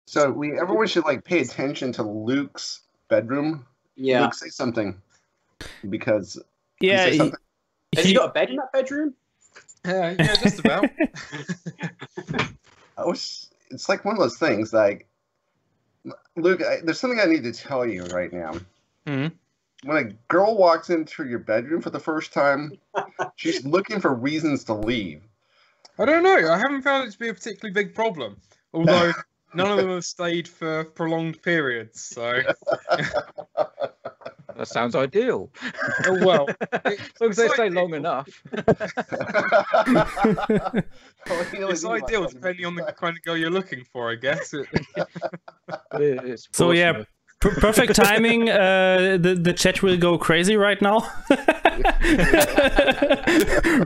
So everyone should like pay attention to Luke's bedroom. Yeah. Luke, say something. Because Yeah, say something. Has he got a bed in that bedroom? Yeah, just about. It's like one of those things. Like, Luke, there's something I need to tell you right now. Mm-hmm. When a girl walks into your bedroom for the first time, she's looking for reasons to leave. I don't know. I haven't found it to be a particularly big problem. Although none of them have stayed for prolonged periods, so... That sounds ideal. Oh, well. As long as they stay long enough. It's ideal depending on the kind of girl you're looking for, I guess. So yeah, perfect timing. The chat will go crazy right now.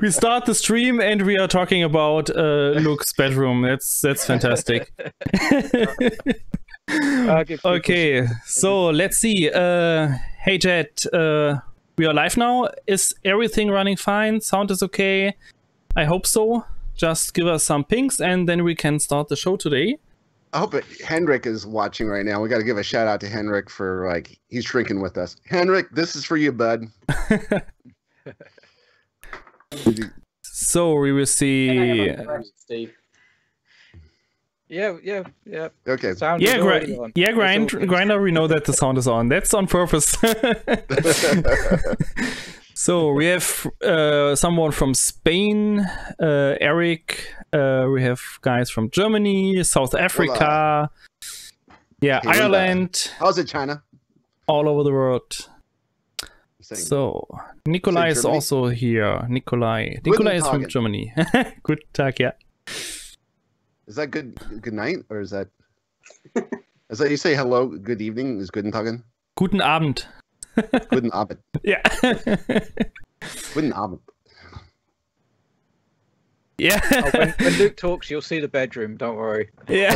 We start the stream and we are talking about Luke's bedroom. That's fantastic. Okay, so let's see. Hey Jet, we are live now. Is everything running fine? Sound is okay? I hope so. Just give us some pings and then we can start the show today. I hope Henrik is watching right now. We got to give a shout out to Henrik for he's drinking with us. Henrik, this is for you, bud. So we will see. Steve. Yeah. Okay. Grinder, we know that the sound is on. That's on purpose. So we have someone from Spain, Eric. We have guys from Germany, South Africa. Yeah, hey, Ireland. How's it, China? All over the world. So Nikolai is also here. Nikolai is from Germany. Good Tag, yeah. Is that good night, or is that you say hello, good evening? Is guten Tagen? Guten Abend. Guten Abend. Yeah. Guten Abend. Yeah. When Luke talks, you'll see the bedroom. Don't worry. Yeah.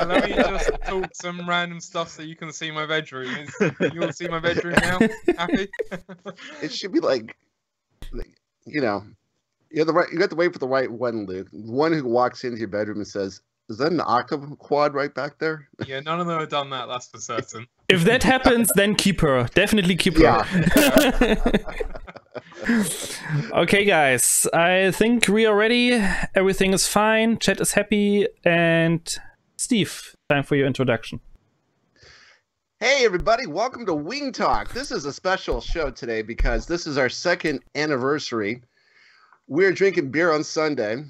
Let me just talk some random stuff so you can see my bedroom. You want to see my bedroom now? Happy? It should be like you know. You got to wait for the right one, Luke. The one who walks into your bedroom and says, "Is that an octave quad right back there?" Yeah, none of them have done that. That's for certain. If that happens, then keep her. Definitely keep her. Yeah. Okay, guys. I think we are ready. Everything is fine. Chat is happy. And Steve, time for your introduction. Hey, everybody. Welcome to Wing Talk. This is a special show today because this is our second anniversary. We're drinking beer on Sunday,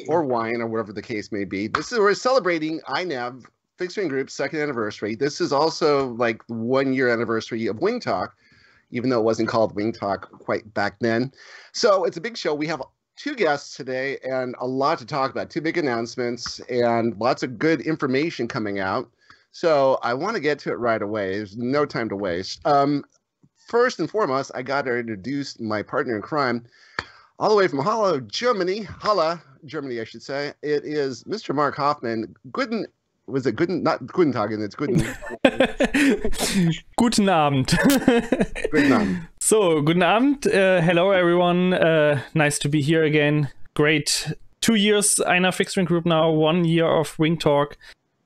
or wine, or whatever the case may be. We're celebrating INAV, Fixed Wing Group's second anniversary. This is also like the 1 year anniversary of Wing Talk, even though it wasn't called Wing Talk quite back then. So it's a big show. We have 2 guests today and a lot to talk about. 2 big announcements and lots of good information coming out. So I want to get to it right away. There's no time to waste. First and foremost, I got to introduce my partner in crime. All the way from Halle, Germany. Halle, Germany, I should say. It is Mr. Marc Hoffmann. Not Guten Tagen, it's Guten. Guten Abend. Guten Abend. So, Guten Abend. Hello, everyone. Nice to be here again. Great. 2 years, INAV Fixed Wing Group now. 1 year of Wing Talk.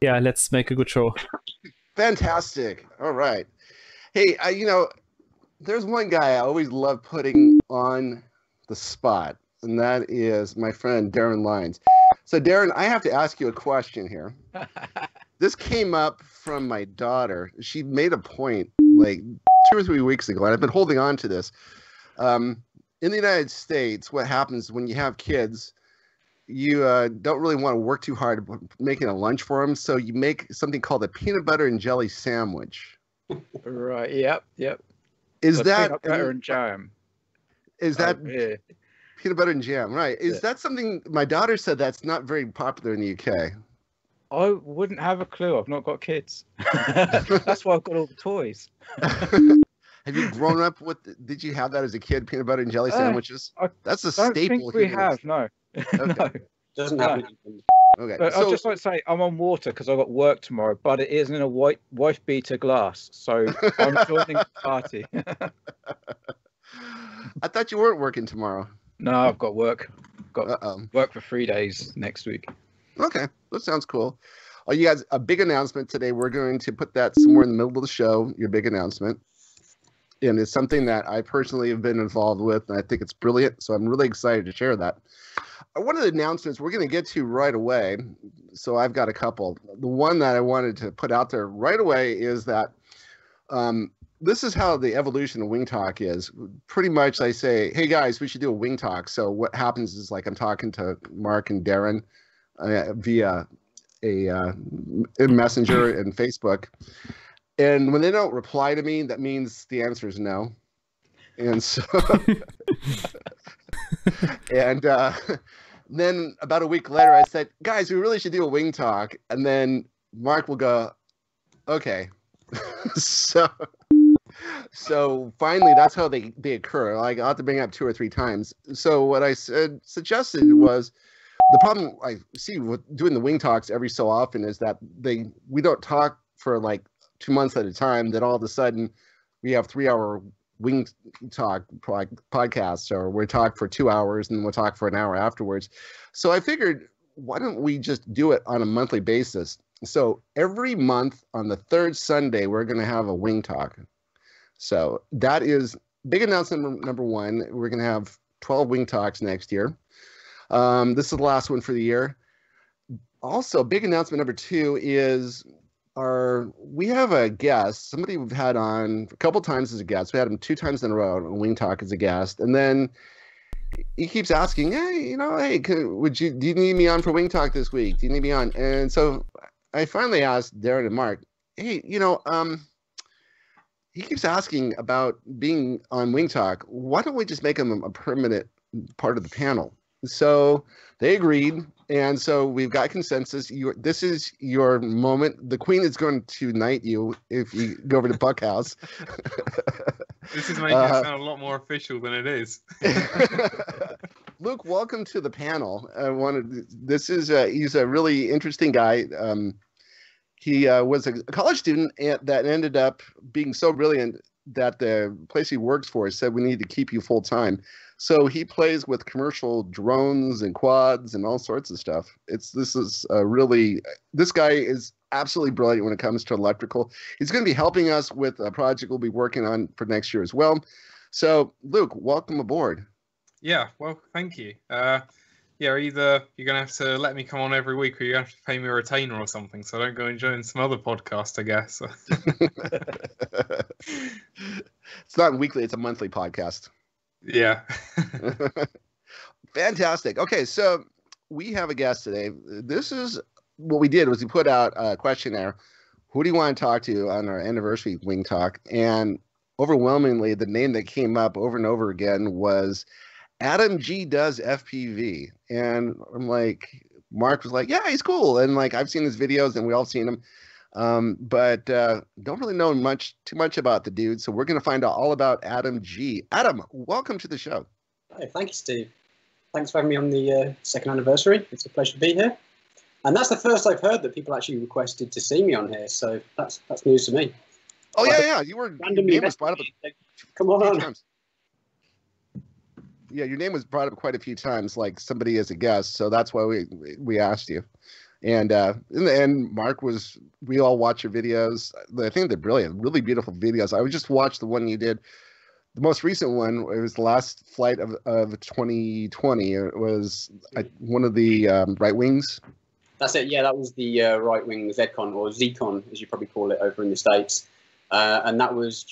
Yeah, let's make a good show. Fantastic. All right. Hey, there's one guy I always love putting on the spot, and that is my friend Darren Lines. So Darren, I have to ask you a question here. This came up from my daughter. She made a point like 2 or 3 weeks ago, and I've been holding on to this. In the United States, what happens when you have kids, you don't really want to work too hard making a lunch for them, so you make something called a peanut butter and jelly sandwich. Right, yep. Is so that peanut butter and jam? Is that yeah. Peanut butter and jam, right? Is that something my daughter said that's not very popular in the UK? I wouldn't have a clue. I've not got kids. That's why I've got all the toys. Have you grown up with? Did you have that as a kid? Peanut butter and jelly sandwiches. That's a staple. I think we have. No. Okay. No. Doesn't happen. Okay. But I'd just like to say I'm on water because I've got work tomorrow, but it is in a wife beater glass, so I'm joining the party. I thought you weren't working tomorrow. No, I've got work. Got work for 3 days next week. Okay, that sounds cool. Oh, you guys, a big announcement today. We're going to put that somewhere in the middle of the show, your big announcement. And it's something that I personally have been involved with, and I think it's brilliant. So I'm really excited to share that. One of the announcements we're going to get to right away. So I've got a couple. The one that I wanted to put out there right away is that this is how the evolution of Wing Talk is. Pretty much I say, hey guys, we should do a Wing Talk. So what happens is like I'm talking to Mark and Darren via a messenger and Facebook. And when they don't reply to me, that means the answer is no. And so, and then about a week later, I said, guys, we really should do a Wing Talk. And then Mark will go, okay. So finally, that's how they occur. Like I'll have to bring it up 2 or 3 times. So what I suggested was the problem I see with doing the Wing Talks every so often is that we don't talk for like 2 months at a time. Then all of a sudden we have 3-hour Wing Talk podcasts, or we talk for 2 hours and we'll talk for an hour afterwards. So I figured, why don't we just do it on a monthly basis? So every month on the 3rd Sunday, we're going to have a Wing Talk. So that is big announcement number 1. We're going to have 12 Wing Talks next year. This is the last one for the year. Also, big announcement number 2 is we have a guest, somebody we've had on a couple times as a guest. We had him 2 times in a row on Wing Talk as a guest. And then he keeps asking, hey, do you need me on for Wing Talk this week? Do you need me on? And so I finally asked Darren and Mark, hey, he keeps asking about being on Wing Talk. Why don't we just make him a permanent part of the panel? So they agreed, and so we've got consensus. This is your moment. The Queen is going to knight you if you go over to Buck House. This is making it sound a lot more official than it is. Luke, welcome to the panel. He's a really interesting guy. He was a college student that ended up being so brilliant that the place he works for said, we need to keep you full time. So he plays with commercial drones and quads and all sorts of stuff. This guy is absolutely brilliant when it comes to electrical. He's going to be helping us with a project we'll be working on for next year as well. So Luke, welcome aboard. Yeah, well, thank you. Either you're going to have to let me come on every week, or you're going to have to pay me a retainer or something, so I don't go and join some other podcast, I guess. It's not weekly, it's a monthly podcast. Yeah. Fantastic. Okay, so we have a guest today. This is what we did was we put out a questionnaire. Who do you want to talk to on our anniversary Wing Talk? And overwhelmingly, the name that came up over and over again was Adam G does FPV. And I'm like, Mark was like, yeah, he's cool. And like, I've seen his videos and we all seen him. But don't really know too much about the dude. So we're going to find out all about Adam G. Adam, welcome to the show. Hey, thank you, Steve. Thanks for having me on the 2nd anniversary. It's a pleasure to be here. And that's the first I've heard that people actually requested to see me on here. So that's news to me. Oh, yeah. Your name was brought up Come on. times. Yeah, your name was brought up quite a few times, like somebody as a guest. So that's why we asked you. And in the end, Mark we all watch your videos. I think they're brilliant, really beautiful videos. I just watched the one you did. The most recent one, it was the last flight of 2020. It was one of the right wings. That's it. Yeah, that was the right wing ZCon, or ZCon, as you probably call it over in the States. And that was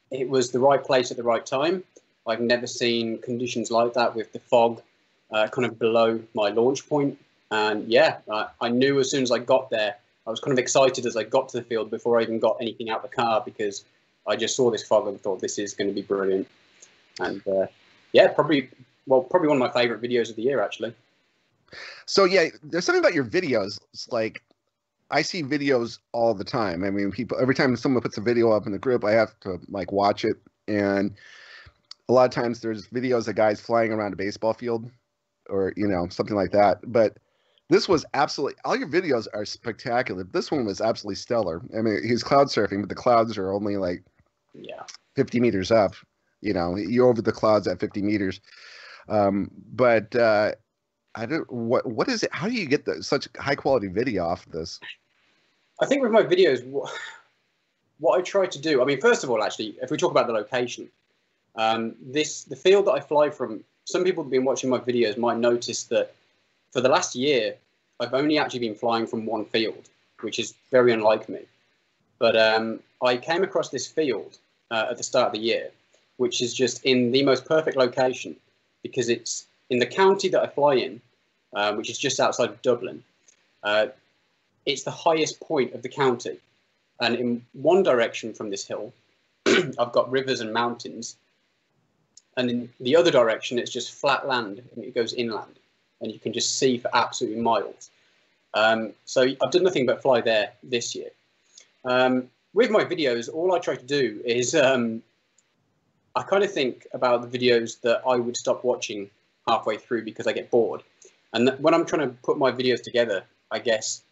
it was the right place at the right time. I've never seen conditions like that with the fog kind of below my launch point. And yeah, I knew as soon as I got there, I was kind of excited as I got to the field before I even got anything out of the car, because I just saw this fog and thought this is going to be brilliant. And yeah, probably one of my favorite videos of the year, actually. So yeah, there's something about your videos. It's like, I see videos all the time. I mean, every time someone puts a video up in the group, I have to like watch it. And a lot of times there's videos of guys flying around a baseball field or, something like that. But this was absolutely, all your videos are spectacular. This one was absolutely stellar. I mean, he's cloud surfing, but the clouds are only like 50 meters up. You're over the clouds at 50 meters. But I don't. What is it? How do you get such high quality video off of this? I think with my videos, what I try to do. I mean, first of all, actually, if we talk about the location, the field that I fly from. Some people who've been watching my videos might notice that for the last year, I've only actually been flying from one field, which is very unlike me. But I came across this field at the start of the year, which is just in the most perfect location because it's in the county that I fly in, which is just outside of Dublin. It's the highest point of the county. And in one direction from this hill, I've got rivers and mountains. And in the other direction, it's just flat land and it goes inland. And you can just see for absolutely miles. So I've done nothing but fly there this year. With my videos, all I try to do is I kind of think about the videos that I would stop watching halfway through because I get bored. And when I'm trying to put my videos together, I guess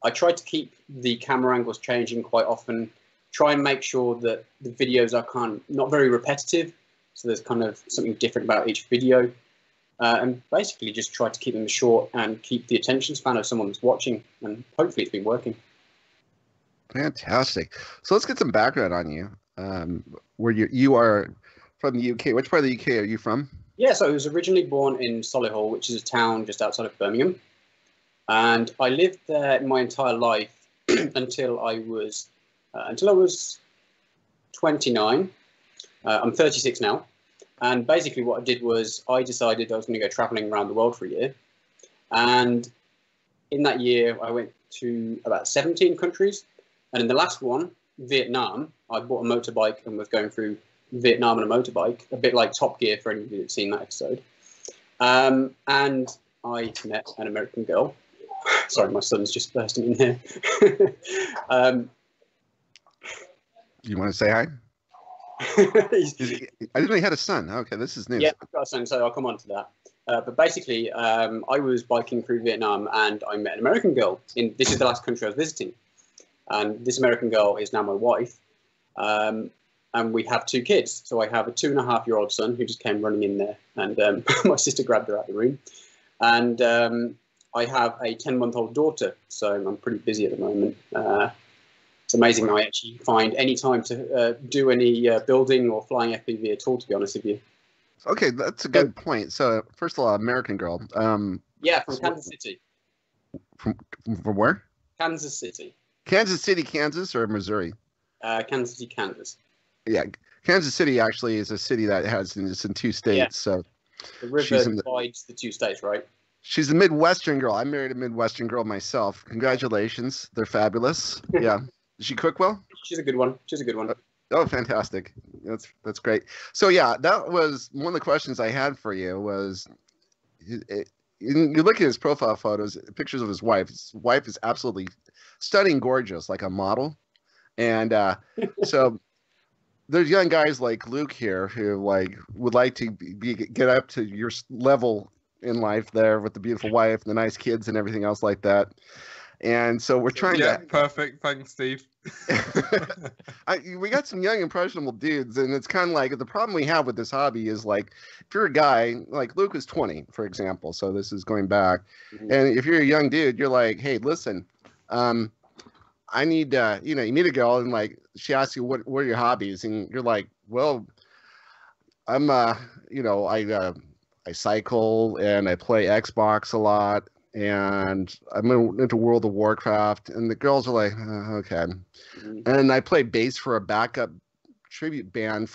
I try to keep the camera angles changing quite often, try and make sure that the videos are not very repetitive. So there's kind of something different about each video. And basically just try to keep them short and keep the attention span of someone that's watching. And hopefully it's been working. Fantastic. So let's get some background on you. Where you are from the UK. Which part of the UK are you from? Yeah, so I was originally born in Solihull, which is a town just outside of Birmingham. And I lived there my entire life until I was 29. I'm 36 now. And basically what I did was I decided I was going to go traveling around the world for a year. And in that year, I went to about 17 countries. And in the last one, Vietnam, I bought a motorbike and was going through Vietnam on a motorbike, a bit like Top Gear for anybody that's seen that episode. And I met an American girl. Sorry, my son's just bursting in here. You want to say hi? I didn't know he had a son. Okay, this is news. Yeah, I've got a son, so I'll come on to that. But basically, I was biking through Vietnam and I met an American girl. This is the last country I was visiting. And this American girl is now my wife. And we have 2 kids. So I have a 2.5-year-old son who just came running in there. And my sister grabbed her out of the room. And I have a 10-month-old daughter. So I'm pretty busy at the moment. It's amazing I actually find any time to do any building or flying FPV at all, to be honest with you. Okay, that's a good point. So first of all, American girl. Yeah, from Kansas City. From where? Kansas City. Kansas City, Kansas, or Missouri? Kansas City, Kansas. Yeah, Kansas City actually is a city that it's in 2 states. Yeah. So the river divides the 2 states, right? She's a Midwestern girl. I married a Midwestern girl myself. Congratulations, they're fabulous. Yeah, does she cook well? She's a good one. Oh, fantastic! That's great. So yeah, that was one of the questions I had for you. Was you look at his profile photos, pictures of his wife. His wife is absolutely stunning, gorgeous, like a model. And so there's young guys like Luke here who would like to get up to your level in life there with the beautiful wife, the nice kids, and everything else like that. And so we're trying to. Yeah, perfect. Thanks, Steve. We got some young, impressionable dudes, and it's kind of like the problem we have with this hobby is if you're a guy, like Luke was 20, for example, so this is going back, and if you're a young dude, you're like, hey, listen, I need, you meet a girl, and she asks you what are your hobbies, and you're like, well, I'm, I cycle and I play Xbox a lot. And I'm into World of Warcraft, and the girls are like, okay. And I play bass for a backup tribute band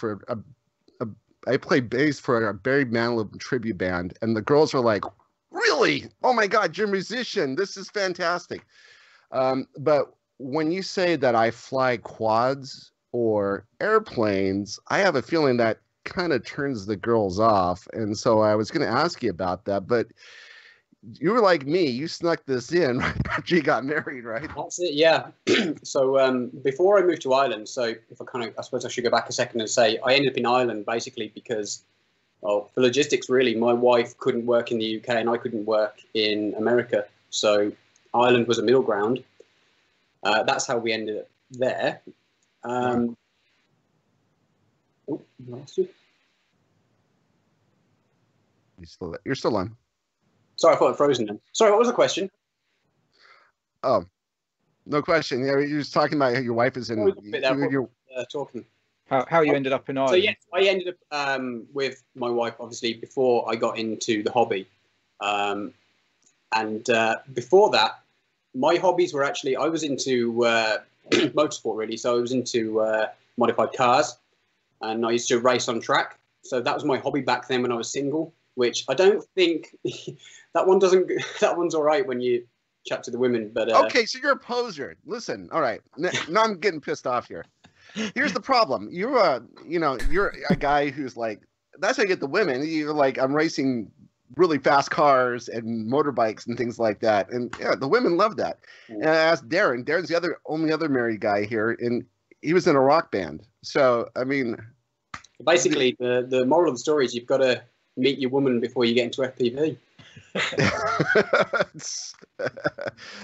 I play bass for a Barry Manilow tribute band, and the girls are like, really? Oh my God, you're a musician. This is fantastic. But when you say that I fly quads or airplanes, I have a feeling that kind of turns the girls off. And so I was going to ask you about that, but you were like me. You snuck this in right after you got married, right? That's it, yeah. So before I moved to Ireland, so if I suppose I should go back a second and say I ended up in Ireland basically because, well, for logistics really, my wife couldn't work in the UK and I couldn't work in America. So Ireland was a middle ground. That's how we ended up there. Oh, lost you. You're still on. Sorry, I thought I'd frozen then. Sorry, what was the question? Oh, no question. Yeah, you're just talking about how your wife is in. Talking. How you ended up in Ireland? So yeah, I ended up with my wife, obviously, before I got into the hobby. And before that, my hobbies were actually, I was into motorsport, really. So I was into modified cars, and I used to race on track. So that was my hobby back then when I was single, which I don't think that one's all right when you chat to the women. But okay, so you're a poser. Listen, all right. Now I'm getting pissed off here. Here's the problem. You're a guy who's like, that's how you get the women. You're like, I'm racing really fast cars and motorbikes and things like that. And yeah, the women love that. And I asked Darren. Darren's the only other married guy here, and he was in a rock band. So I mean, basically, the moral of the story is you've got to meet your woman before you get into FPV.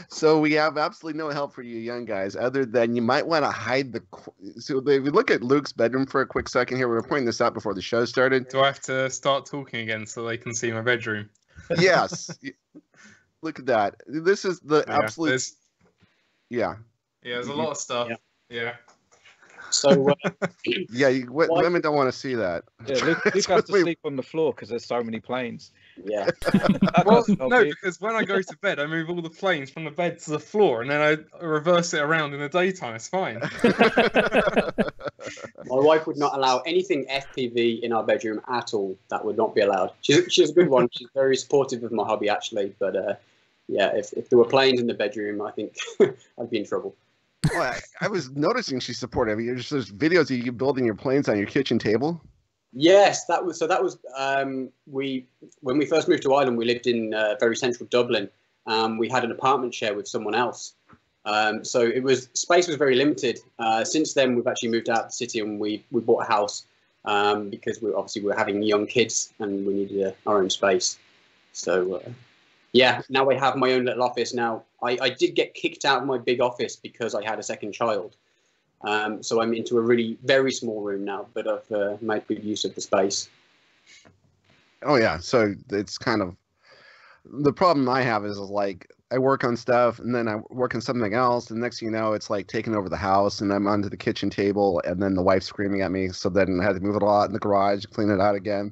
So we have absolutely no help for you young guys, other than you might want to hide the. So if we look at Luke's bedroom for a quick second here, we were pointing this out before the show started. Do I have to start talking again so they can see my bedroom? Yes. Look at that. This is the absolute. Yeah. Yeah, there's a lot of stuff. Yeah. So women don't want to see that. Yeah, Luke has to sleep on the floor because there's so many planes. Yeah. Well, no, because when I go to bed, I move all the planes from the bed to the floor, and then I reverse it around in the daytime. It's fine. My wife would not allow anything FPV in our bedroom at all. That would not be allowed. She's a good one. She's very supportive of my hobby, actually. But if there were planes in the bedroom, I think I'd be in trouble. Well, I was noticing she's supportive. There's videos of you building your planes on your kitchen table. Yes, that was when we first moved to Ireland. We lived in very central Dublin. We had an apartment share with someone else, so space was very limited. Since then, we've actually moved out of the city and we bought a house because we were having young kids and we needed our own space. So now I have my own little office. Now I did get kicked out of my big office because I had a second child. So I'm into a really very small room now, but I've made good use of the space. Oh yeah, so it's kind of the problem I have is like I work on stuff and then I work on something else, and next thing you know, it's like taking over the house, and I'm onto the kitchen table, and then the wife's screaming at me. So then I had to move it all out in the garage, clean it out again.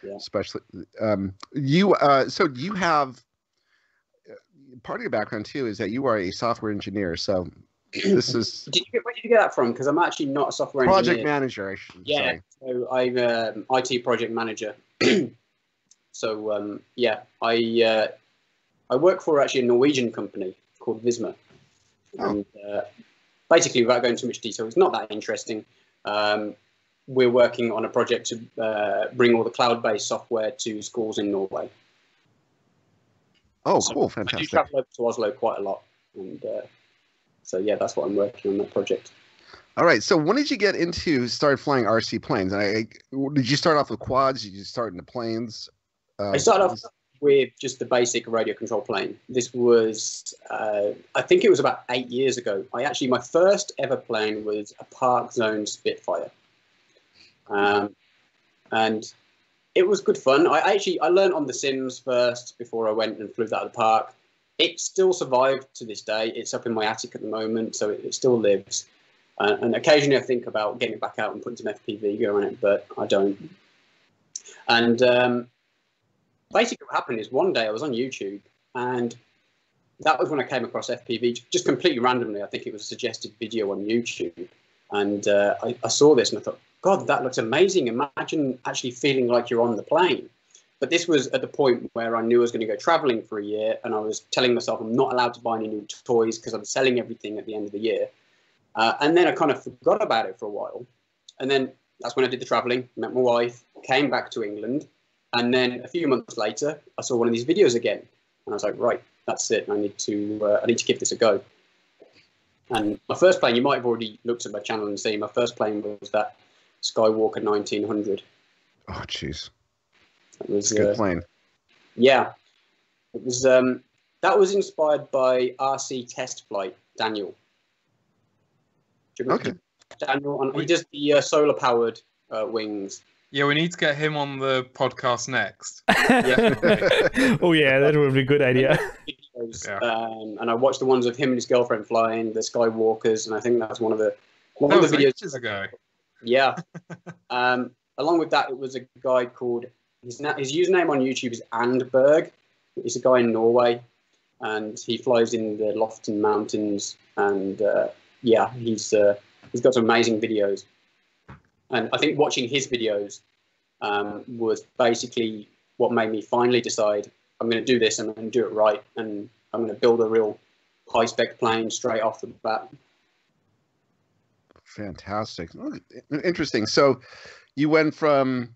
Yeah. Especially so you have part of your background too is that you are a software engineer. So this is. Where did you get that from? Because I'm actually not a software project engineer. Manager. I should say. So I'm an IT project manager. So I work for actually a Norwegian company called Visma, and basically, without going too much detail, it's not that interesting. We're working on a project to bring all the cloud-based software to schools in Norway. Oh, cool! Fantastic. I do travel over to Oslo quite a lot, and that's what I'm working on, that project. All right. So when did you get into start flying RC planes? Did you start off with quads? Did you start in the planes? I started off with just the basic radio control plane. This was, I think it was about 8 years ago. My first ever plane was a Park Zone Spitfire, and it was good fun. I learned on the Sims first before I went and flew that at the park. It still survived to this day. It's up in my attic at the moment, so it still lives. And occasionally I think about getting it back out and putting some FPV gear on it, but I don't. And basically what happened is one day I was on YouTube, and that was when I came across FPV, just completely randomly. I think it was a suggested video on YouTube. And I saw this and I thought, God, that looks amazing. Imagine actually feeling like you're on the plane. But this was at the point where I knew I was going to go traveling for a year, and I was telling myself I'm not allowed to buy any new toys because I'm selling everything at the end of the year. And then I kind of forgot about it for a while. And then that's when I did the traveling, met my wife, came back to England. And then a few months later, I saw one of these videos again. And I was like, right, that's it. I need to give this a go. And my first plane, you might have already looked at my channel and seen, my first plane was that Skywalker 1900. Oh, jeez. That was a good plane. Yeah. It was, that was inspired by RC Test Flight, Daniel. Okay. Daniel, he does the solar-powered wings. Yeah, we need to get him on the podcast next. Oh yeah, that would be a good idea. Yeah. And I watched the ones of him and his girlfriend flying, the Skywalkers, and I think that's one of the videos. Ages ago. Yeah. Along with that, it was a guy called his username on YouTube is Andberg. He's a guy in Norway, and he flies in the Lofton Mountains, and yeah, he's got some amazing videos. And I think watching his videos was basically what made me finally decide I'm going to do this and I'm going to do it right, and I'm going to build a real high-spec plane straight off the bat. Fantastic. Oh, interesting. So you went from,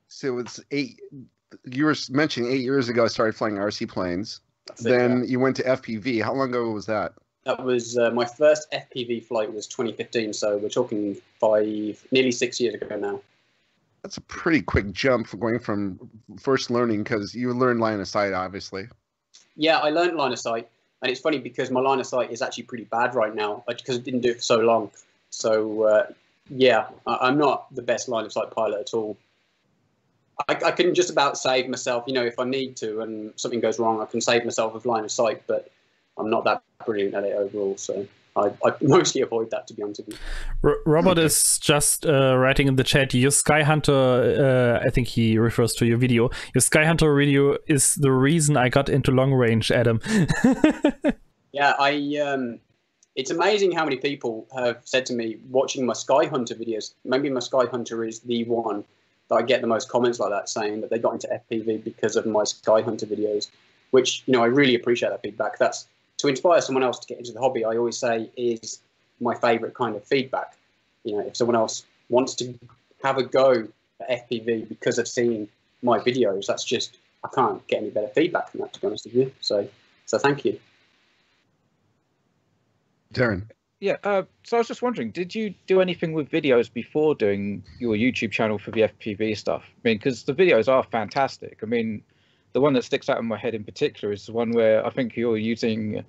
so it's you were mentioning 8 years ago I started flying RC planes. Then you went to FPV. How long ago was that? That was my first FPV flight was 2015, so we're talking nearly 6 years ago now. That's a pretty quick jump for going from first learning, because you learned line of sight, obviously. Yeah, I learned line of sight, and it's funny because my line of sight is actually pretty bad right now because I didn't do it for so long. So yeah, I'm not the best line of sight pilot at all. I can just about save myself, if I need to, and something goes wrong, I can save myself with line of sight, but I'm not that brilliant at it overall, so I mostly avoid that, to be honest with you. Robert is just writing in the chat, your Skyhunter, I think he refers to your video. Your Skyhunter video is the reason I got into long range, Adam. Yeah, it's amazing how many people have said to me, watching my Skyhunter videos, maybe my Skyhunter is the one that I get the most comments like that, saying that they got into FPV because of my Skyhunter videos, which, I really appreciate that feedback. That's to inspire someone else to get into the hobby, I always say is my favorite kind of feedback. If someone else wants to have a go at FPV because of seeing my videos, that's just, I can't get any better feedback than that, to be honest with you. So thank you. Darren. Yeah, so I was just wondering, did you do anything with videos before doing your YouTube channel for the FPV stuff? I mean, because the videos are fantastic. I mean, the one that sticks out in my head in particular is the one where I think you're using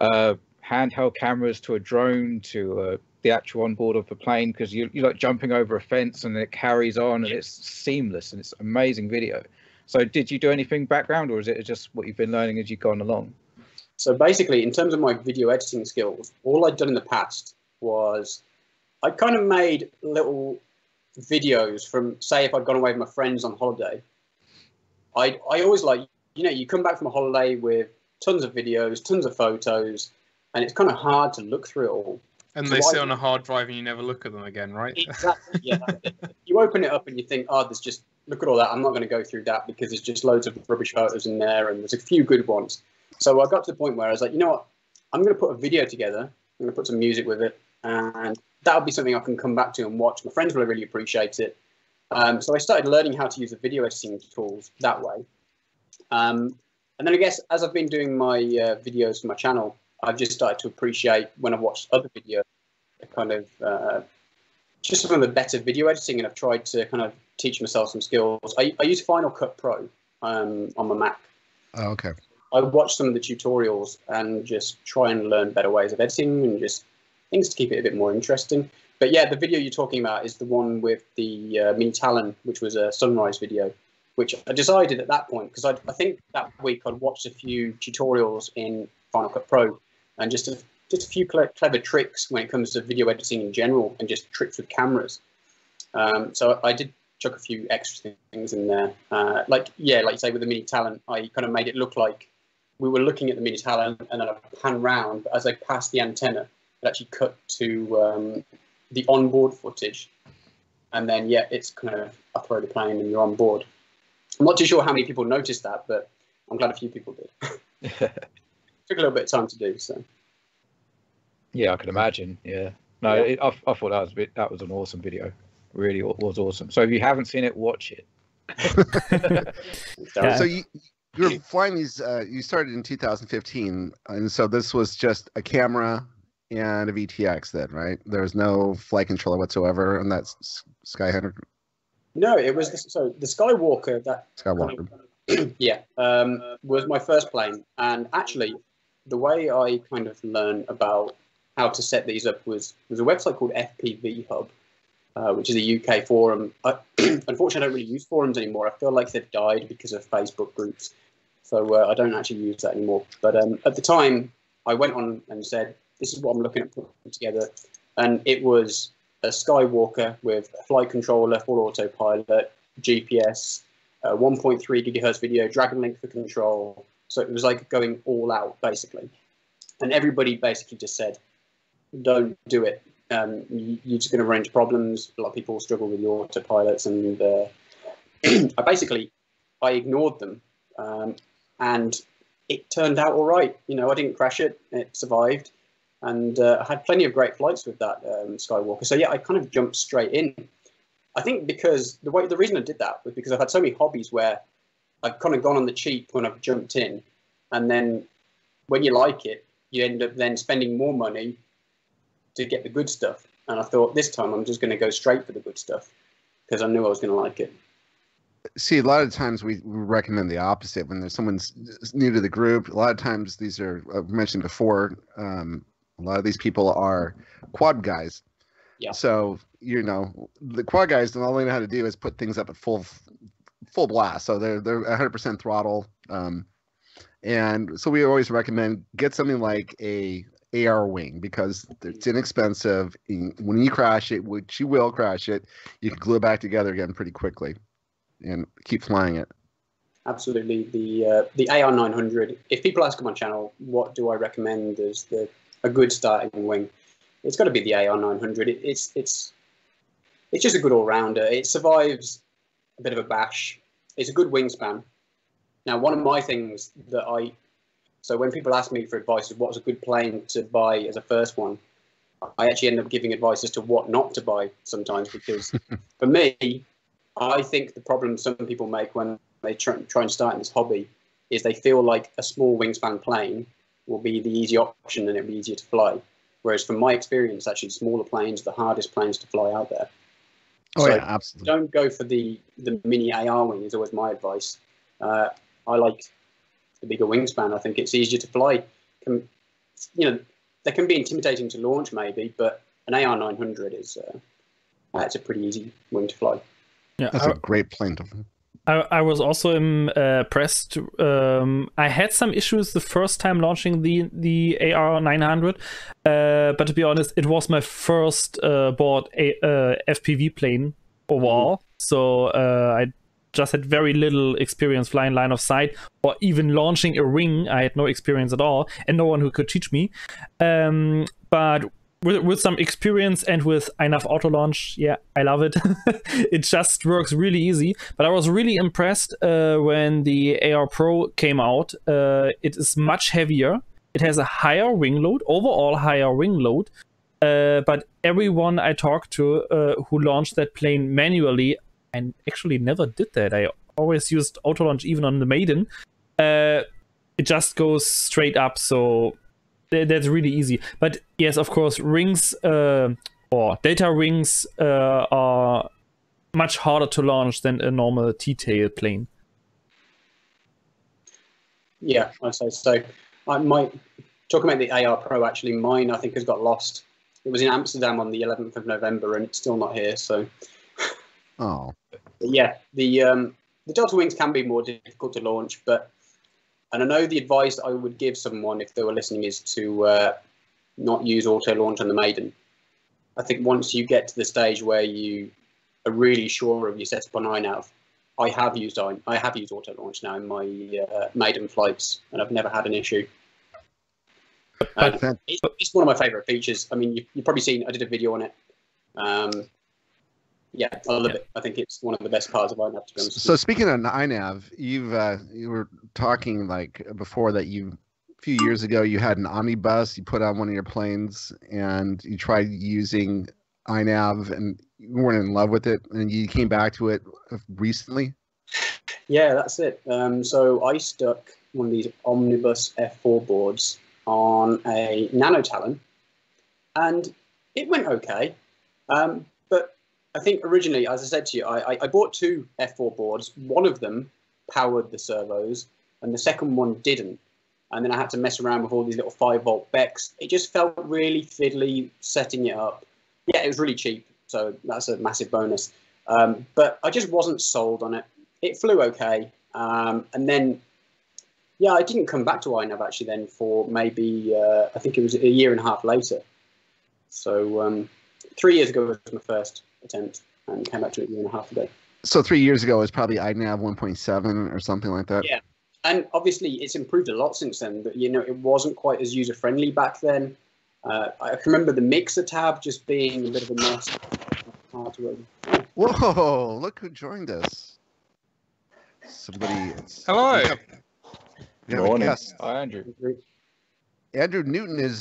handheld cameras to a drone to the actual onboard of the plane, because you're like jumping over a fence and it carries on and it's seamless and it's an amazing video. So did you do anything background, or is it just what you've been learning as you've gone along? So basically, in terms of my video editing skills, all I'd done in the past was I kind of made little videos from, say, if I'd gone away with my friends on holiday. I always you come back from a holiday with tons of videos, tons of photos, and it's kind of hard to look through it all. And they sit on a hard drive and you never look at them again, right? Exactly, yeah. You open it up and you think, look at all that. I'm not going to go through that because there's just loads of rubbish photos in there and there's a few good ones. So I got to the point where I was like, you know what? I'm going to put a video together. I'm going to put some music with it, and that'll be something I can come back to and watch. My friends will really appreciate it. So I started learning how to use the video editing tools that way. And then I guess as I've been doing my videos for my channel, I've just started to appreciate when I've watched other videos, kind of just some of the better video editing, and I've tried to kind of teach myself some skills. I use Final Cut Pro on my Mac. Oh, okay. I watch some of the tutorials and just try and learn better ways of editing and just things to keep it a bit more interesting. But yeah, the video you're talking about is the one with the Mini Talon, which was a sunrise video, which I decided at that point, because I think that week I'd watched a few tutorials in Final Cut Pro and just a few clever tricks when it comes to video editing in general and just tricks with cameras. So I did chuck a few extra things in there. Like you say with the Mini Talon, I kind of made it look like we were looking at the Mini Talon and then I pan round, but as I passed the antenna, it actually cut to the onboard footage. And then, yeah, it's kind of upload the plane and you're on board. I'm not too sure how many people noticed that, but I'm glad a few people did. Took a little bit of time to do, so. Yeah, I can imagine. Yeah. No, yeah. I thought that was an awesome video. Really was awesome. So if you haven't seen it, watch it. So you were flying these. You started in 2015, and so this was just a camera and a VTX then, right? There was no flight controller whatsoever on that Skyhunter. No, it was the Skywalker. Skywalker. Yeah, was my first plane, and actually, the way I kind of learned about how to set these up was a website called FPV Hub, which is a UK forum. Unfortunately, I don't really use forums anymore. I feel like they've died because of Facebook groups. So I don't actually use that anymore. But at the time, I went on and said, this is what I'm looking at putting together. And it was a Skywalker with a flight controller, full autopilot, GPS, 1.3 gigahertz video, Dragon Link for control. So it was like going all out, basically. And everybody basically just said, don't do it. You're just going to run into problems. A lot of people struggle with the autopilots. And I ignored them. And it turned out all right. You know, I didn't crash it. It survived. And I had plenty of great flights with that Skywalker. So, yeah, I kind of jumped straight in. I think because the reason I did that was because I've had so many hobbies where I've kind of gone on the cheap when I've jumped in. And then when you like it, you end up then spending more money to get the good stuff. And I thought this time I'm just going to go straight for the good stuff because I knew I was going to like it. See, a lot of times we recommend the opposite when there's someone new to the group. A lot of times these are, I've mentioned before, a lot of these people are quad guys. Yeah. So, you know, the quad guys, the only know how to do is put things up at full blast. So they're 100% throttle. And so we always recommend get something like a AR wing because it's inexpensive. When you crash it, which you will crash it, you can glue it back together again pretty quickly and keep flying it. Absolutely. The AR900, if people ask on my channel, what do I recommend as a good starting wing? It's got to be the AR900. It's just a good all-rounder. It survives a bit of a bash. It's a good wingspan. Now, one of my things so when people ask me for advice of what's a good plane to buy as a first one, I actually end up giving advice as to what not to buy sometimes because for me, I think the problem some people make when they try and start in this hobby is they feel like a small wingspan plane will be the easy option and it'll be easier to fly. Whereas from my experience, actually smaller planes are the hardest planes to fly out there. Oh, yeah, absolutely. Don't go for the mini AR wing is always my advice. I like the bigger wingspan. I think it's easier to fly. They can be intimidating to launch maybe, but an AR900 is it's a pretty easy wing to fly. Yeah, that's a great plane to fly. I was also impressed. I had some issues the first time launching the AR900, but to be honest, it was my first board FPV plane overall. So I just had very little experience flying line of sight or even launching a wing. I had no experience at all and no one who could teach me. But with some experience and with INAV auto launch, yeah, I love it. It just works really easy. But I was really impressed when the AR Pro came out. It is much heavier. It has a higher wing load, overall higher wing load. But everyone I talked to who launched that plane manually, I actually never did that. I always used auto launch even on the Maiden. It just goes straight up, so that's really easy. But yes, of course, rings or data rings are much harder to launch than a normal T-tail plane. Yeah, I say so. I might talk about the AR Pro. Actually, mine I think has got lost. It was in Amsterdam on the 11th of November, and it's still not here. So, oh, yeah, the Delta wings can be more difficult to launch, and I know the advice I would give someone if they were listening is to not use auto launch on the Maiden. I think once you get to the stage where you are really sure of your setup on INAV, I have used auto launch now in my Maiden flights, and I've never had an issue. It's one of my favorite features. I mean, you've probably seen. I did a video on it. Yeah, I love it. I think it's one of the best parts of INAV, to be honest. So speaking of INAV, you were talking like before that a few years ago you had an omnibus you put on one of your planes and you tried using INAV and you weren't in love with it and you came back to it recently. Yeah, that's it. So I stuck one of these omnibus F4 boards on a Nano Talon and it went okay. But I think originally, as I said to you, I bought two F4 boards. One of them powered the servos and the second one didn't. And then I had to mess around with all these little 5-volt BECs. It just felt really fiddly setting it up. Yeah, it was really cheap. So so that's a massive bonus. But I just wasn't sold on it. It flew okay, and then I didn't come back to INAV actually then for maybe I think it was a year and a half later. So 3 years ago was my first attempt, and came back to it a year and a half ago. So 3 years ago was probably INAV 1.7 or something like that. Yeah, and obviously it's improved a lot since then. But it wasn't quite as user friendly back then. I can remember the mixer tab just being a bit of a mess. Hard to run. Whoa! Look who joined us. Somebody. Hello. We have a guest. Hi, Andrew. Andrew Newton is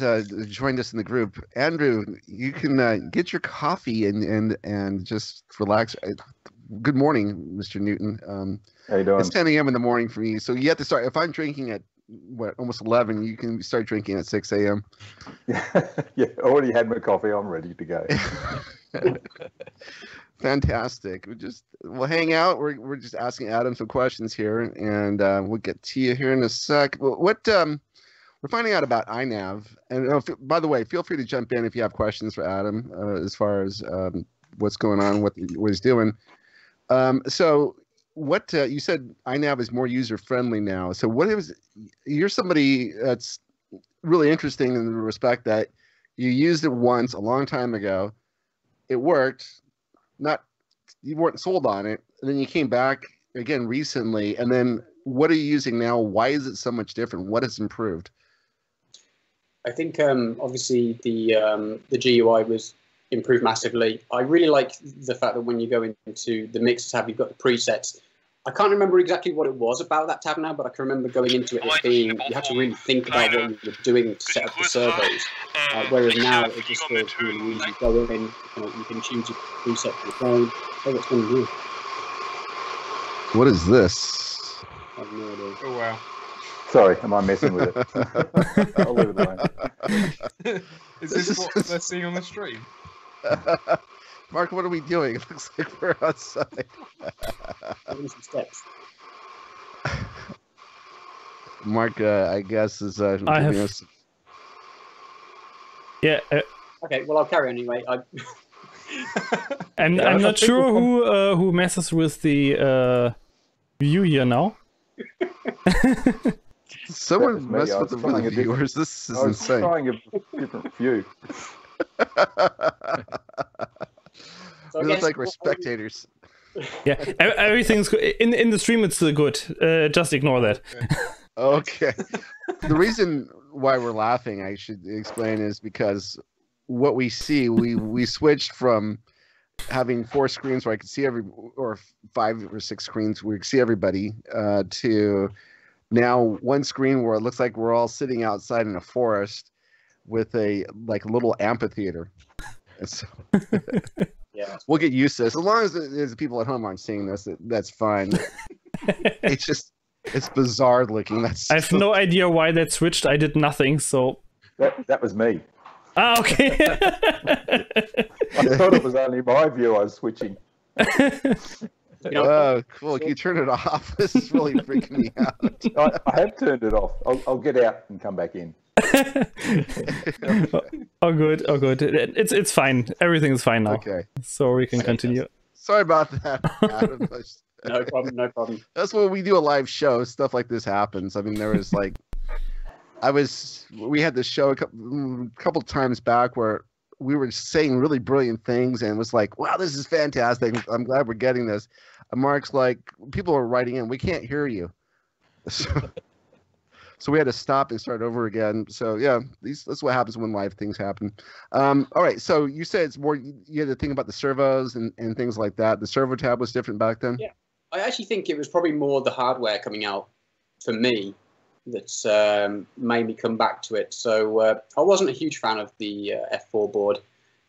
joined us in the group. Andrew, you can get your coffee and just relax. Good morning, Mr. Newton. How you doing? It's 10 a.m. in the morning for me, so you have to start. If I'm drinking at almost 11, you can start drinking at 6 a.m. Yeah, already had my coffee. I'm ready to go. Fantastic. We'll hang out. We're just asking Adam some questions here, and we'll get to you here in a sec. What we're finding out about INAV, and by the way, feel free to jump in if you have questions for Adam as far as what's going on, what he's doing. So what you said, INAV is more user friendly now. So you're somebody that's really interesting in the respect that you used it once a long time ago. It worked. You weren't sold on it, and then you came back again recently, and then what are you using now? Why is it so much different? What has improved? I think obviously the GUI was improved massively. I really like the fact that when you go into the mix tab, you've got the presets. I can't remember exactly what it was about that tab now, but I can remember going into it as being, you had to really think about what you were doing to set up the servos. Whereas now it just feels really easy. Go in, you can choose your preset for your phone. Oh, what's going to do? What is this? I have no idea. Oh, wow. Sorry, am I messing with it? I'll leave it alone. Is this what they're seeing on the stream? Mark, what are we doing? It looks like we're outside. Some steps. Mark, I guess, is I have... us... Yeah. Okay, well, I'll carry on anyway. I'm not sure who messes with the view here now. Someone messed with the viewers. This is insane. I was trying a different view. So we look like we're spectators. Yeah, everything's good. In the stream. It's good. Just ignore that. Okay. The reason why we're laughing, I should explain, is because what we see, we switched from having 4 screens where I could see or 5 or 6 screens where we could see everybody, to now 1 screen where it looks like we're all sitting outside in a forest with a little amphitheater. And so yeah, we'll get used to this. As long as there's people at home aren't seeing this, that's fine. It's bizarre looking. I have no idea why that switched. I did nothing, so That was me. Ah, okay. I thought it was only my view I was switching. Oh, cool. Can you turn it off? This is really freaking me out. I have turned it off. I'll get out and come back in. Oh, good. Oh, good. It's fine. Everything is fine now. Okay. So we can continue. Sorry about that, Adam. no problem. No problem. That's when we do a live show. Stuff like this happens. I mean, there was we had this show a couple times back where we were saying really brilliant things, and it was like, wow, this is fantastic. I'm glad we're getting this. And Mark's like, people are writing in, we can't hear you. So we had to stop and start over again. So yeah, that's what happens when live things happen. All right, so you said it's more, you had to think about the servos and things like that. The servo tab was different back then? Yeah, I actually think it was probably more the hardware coming out for me that's made me come back to it. So I wasn't a huge fan of the F4 board.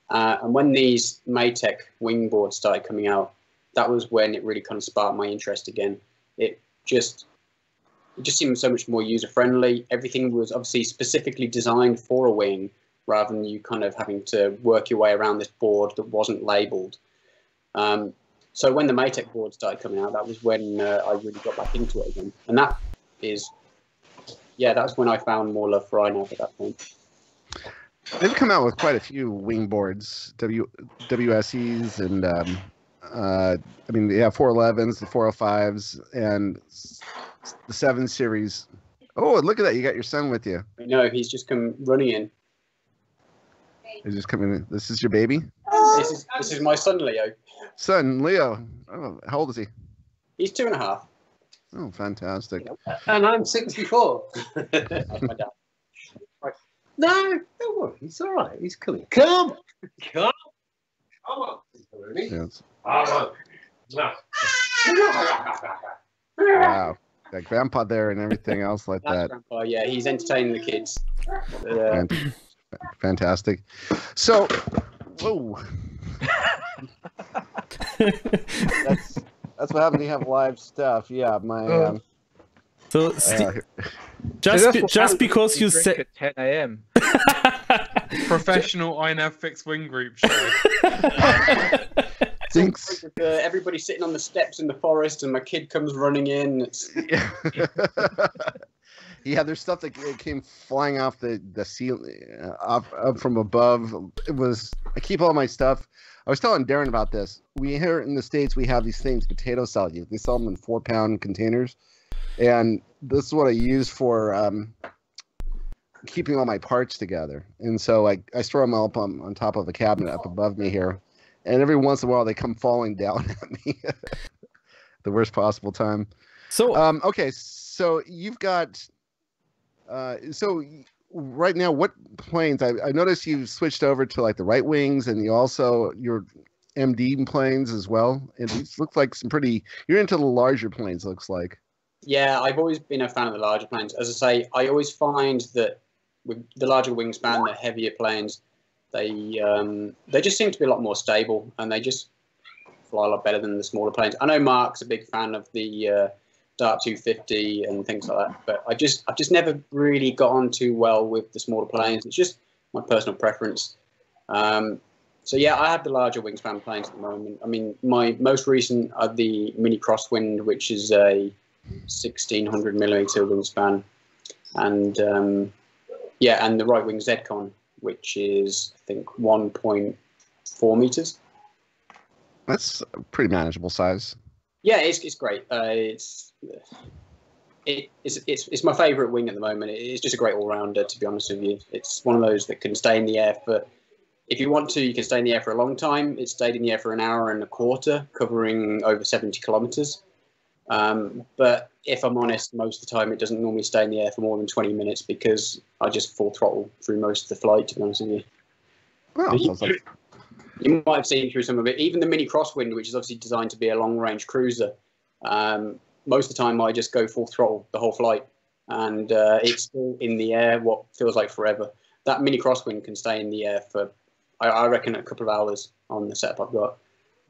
And when these Maytech wing boards started coming out, that was when it really kind of sparked my interest again. It just seemed so much more user-friendly. Everything was obviously specifically designed for a wing, rather than you kind of having to work your way around this board that wasn't labelled. So when the Maytech board started coming out, that was when I really got back into it again. And that is, yeah, that's when I found more love for INAV at that point. They've come out with quite a few wing boards, WSEs, and I mean, they have 411s, the 405s, and the 7 Series. Oh, look at that! You got your son with you. No, he's just come running in. He's just coming in. This is your baby? This is my son, Leo. Son, Leo. Oh, how old is he? He's 2.5. Oh, fantastic. And I'm 64. That's my dad. No, don't worry. It's all right. He's coming. Come on. Come on. Yes. Come on. Wow. Got grandpa there and everything else like That's that. Grandpa, yeah, he's entertaining the kids. Fantastic. So, whoa. That's what happens when you have live stuff. Yeah, my. So just because you said at 10 a.m. Professional INAV fixed wing group show. Thanks. Everybody sitting on the steps in the forest, and my kid comes running in. Yeah, there's stuff that came flying off the ceiling, up from above. I keep all my stuff. I was telling Darren about this. We here in the States, we have these things, potato salad. They sell them in 4-pound containers. And this is what I use for keeping all my parts together. And so I store them up on top of a cabinet up above me here. And every once in a while, they come falling down at me. The worst possible time. so. Okay, so you've got... so right now, what planes? I noticed you switched over to like the right wings, and your MD planes as well. And these look like some pretty. You're into the larger planes. Looks like. Yeah, I've always been a fan of the larger planes. As I say, I always find that with the larger wingspan, the heavier planes, they just seem to be a lot more stable, and they just fly a lot better than the smaller planes. I know Mark's a big fan of the Dart 250 and things like that, but I've just never really got on too well with the smaller planes. It's just my personal preference. So yeah, I have the larger wingspan planes at the moment. I mean, my most recent are the Mini Crosswind, which is a 1600 millimeter wingspan, and and the right wing Zcon, which is I think 1.4 meters. That's a pretty manageable size. Yeah, it's great. It's my favourite wing at the moment. It's just a great all-rounder, to be honest with you. It's one of those that can stay in the air for, if you want to, you can stay in the air for a long time. It stayed in the air for 1 hour and a quarter, covering over 70 kilometres. But if I'm honest, most of the time it doesn't normally stay in the air for more than 20 minutes because I just full throttle through most of the flight, to be honest with you. Well, sounds like... You might have seen through some of it. Even the Mini Crosswind, which is obviously designed to be a long-range cruiser, most of the time I just go full throttle the whole flight, and it's still in the air what feels like forever. That Mini Crosswind can stay in the air for, I reckon, a couple of hours on the setup I've got.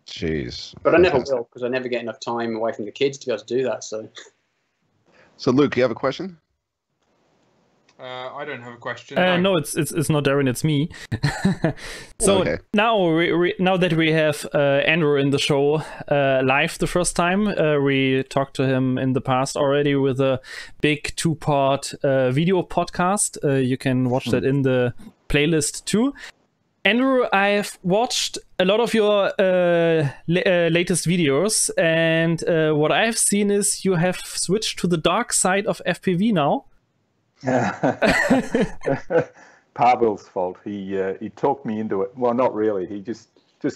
Jeez. But I never will, because I never get enough time away from the kids to be able to do that. So Luke, you have a question? I don't have a question. No, it's not Darren, it's me. So okay. now that we have Andrew in the show live the first time, we talked to him in the past already with a big 2-part video podcast. You can watch that in the playlist too. Andrew, I've watched a lot of your latest videos, and what I've seen is you have switched to the dark side of FPV now. Pavel's fault. He talked me into it. Well, not really. He just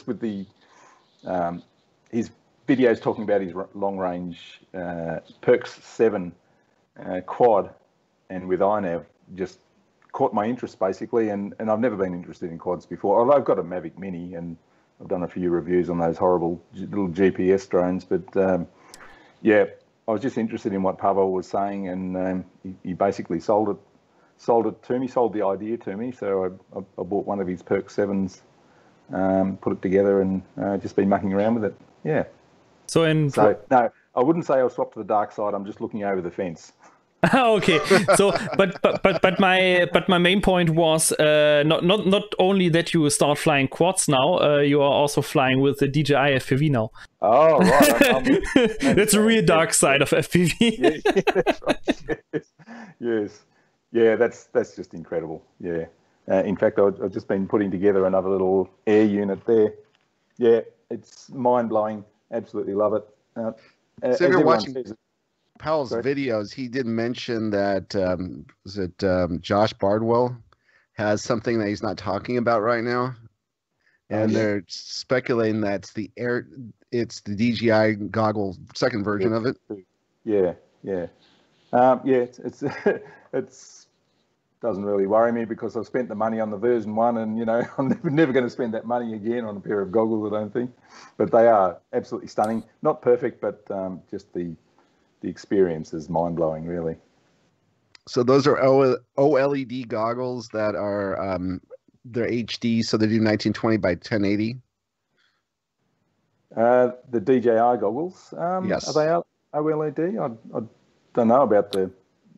with the his videos talking about his long range Perks 7 quad, and with INAV just caught my interest basically. And I've never been interested in quads before. Although I've got a Mavic Mini and I've done a few reviews on those horrible little GPS drones. But yeah. I was just interested in what Pavel was saying, and he basically sold it to me, sold the idea to me. So I bought one of his Perk 7s, put it together, and just been mucking around with it. Yeah. So no, I wouldn't say I'll swap to the dark side. I'm just looking over the fence. Okay, so but my main point was not only that you start flying quads now, you are also flying with the DJI FPV now. Oh right, that's a real dark side of FPV. Yeah, that's right. Yes, yeah, that's just incredible. Yeah, In fact, I've just been putting together another little air unit there. Yeah, it's mind-blowing. Absolutely love it. So if you're watching Powell's videos, he did mention that Josh Bardwell has something that he's not talking about right now, and they're speculating that's it's the DJI goggle second version of it. Yeah. It's doesn't really worry me because I've spent the money on the version 1, and I'm never going to spend that money again on a pair of goggles, I don't think. But they are absolutely stunning. Not perfect, but just the experience is mind-blowing, really. So those are OLED goggles that are they're HD, so they do 1920 by 1080. The DJI goggles, yes. Are they OLED? I don't know about the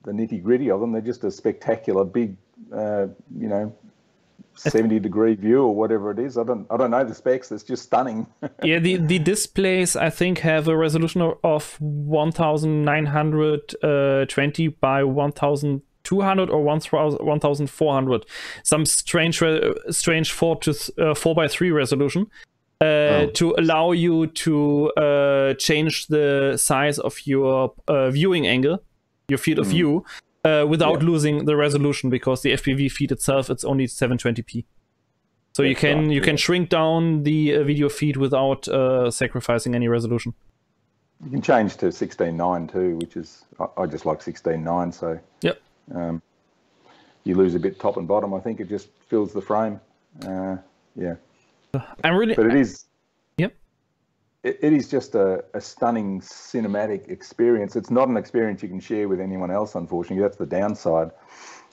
nitty-gritty of them. They're just a spectacular big 70-degree view or whatever it is. I don't know the specs. It's just stunning. Yeah, the displays I think have a resolution of 1920 by 1200 or 1400. Some strange 4:3 resolution. To allow you to change the size of your viewing angle, your field of view, without losing the resolution, because the FPV feed itself, it's only 720p. So you can shrink down the video feed without sacrificing any resolution. You can change to 16:9 too, which is I just like 16:9. So yep, you lose a bit top and bottom. I think it just fills the frame. Yeah. But it is. Yep. It is just a stunning cinematic experience. It's not an experience you can share with anyone else, unfortunately. That's the downside.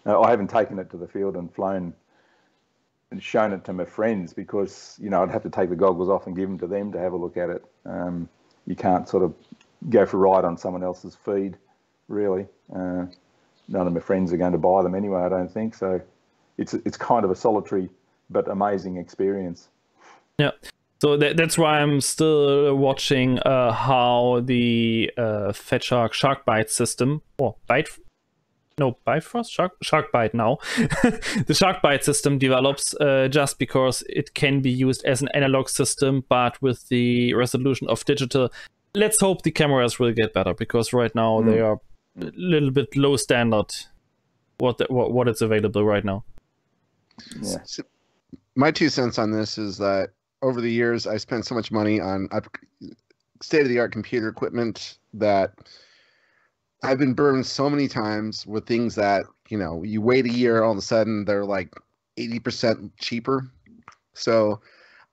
I haven't taken it to the field and flown and shown it to my friends because I'd have to take the goggles off and give them to them to have a look at it. You can't sort of go for a ride on someone else's feed, really. None of my friends are going to buy them anyway, I don't think. So it's kind of a solitary but amazing experience. Yeah, so that's why I'm still watching how the Fat Shark Bite system, or Shark Bite now, the Shark Bite system develops, just because it can be used as an analog system, but with the resolution of digital. Let's hope the cameras will get better, because right now they are a little bit low standard. What is available right now. Yeah. So my 2 cents on this is that over the years, I spent so much money on state-of-the-art computer equipment that I've been burned so many times with things that, you wait a year, all of a sudden they're like 80% cheaper. So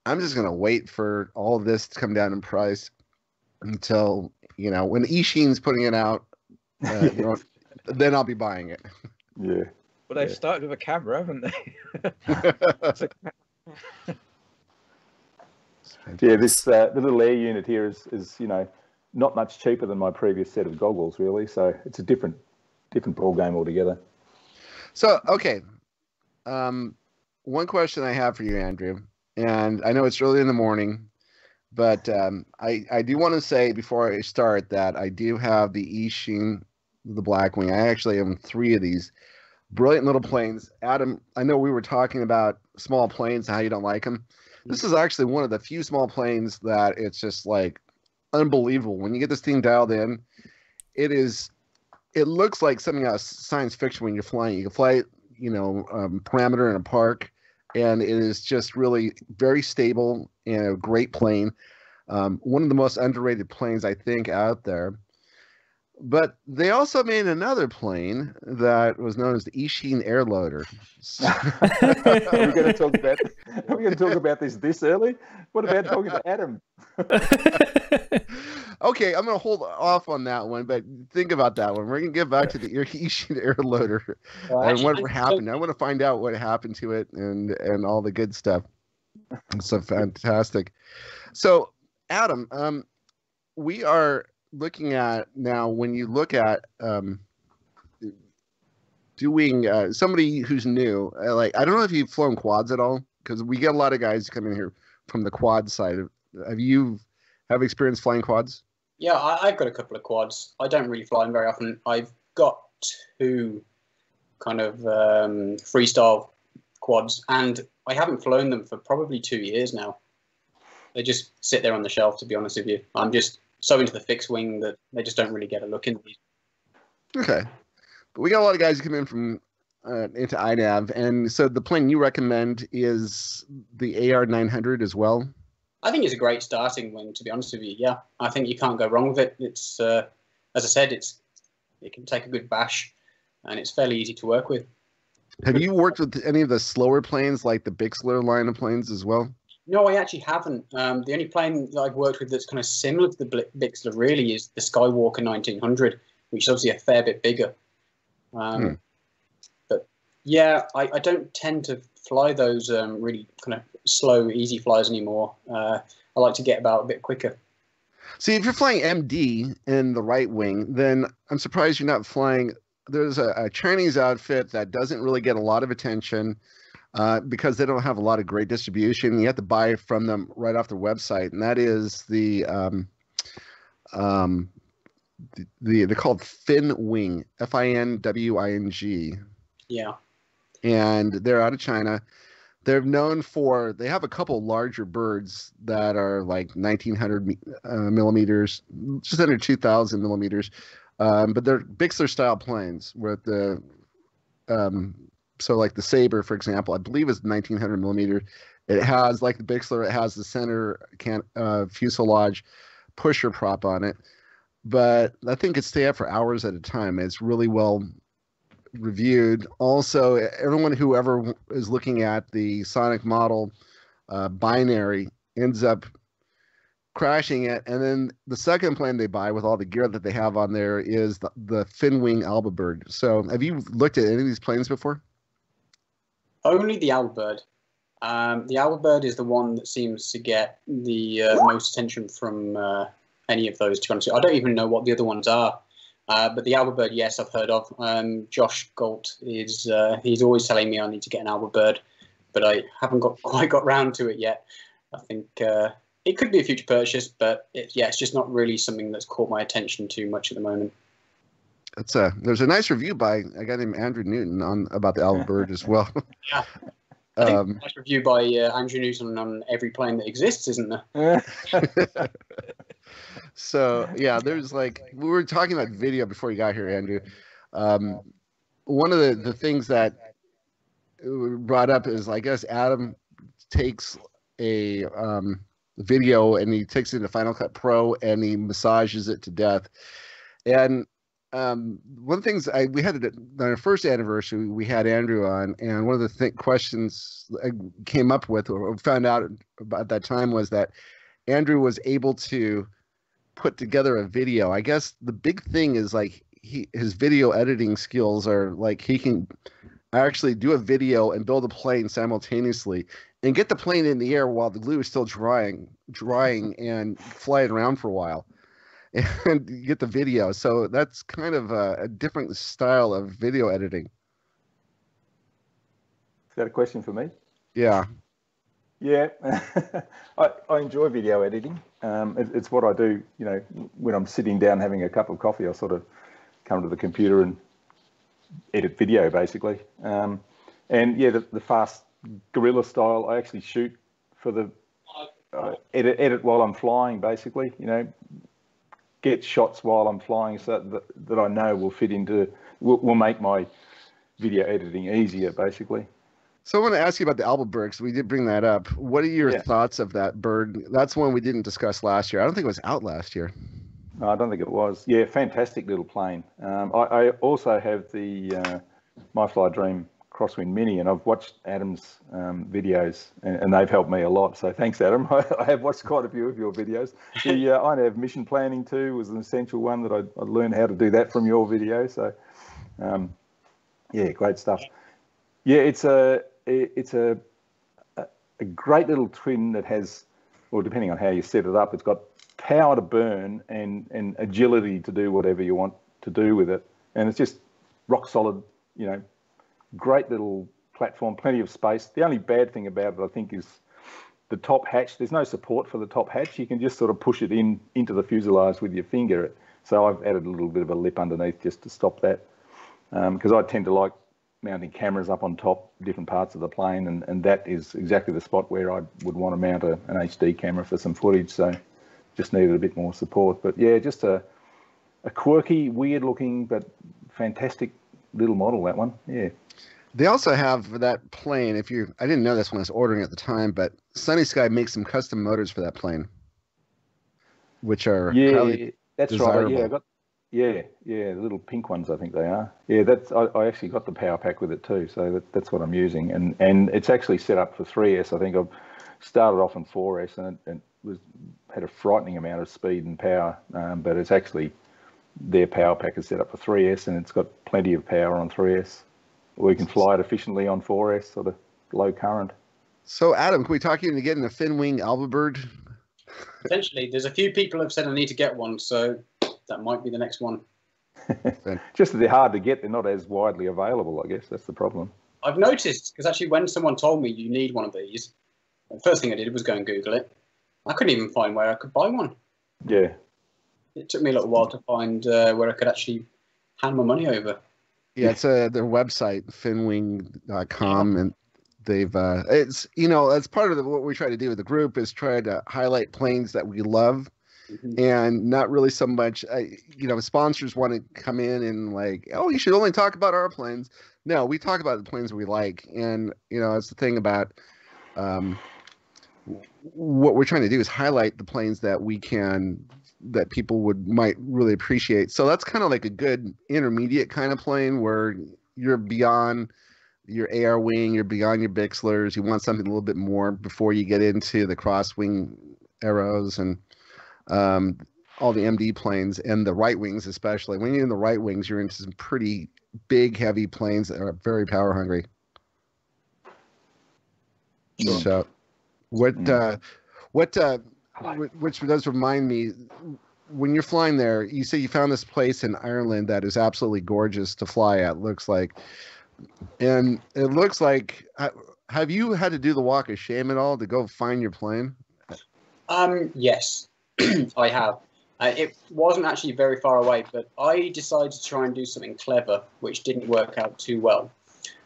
I'm just going to wait for all of this to come down in price until, when Eacheen's putting it out, then I'll be buying it. Yeah. Well, they've started with a camera, haven't they? Yeah, this the little air unit here is not much cheaper than my previous set of goggles, really. So it's a different ball game altogether. So okay, one question I have for you, Andrew, and I know it's early in the morning, but I do want to say before I start that I do have the Eacheen, the Blackwing. I actually own 3 of these brilliant little planes. Adam, I know we were talking about small planes and how you don't like them. This is actually one of the few small planes that it's just like unbelievable. When you get this thing dialed in, it looks like something out of science fiction when you're flying. You can fly, parameter in a park, and it is just really very stable and a great plane. One of the most underrated planes, I think, out there. But they also made another plane that was known as the Eacheen Air Loader. Are we going to talk about this early? What about talking to Adam? Okay, I'm going to hold off on that one, but think about that one. We're going to get back to the Eacheen Air Loader and what happened. I want to find out what happened to it and all the good stuff. It's so fantastic. So, Adam, we are looking at now, when you look at doing somebody who's new, I don't know if you've flown quads at all, because we get a lot of guys coming here from the quad side. Have experience flying quads? Yeah, I've got a couple of quads. I don't really fly them very often. I've got 2 kind of freestyle quads, and I haven't flown them for probably 2 years now. They just sit there on the shelf, to be honest with you. I'm just so into the fixed wing that they just don't really get a look in these. Okay. But we got a lot of guys who come in from into INAV, and so the plane you recommend is the AR-900 as well? I think it's a great starting wing, to be honest with you. Yeah, I think you can't go wrong with it. It's, as I said, it can take a good bash, and it's fairly easy to work with. Have you worked with any of the slower planes, like the Bixler line of planes as well? No, I actually haven't. The only plane that I've worked with that's kind of similar to the Bixler really is the Skywalker 1900, which is obviously a fair bit bigger. But yeah, I don't tend to fly those really kind of slow, easy flies anymore. I like to get about a bit quicker. See, if you're flying MD in the right wing, then I'm surprised you're not flying. There's a Chinese outfit that doesn't really get a lot of attention because they don't have a lot of great distribution. You have to buy from them right off their website, and that is they're called Fin Wing, Finwing. Yeah. And they're out of China. They're known for, they have a couple larger birds that are like 1900 millimeters, just under 2000 millimeters. But they're Bixler style planes with the, so like the Sabre, for example, I believe is 1900 millimeter. It has, like the Bixler, it has the center fuselage pusher prop on it. But I think it stay up for hours at a time. It's really well reviewed. Also, whoever is looking at the Sonic model binary ends up crashing it, and then the second plane they buy with all the gear that they have on there is the Finwing Albabird. So have you looked at any of these planes before? Only the Albabird. The Albabird is the one that seems to get the most attention from any of those, to be honest. I don't even know what the other ones are. But the Albabird, yes, I've heard of. Josh Galt is he's always telling me I need to get an Albabird, but I haven't quite got round to it yet. I think it could be a future purchase, but it's just not really something that's caught my attention too much at the moment. There's a nice review by a guy named Andrew Newton about the Albabird as well. Yeah. I think a nice review by Andrew Newton on every plane that exists, isn't there? So yeah, there's we were talking about video before you got here, Andrew. One of the things that brought up is, I guess Adam takes a video and he takes it into Final Cut Pro and he massages it to death. And one of the things we had on our first anniversary, we had Andrew on, and one of the questions I came up with or found out about that time was that Andrew was able to put together a video. I guess the big thing is his video editing skills are he can actually do a video and build a plane simultaneously and get the plane in the air while the glue is still drying and fly it around for a while and get the video. So that's kind of a different style of video editing. Is that a question for me? Yeah. Yeah, I enjoy video editing. It's what I do, when I'm sitting down having a cup of coffee, I sort of come to the computer and edit video, basically. And yeah, the fast guerrilla style, I actually shoot for the edit while I'm flying, basically. Get shots while I'm flying so that I know will make my video editing easier, basically. So I want to ask you about the Albabird, because we did bring that up. What are your thoughts of that bird? That's one we didn't discuss last year. I don't think it was out last year. No, I don't think it was. Yeah, fantastic little plane. I also have the My Fly Dream Crosswind Mini, and I've watched Adam's videos, and they've helped me a lot. So thanks, Adam. I have watched quite a few of your videos. The INAV mission planning too was an essential one that I learned how to do that from your video. So yeah, great stuff. Yeah, it's a great little twin that has, well, depending on how you set it up, it's got power to burn and agility to do whatever you want to do with it. And it's just rock solid, great little platform, plenty of space. The only bad thing about it, I think, is the top hatch. There's no support for the top hatch. You can just sort of push it into the fuselage with your finger. So I've added a little bit of a lip underneath just to stop that, because I tend to like mounting cameras up on top, different parts of the plane, and that is exactly the spot where I would want to mount an HD camera for some footage. So just needed a bit more support. But yeah, just a quirky, weird looking, but fantastic little model, that one. Yeah. They also have that plane. I didn't know this when I was ordering at the time, but Sunny Sky makes some custom motors for that plane, which are highly that's desirable. right. Yeah, the little pink ones, I think they are. Yeah, I actually got the power pack with it too, so that's what I'm using, and it's actually set up for 3S. I think I've started off on 4S, and it had a frightening amount of speed and power, but it's actually their power pack is set up for 3S, and it's got plenty of power on 3S. We can fly it efficiently on 4S, sort of low current. So, Adam, can we talk you into getting a Finwing Albabird? Potentially. There's a few people have said I need to get one, so that might be the next one. Just that they're hard to get. They're not as widely available, I guess. That's the problem. I've noticed, because actually when someone told me you need one of these, the first thing I did was go and Google it. I couldn't even find where I could buy one. Yeah. It took me a little while to find where I could actually hand my money over. Yeah, it's their website, finwing.com, and they've it's that's part of what we try to do with the group is try to highlight planes that we love, and not really so much sponsors want to come in and like, oh, you should only talk about our planes. No, we talk about the planes we like, and it's the thing about what we're trying to do is highlight the planes that that people might really appreciate. So that's kind of like a good intermediate kind of plane where you're beyond your AR wing, you're beyond your Bixlers. You want something a little bit more before you get into the cross wing arrows and all the MD planes and the right wings, especially. When you're in the right wings, you're into some pretty big, heavy planes that are very power hungry. Sure. So which does remind me, when you're flying there, you say you found this place in Ireland that is absolutely gorgeous to fly at, looks like. And it looks like, have you had to do the walk of shame at all to go find your plane? Yes, I have. It wasn't actually very far away, but I decided to try and do something clever, which didn't work out too well.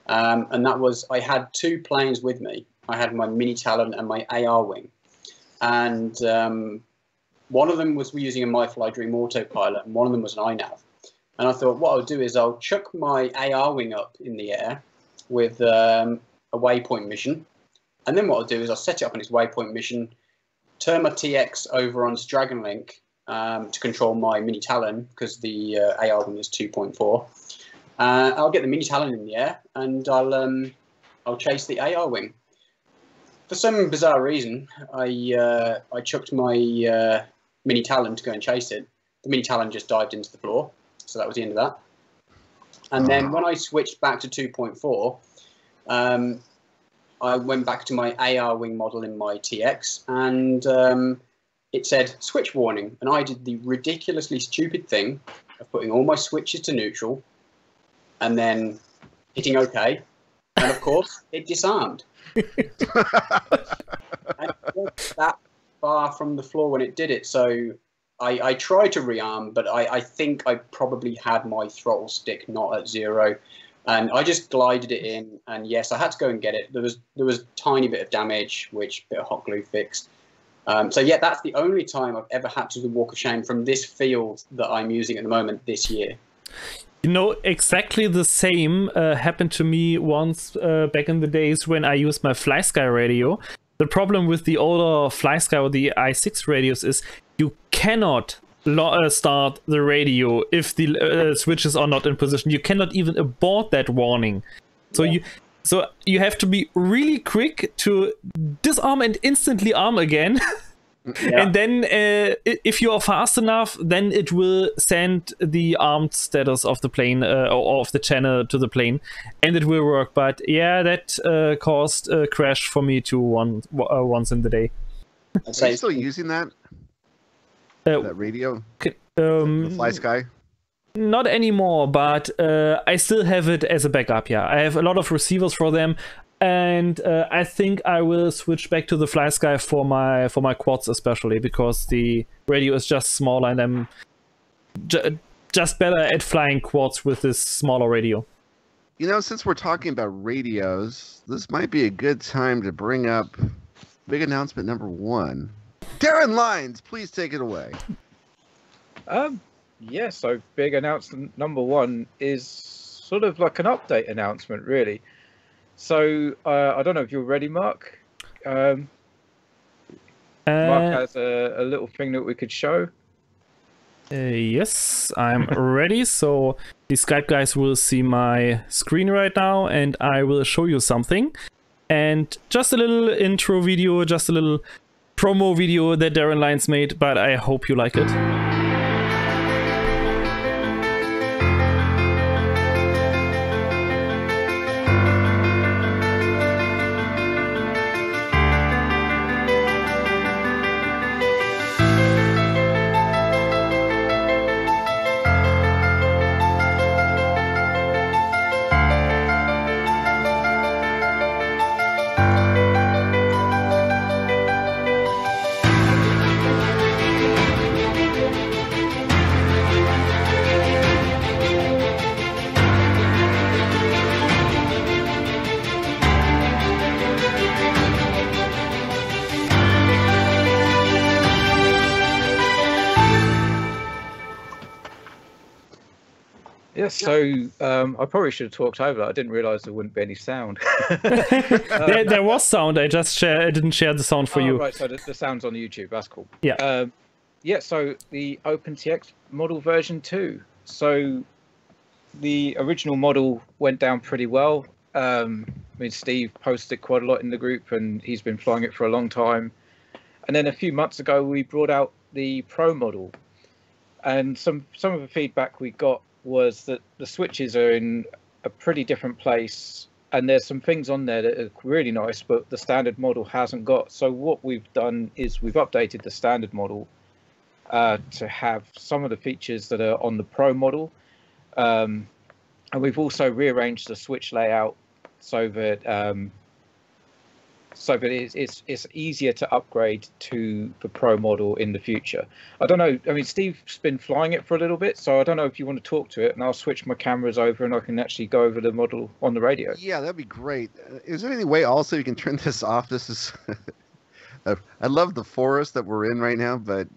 And that was, I had two planes with me. I had my Mini Talon and my AR wing. And one of them was using a MyFly Dream autopilot, and one of them was an INAV. And I thought, what I'll do is I'll chuck my AR wing up in the air with a waypoint mission. And then what I'll do is I'll set it up on its waypoint mission, turn my TX over onto Dragon Link to control my Mini Talon, because the AR wing is 2.4. I'll get the Mini Talon in the air, and I'll chase the AR wing. For some bizarre reason, I chucked my Mini Talon to go and chase it. The Mini Talon just dived into the floor, so that was the end of that. And then when I switched back to 2.4, I went back to my AR wing model in my TX, and it said switch warning. And I did the ridiculously stupid thing of putting all my switches to neutral and then hitting OK. And of course, it disarmed. And it wasn't that far from the floor when it did it, so I tried to rearm, but I think I probably had my throttle stick not at 0, and I just glided it in. And yes, I had to go and get it. There was a tiny bit of damage, which a bit of hot glue fixed. So yeah, that's the only time I've ever had to do the walk of shame from this field that I'm using at the moment this year. Exactly the same happened to me once back in the days when I used my FlySky radio. The problem with the older FlySky or the i6 radios is you cannot start the radio if the switches are not in position. You cannot even abort that warning. So you have to be really quick to disarm and instantly arm again. Yeah. And then if you are fast enough, then it will send the armed status of the plane or of the channel to the plane, and it will work. But yeah, that caused a crash for me too once in the day. Are you still using that radio? The FlySky? Not anymore, but I still have it as a backup. Yeah, I have a lot of receivers for them. And I think I will switch back to the FlySky for my quads, especially because the radio is just smaller, and I'm just better at flying quads with this smaller radio. You know, since we're talking about radios, this might be a good time to bring up big announcement number 1. Darren Lines, please take it away. Yeah, so big announcement number 1 is sort of like an update announcement, really. So I don't know if you're ready, Mark. Mark has a little thing that we could show. Yes, I'm ready. So the Skype guys will see my screen right now, and I will show you something. And just a little intro video, just a little promo video that Darren Lines made, but I hope you like it. Yes, so I probably should have talked over that. I didn't realize there wouldn't be any sound. There was sound. I didn't share the sound for you. Right, so the sound's on YouTube. That's cool. Yeah. Yeah, so the OpenTX model version 2. So the original model went down pretty well. I mean, Steve posted quite a lot in the group, and he's been flying it for a long time. And then a few months ago, we brought out the Pro model. And some of the feedback we got was that the switches are in a pretty different place, and there's some things on there that are really nice, but the standard model hasn't got. So what we've done is we've updated the standard model to have some of the features that are on the Pro model, and we've also rearranged the switch layout so that it's easier to upgrade to the Pro model in the future. I don't know. I mean, Steve's been flying it for a little bit, so I don't know if you want to talk to it, and I'll switch my cameras over and I can actually go over the model on the radio. Yeah, that'd be great. Is there any way also you can turn this off? This is... I love the forest that we're in right now, but...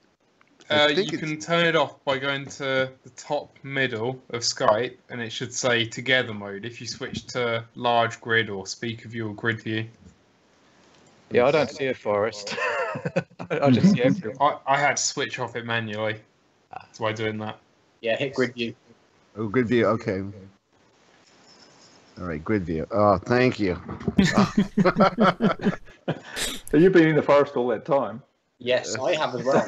you can turn it off by going to the top middle of Skype, and it should say together mode if you switch to large grid or speaker view or grid view. Yeah, I don't see a forest. I just see everyone. I had to switch off it manually. That's why I'm doing that. Yeah, hit grid view. Oh, grid view. Okay. All right, grid view. Oh, thank you. So you've been in the forest all that time? Yes, I have as well.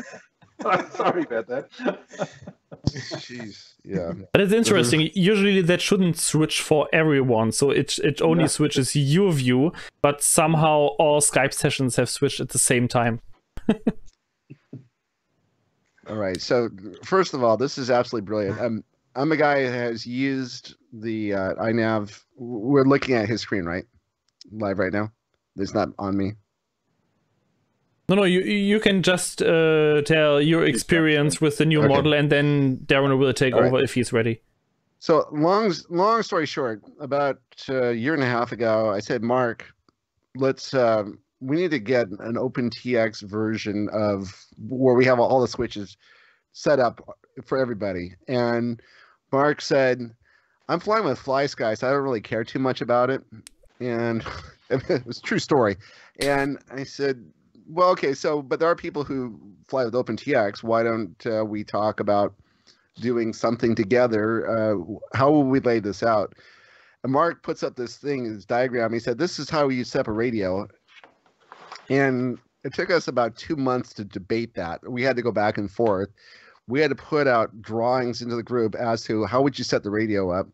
Sorry about that. Jeez. Yeah. But it's interesting. Usually that shouldn't switch for everyone, so it only switches your view, but somehow all Skype sessions have switched at the same time. All right. So first of all, this is absolutely brilliant. I'm a guy who has used the INAV. We're looking at his screen, right? Live right now. It's not on me. No, you can just tell your experience with the new model, and then Darren will take over if he's ready. So long story short, about a year and a half ago, I said, Mark, we need to get an OpenTX version of where we have all the switches set up for everybody. And Mark said, I'm flying with FlySky, so I don't really care too much about it. And it was a true story. And I said, well, okay, but there are people who fly with OpenTX. Why don't we talk about doing something together? How will we lay this out? And Mark puts up this diagram. He said, this is how you set up a radio. And it took us about 2 months to debate that. We had to go back and forth. We had to put out drawings into the group as to how would you set the radio up.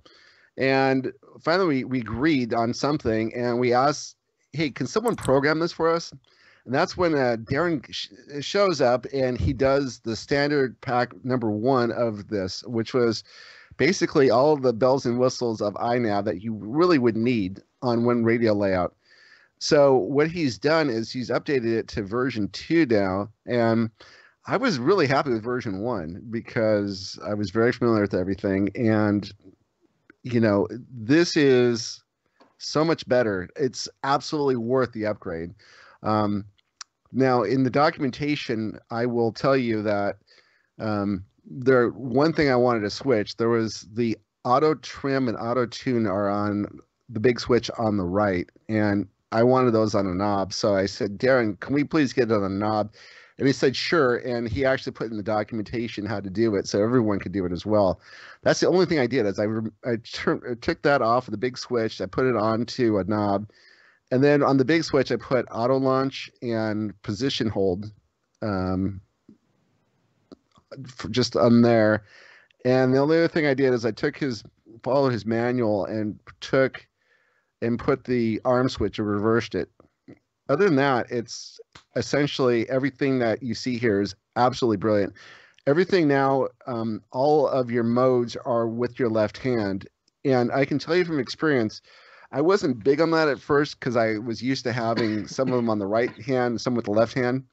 And finally, we agreed on something, and we asked, hey, can someone program this for us? And that's when Darren shows up, and he does the standard pack number 1 of this, which was basically all of the bells and whistles of INAV that you really would need on one radio layout. So what he's done is he's updated it to version 2 now, and I was really happy with version 1 because I was very familiar with everything, and this is so much better. It's absolutely worth the upgrade. Now, in the documentation, I will tell you that one thing I wanted to switch. There was the auto trim and auto tune are on the big switch on the right, and I wanted those on a knob. So I said, Darren, can we please get it on a knob? And he said, sure. And he actually put in the documentation how to do it so everyone could do it as well. That's the only thing I did is I took that off of the big switch. I put it onto a knob. And then on the big switch, I put auto launch and position hold just on there. And the only other thing I did is I followed his manual and put the arm switch and reversed it. Other than that, it's essentially everything that you see here is absolutely brilliant. Everything now, all of your modes are with your left hand. And I can tell you from experience, I wasn't big on that at first because I was used to having some of them on the right hand, some with the left hand.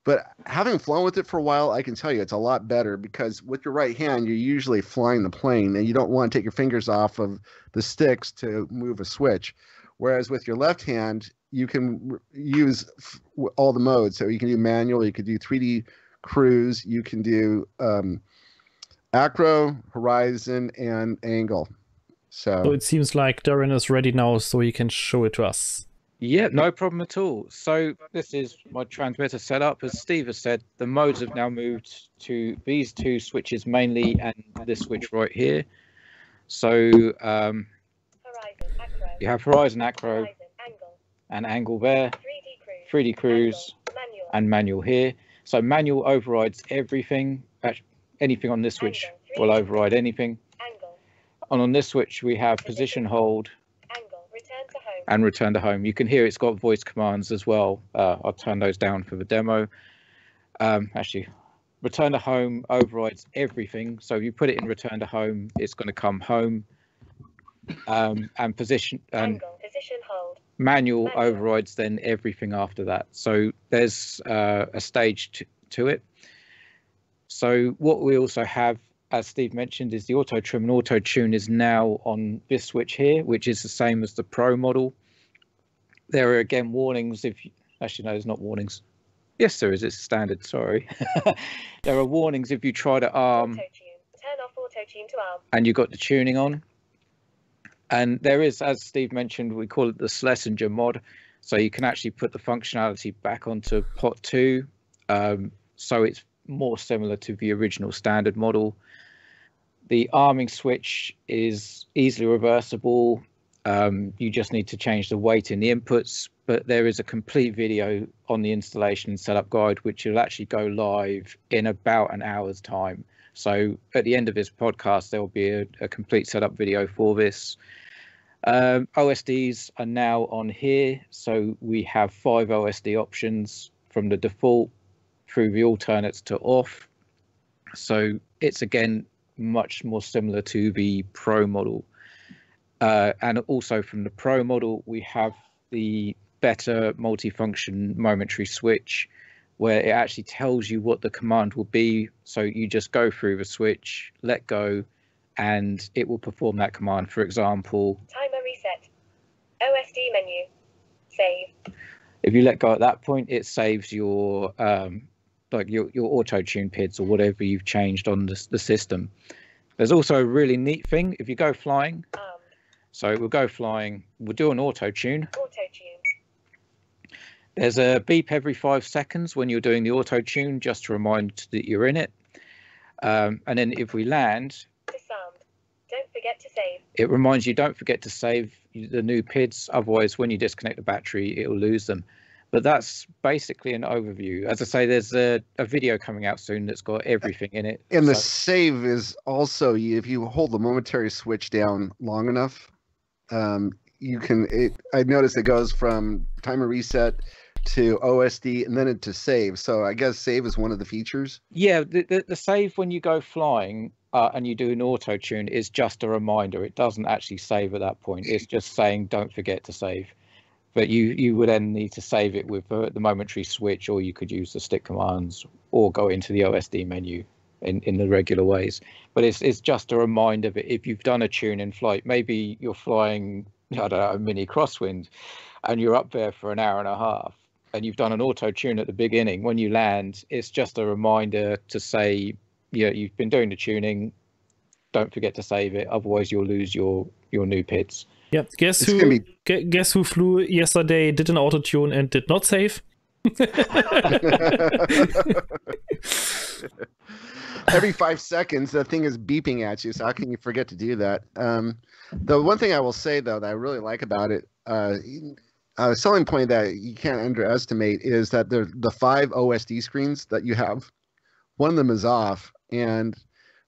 But having flown with it for a while, I can tell you it's a lot better because with your right hand, you're usually flying the plane and you don't want to take your fingers off of the sticks to move a switch. Whereas with your left hand, you can use all the modes. So you can do manual, you can do 3D cruise, you can do acro, horizon, and angle. So it seems like Darren is ready now, so he can show it to us. Yeah, no problem at all. So this is my transmitter setup. As Steve has said, the modes have now moved to these two switches mainly and this switch right here. So you have horizon, acro, and angle there, 3D cruise, and manual here. So manual overrides everything. Anything on this switch will override anything. And on this switch, we have position hold and return to home. You can hear it's got voice commands as well. I'll turn those down for the demo. Actually, return to home overrides everything. So if you put it in return to home, it's going to come home. And position hold. Manual overrides then everything after that. So there's a stage to it. So what we also have, as Steve mentioned, is the auto trim and auto tune is now on this switch here, which is the same as the Pro model. There are again warnings if you, actually no, there's not warnings. Yes, there is. It's standard. Sorry. There are warnings if you try to arm. Turn off auto tune to arm. And you got the tuning on. And there is, as Steve mentioned, we call it the Schlesinger mod. So you can actually put the functionality back onto pot 2. So it's more similar to the original standard model. The arming switch is easily reversible. You just need to change the weight in the inputs, but there is a complete video on the installation and setup guide, which will actually go live in about an hour's time. So at the end of this podcast, there will be a complete setup video for this. OSDs are now on here. So we have 5 OSD options from the default through the alternates to off. So it's again much more similar to the Pro model. And also from the Pro model, we have the better multifunction momentary switch where it actually tells you what the command will be. So you just go through the switch, let go, and it will perform that command. For example, timer reset, OSD menu, save. If you let go at that point, it saves your like your auto tune PIDs or whatever you've changed on the system. There's also a really neat thing if you go flying. So we'll go flying, we'll do an auto tune. There's a beep every 5 seconds when you're doing the auto tune, just to remind that you're in it. And then if we land, disarmed. Don't forget to save. It reminds you don't forget to save the new PIDs, otherwise when you disconnect the battery, it will lose them. But that's basically an overview. As I say, there's a video coming out soon that's got everything in it. And the save is also, if you hold the momentary switch down long enough, you can, I noticed it goes from timer reset to OSD and then into save. So I guess save is one of the features. Yeah, the save when you go flying and you do an auto tune is just a reminder. It doesn't actually save at that point. It's just saying don't forget to save. But you would then need to save it with the momentary switch, or you could use the stick commands or go into the OSD menu. in the regular ways. But it's just a reminder that if you've done a tune in flight, maybe you're flying, I don't know, a mini crosswind, and you're up there for an hour and a half, and you've done an auto tune at the beginning. When you land, it's just a reminder to say, yeah, you've been doing the tuning. Don't forget to save it, otherwise you'll lose your new PIDs. Yep. Guess who flew yesterday, did an auto tune, and did not save? Every 5 seconds, the thing is beeping at you. So how can you forget to do that? The one thing I will say though that I really like about it, a selling point that you can't underestimate is that the 5 OSD screens that you have, one of them is off, and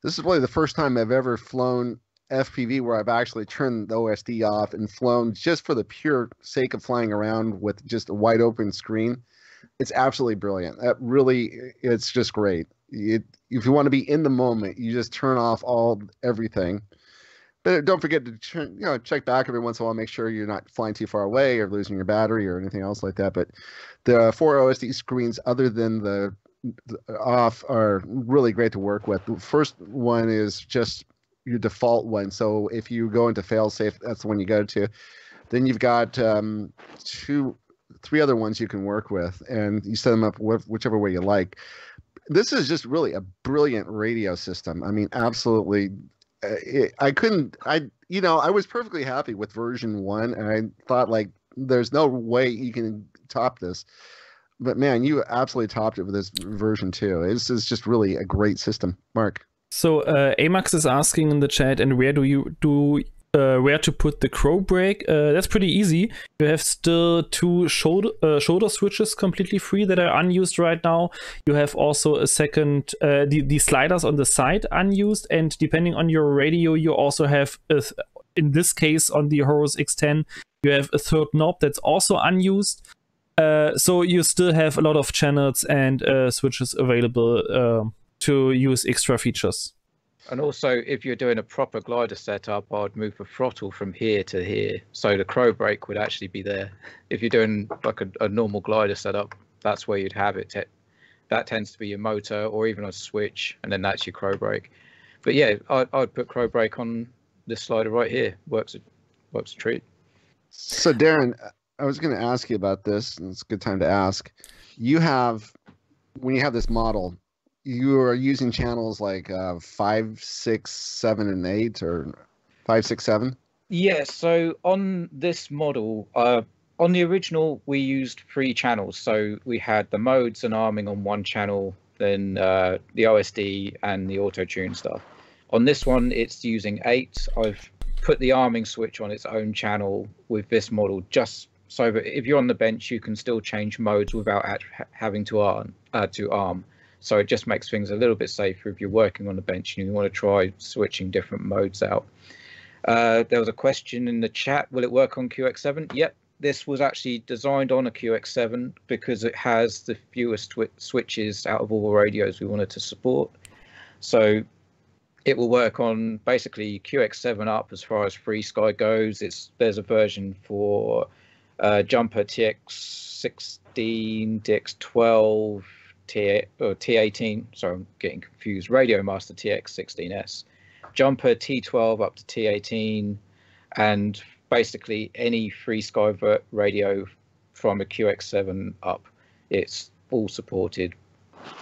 this is really the first time I've ever flown FPV where I've actually turned the OSD off and flown just for the pure sake of flying around with just a wide open screen. It's absolutely brilliant. It's just great. If you want to be in the moment, you just turn off everything. But don't forget to check back every once in a while, make sure you're not flying too far away or losing your battery or anything else like that. But the 4 OSD screens, other than the off, are really great to work with. The first one is just your default one. So if you go into failsafe, that's the one you go to. Then you've got 3 other ones you can work with, and you set them up whichever way you like. This is just really a brilliant radio system. I mean, absolutely. I was perfectly happy with version 1, and I thought, like, there's no way you can top this. But man, you absolutely topped it with this version 2. This is just really a great system. Mark. So Amax is asking in the chat, and where to put the crow brake? That's pretty easy. You have still 2 shoulder switches completely free that are unused right now. You have also a second, the sliders on the side unused, and depending on your radio, you also have, in this case on the Horus X10, you have a 3rd knob that's also unused. So you still have a lot of channels and switches available to use extra features. And also, if you're doing a proper glider setup, I'd move the throttle from here to here, so the crow brake would actually be there. If you're doing like a normal glider setup, that's where you'd have it. That tends to be your motor or even a switch, and then that's your crow brake. But yeah, I'd put crow brake on this slider right here. Works a treat. So Darren, I was going to ask you about this, and it's a good time to ask. When you have this model, you are using channels like 5, 6, 7, and 8, or 5, 6, 7? Yeah, so on this model, on the original, we used 3 channels. So we had the modes and arming on one channel, then the OSD and the auto-tune stuff. On this one, it's using 8. I've put the arming switch on its own channel with this model, just so that if you're on the bench, you can still change modes without having to arm. So it just makes things a little bit safer if you're working on the bench and you want to try switching different modes out. There was a question in the chat, will it work on QX7? Yep, this was actually designed on a QX7 because it has the fewest switches out of all the radios we wanted to support. So it will work on basically QX7 up as far as FreeSky goes. There's a version for Jumper TX16, TX12, T18, sorry, I'm getting confused, Radio Master TX16S, Jumper T12 up to T18, and basically any FreeSky radio from a QX7 up. It's all supported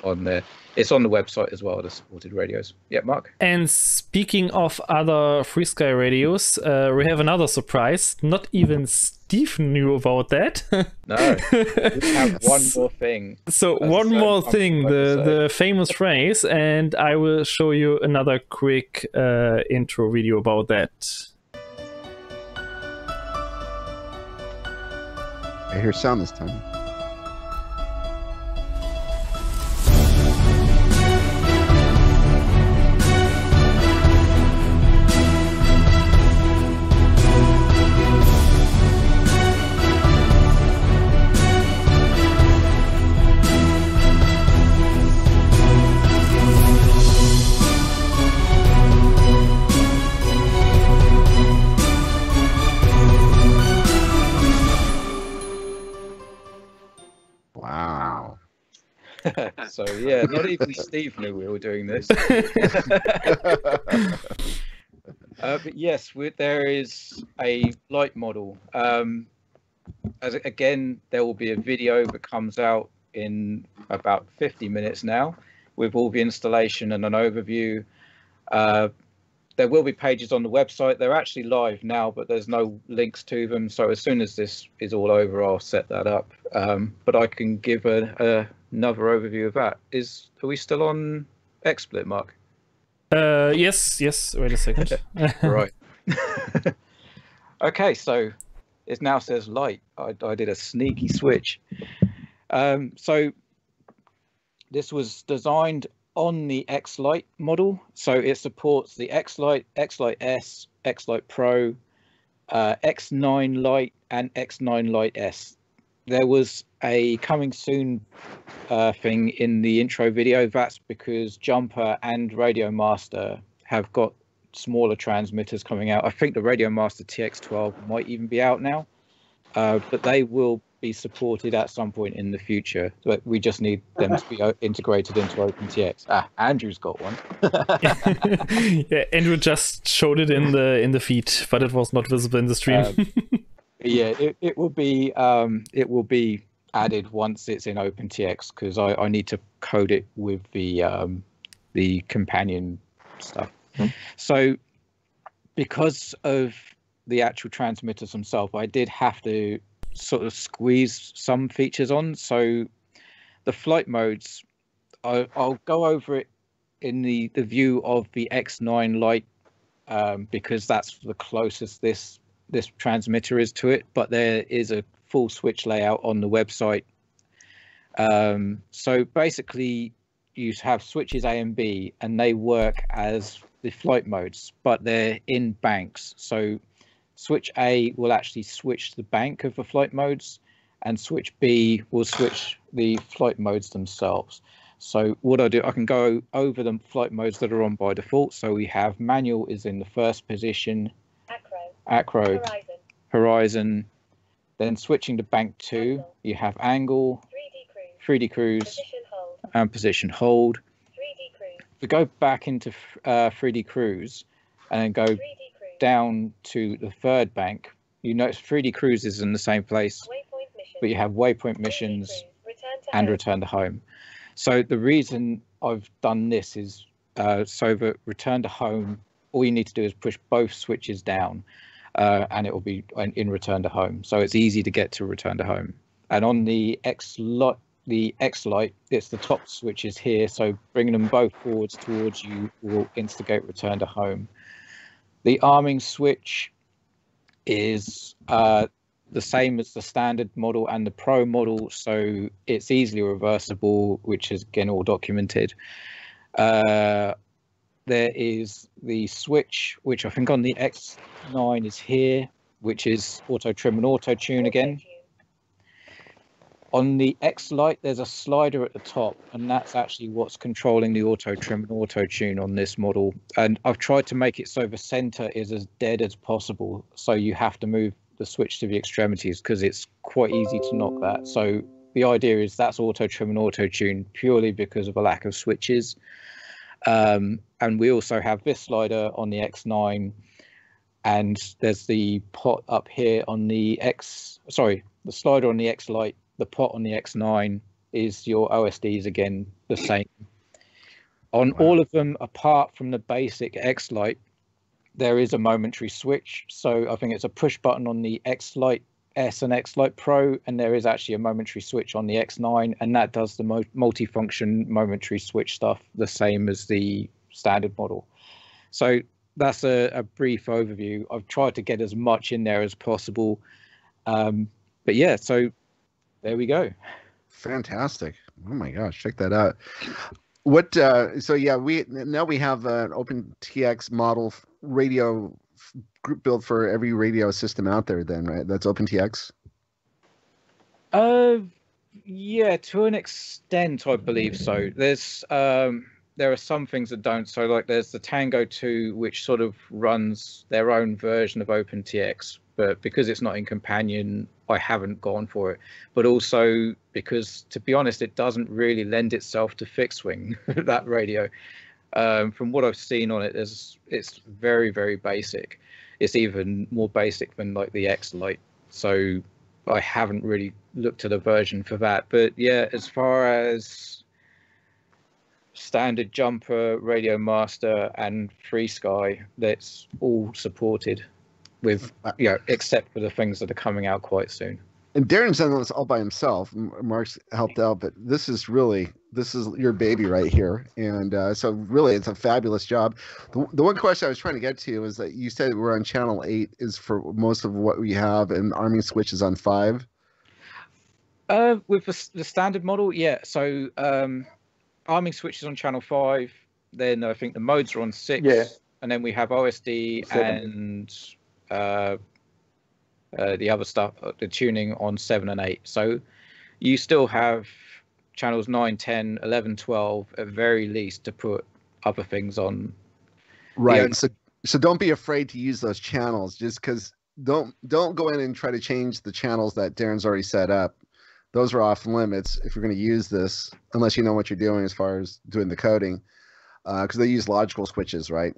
on there. It's on the website as well, the supported radios. Yeah, Mark? And speaking of other FreeSky radios, we have another surprise. Not even Steve knew about that. No, we have one more thing. So one more thing, the famous phrase, and I will show you another quick intro video about that. I hear sound this time. So yeah, not even Steve knew we were doing this. But yes, there is a light model. Again, there will be a video that comes out in about 50 minutes now, with all the installation and an overview. There will be pages on the website. They're actually live now, but there's no links to them. So as soon as this is all over, I'll set that up. But I can give another overview of that. Are we still on XSplit, Mark? Yes. Wait a second. Right. Okay, so it now says light. I did a sneaky switch. So this was designed on the X-Lite model, so it supports the X-Lite, X-Lite S, X-Lite Pro, X9 Lite, and X9 Lite S. There was a coming soon thing in the intro video. That's because Jumper and Radio Master have got smaller transmitters coming out. I think the Radio Master TX12 might even be out now, but they will be supported at some point in the future. But we just need them to be integrated into OpenTX. Andrew's got one. Yeah, Andrew just showed it in the feed, but it was not visible in the stream. Yeah, it will be added once it's in OpenTX, because I need to code it with the companion stuff. So because of the actual transmitters themselves, I did have to sort of squeeze some features on. So the flight modes, I'll go over it in the view of the X9 Lite, because that's the closest this transmitter is to it, but there is a full switch layout on the website. So basically you have switches A and B, and they work as the flight modes, but they're in banks. So switch A will actually switch the bank of the flight modes, and switch B will switch the flight modes themselves. So what I do, I can go over the flight modes that are on by default. So we have manual is in the first position, acro, horizon. Then switching to bank 2, you have angle, 3D cruise, and position hold. We go back into 3D cruise and then go down to the third bank. You notice 3D cruise is in the same place, but you have waypoint missions and return to home. So the reason I've done this is so that return to home, all you need to do is push both switches down, and it will be in return to home. So it's easy to get to return to home. And on the X-Lite, it's the top switches here. So bringing them both forwards towards you will instigate return to home. The arming switch is the same as the standard model and the Pro model, so it's easily reversible, which is again all documented. There is the switch, which I think on the X9 is here, which is auto trim and auto tune again. On the X-Lite, there's a slider at the top, and that's actually what's controlling the auto trim and auto tune on this model. And I've tried to make it so the center is as dead as possible, so you have to move the switch to the extremities, because it's quite easy to knock that. So the idea is that's auto trim and auto tune purely because of a lack of switches. And we also have this slider on the X9, and there's the pot up here on the the slider on the X-Lite. The pot on the X9 is your OSDs, again, the same. On all of them, apart from the basic X-Lite, there is a momentary switch. So I think it's a push button on the X-Lite S and X-Lite Pro, and there is actually a momentary switch on the X9, and that does the multifunction momentary switch stuff the same as the standard model. So that's a brief overview. I've tried to get as much in there as possible. But yeah, so there we go. Fantastic. Oh my gosh, check that out. What so yeah, we have an OpenTX model radio group build for every radio system out there then, right? That's OpenTX? Yeah, to an extent I believe so. There's there are some things that don't. So like there's the Tango 2, which sort of runs their own version of OpenTX, but because it's not in companion, I haven't gone for it. But also because, to be honest, it doesn't really lend itself to fixed wing, that radio. From what I've seen on it, it's very, very basic. It's even more basic than like the X Lite. So I haven't really looked at a version for that. But yeah, as far as standard jumper, Radio Master, and FreeSky, that's all supported with, except for the things that are coming out quite soon. And Darren's done this all by himself. Marc's helped out, but this is your baby right here. And so really, it's a fabulous job. The one question I was trying to get to is that you said we're on channel 8 is for most of what we have, and arming switch is on 5. With the standard model, yeah. So arming switch is on channel 5. Then I think the modes are on 6. Yeah. And then we have OSD 7. And the other stuff, the tuning on 7 and 8. So you still have channels 9, 10, 11, 12 at very least to put other things on. Right. So don't be afraid to use those channels, just because don't go in and try to change the channels that Darren's already set up. Those are off limits if you're going to use this, unless you know what you're doing as far as doing the coding, because they use logical switches, right?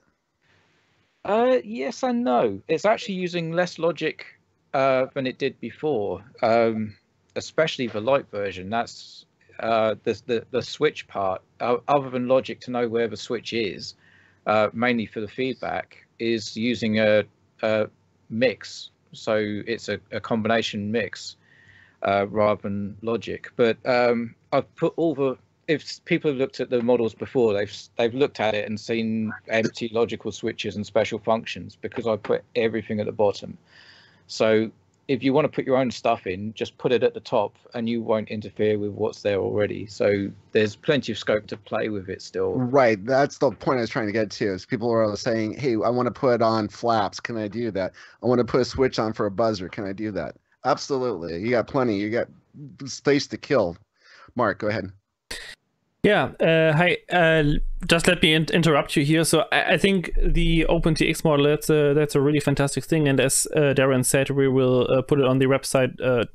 Yes and no. It's actually using less logic than it did before, especially the light version. That's the switch part, other than logic to know where the switch is, mainly for the feedback, is using a mix. So it's a combination mix rather than logic. But I've put all the, if people have looked at the models before, they've looked at it and seen empty logical switches and special functions, because I put everything at the bottom. So if you want to put your own stuff in, just put it at the top and you won't interfere with what's there already. So there's plenty of scope to play with it still. Right. That's the point I was trying to get to, is people are saying, hey, I want to put on flaps. Can I do that? I want to put a switch on for a buzzer. Can I do that? Absolutely. You got plenty. You got space to kill. Marc, go ahead. Yeah, hi. Just let me interrupt you here. So I think the OpenTX model, that's a really fantastic thing. And as Darren said, we will put it on the website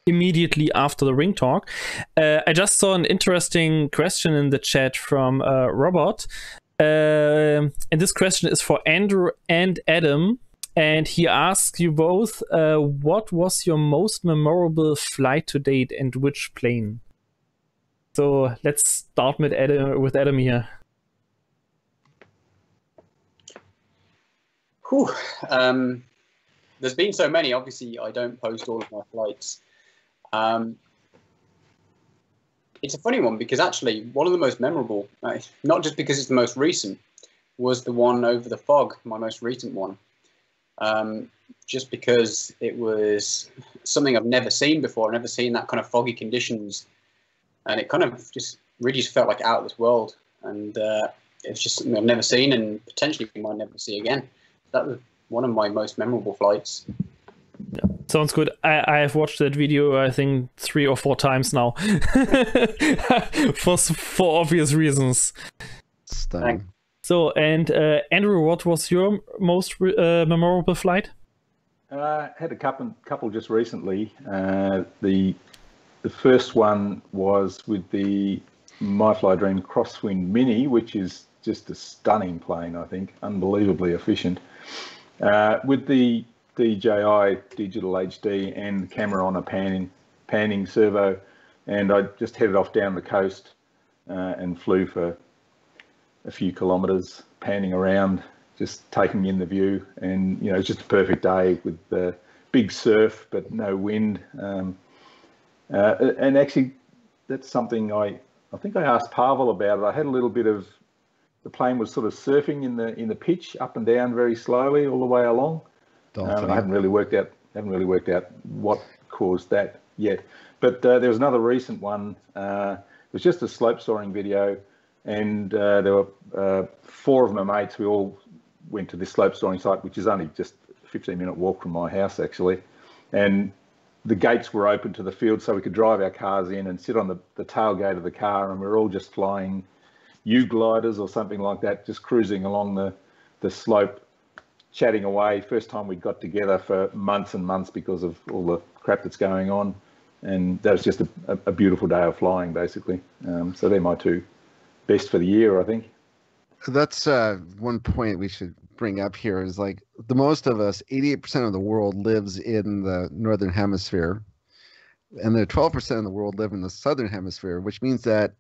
immediately after the Ring Talk. I just saw an interesting question in the chat from Robert. And this question is for Andrew and Adam. And he asks you both, what was your most memorable flight to date and which plane? So let's start with Adam here. Whew. There's been so many. Obviously, I don't post all of my flights. It's a funny one, because actually one of the most memorable, not just because it's the most recent, was the one over the fog, my most recent one. Just because it was something I've never seen before. I've never seen that kind of foggy conditions. And it kind of just really just felt like out of this world. And it's just something I've never seen and potentially might never see again. That was one of my most memorable flights. Yeah, sounds good. I have watched that video, I think, 3 or 4 times now. for obvious reasons. Stunning. So, and Andrew, what was your most memorable flight? Had a couple just recently. The first one was with the My Fly Dream Crosswind Mini, which is just a stunning plane, I think, unbelievably efficient. With the DJI Digital HD and camera on a panning servo, and I just headed off down the coast and flew for a few kilometres, panning around, just taking in the view. And you know, it's just a perfect day with the big surf but no wind. And actually, that's something I think I asked Pavel about it. I had a little bit of, the plane was sort of surfing in the pitch, up and down very slowly all the way along. I haven't really worked out what caused that yet. But there was another recent one. It was just a slope soaring video, and there were 4 of my mates. We all went to this slope soaring site, which is only just a 15-minute walk from my house, actually. And the gates were open to the field, so we could drive our cars in and sit on the tailgate of the car, and we're all just flying U-gliders or something like that, just cruising along the slope, chatting away. First time we got together for months and months because of all the crap that's going on. And that was just a beautiful day of flying, basically. So they're my two best for the year, I think. That's one point we should bring up here is like the most of us, 88% of the world lives in the Northern Hemisphere. And the 12% of the world live in the Southern Hemisphere, which means that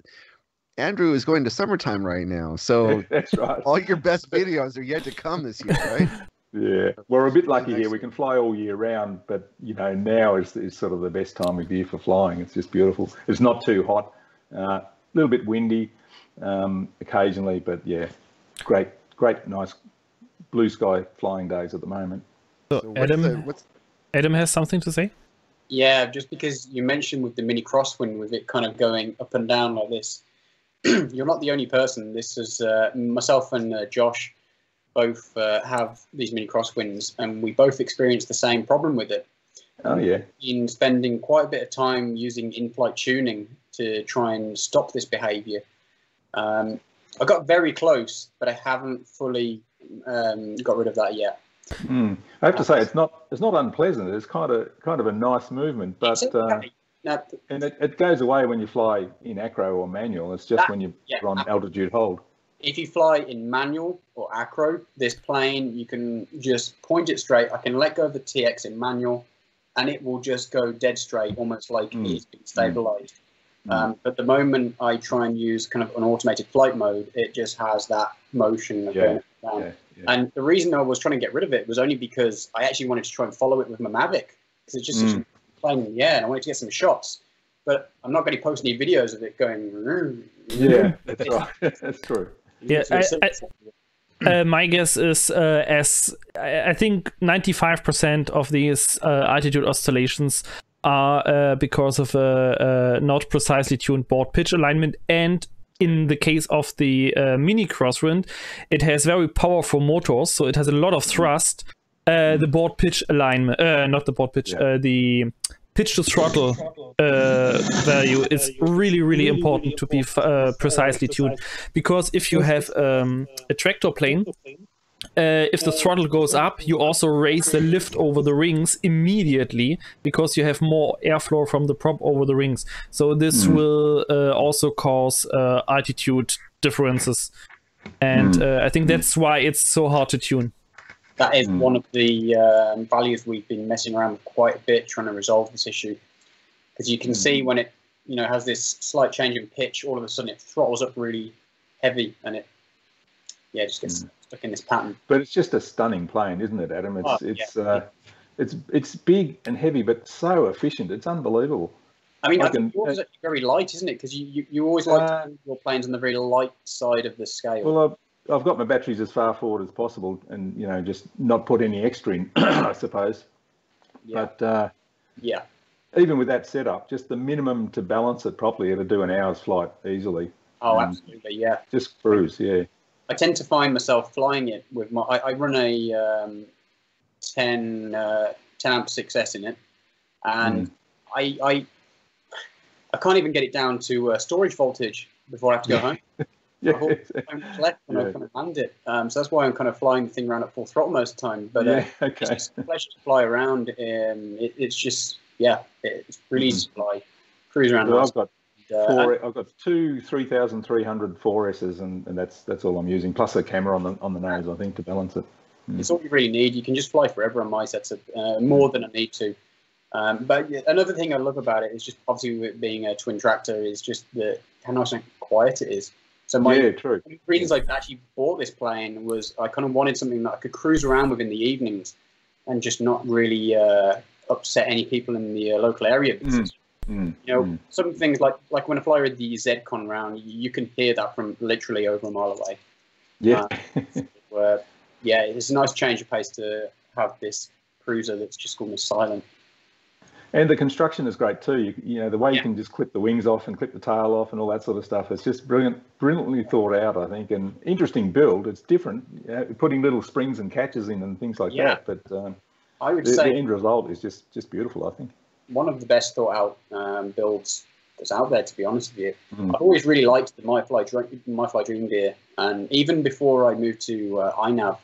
Andrew is going to summertime right now. So that's right. All your best videos are yet to come this year, right? Yeah, we're a bit lucky here. We can fly all year round, but now is sort of the best time of year for flying. It's just beautiful. It's not too hot, a little bit windy occasionally, but yeah, great, nice blue sky flying days at the moment. So Adam has something to say? Yeah, just because you mentioned with the mini crosswind, with it kind of going up and down like this, you're not the only person. This is myself and Josh both have these mini crosswinds, and we both experience the same problem with it. Oh yeah. In spending quite a bit of time using in-flight tuning to try and stop this behaviour. I got very close, but I haven't fully got rid of that yet. I have to say it's not unpleasant. It's kind of a nice movement, but and it goes away when you fly in acro or manual. It's just when you're on altitude hold. If you fly in manual or acro, this plane, you can just point it straight. I can let go of the TX in manual, and it will just go dead straight, almost like it's been stabilized. But the moment I try and use kind of an automated flight mode, it just has that motion of going down. Yeah. And the reason I was trying to get rid of it was only because I actually wanted to try and follow it with my Mavic, because it's just such a plane in the air, and I wanted to get some shots. But I'm not going to post any videos of it going. Yeah, that's right. That's true. Yeah, my guess is I think 95% of these altitude oscillations are because of a not precisely tuned board pitch alignment, and in the case of the mini crosswind, it has very powerful motors, so it has a lot of thrust. The board pitch alignment, not the board pitch, the pitch to throttle value is really important to be precisely tuned, because if you have a tractor plane, if the throttle goes up, you also raise the lift over the wings immediately, because you have more airflow from the prop over the wings. So this will also cause altitude differences, and I think that's why it's so hard to tune. That is one of the values we've been messing around with quite a bit, trying to resolve this issue. Because you can see when it has this slight change in pitch, all of a sudden it throttles up really heavy, and it just gets stuck in this pattern. But it's just a stunning plane, isn't it, Adam? It's big and heavy, but so efficient. It's unbelievable. I mean, I think yours is very light, isn't it? Because you always like to have your planes on the very light side of the scale. Well, I've got my batteries as far forward as possible, and just not put any extra in, I suppose. Yeah. But even with that setup, just the minimum to balance it properly, it'll do an hour's flight easily. Oh, absolutely, yeah. Just cruise, yeah. I tend to find myself flying it with my. I run a 10 amp 6S in it, and I can't even get it down to storage voltage before I have to go home. Left when I kind of land it, so that's why I'm kind of flying the thing around at full throttle most of the time. But it's just a pleasure to fly around. It's just it's really easy to fly, cruise around. Well, I've got two 3,300 4S's, and that's all I'm using, plus a camera on the nose, I think, to balance it. It's all you really need. You can just fly forever on my setup, more than I need to. But another thing I love about it is just obviously with it being a twin tractor is just how nice and quiet it is. So true. The reasons I actually bought this plane was I kind of wanted something that I could cruise around with in the evenings and just not really upset any people in the local area. Because, some things like when I fly with the Z-Con round, you can hear that from literally over a mile away. Yeah. It's a nice change of pace to have this cruiser that's just almost silent. And the construction is great too. The way you can just clip the wings off and clip the tail off and all that sort of stuff. It's just brilliantly thought out, I think, and interesting build. It's different, putting little springs and catches in and things like that. But I would say the end result is just beautiful, I think. One of the best thought out builds that's out there, to be honest with you. I've always really liked the My Fly Dream gear, and even before I moved to INAV,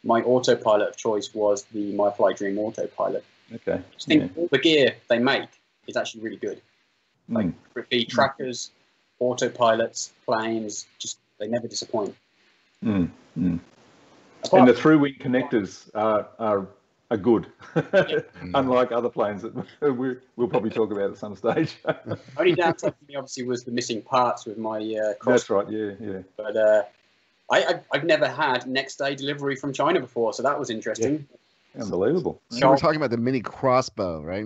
my autopilot of choice was the My Fly Dream autopilot. Okay. I just think all the gear they make is actually really good. Like the trackers, autopilots, planes, just they never disappoint. And the through-wing connectors are good, unlike other planes that we'll probably talk about at some stage. Only downside for me, obviously, was the missing parts with my cross. That's right, yeah. But I've never had next day delivery from China before, so that was interesting. Yeah. Unbelievable. So we're talking about the mini crossbow, right?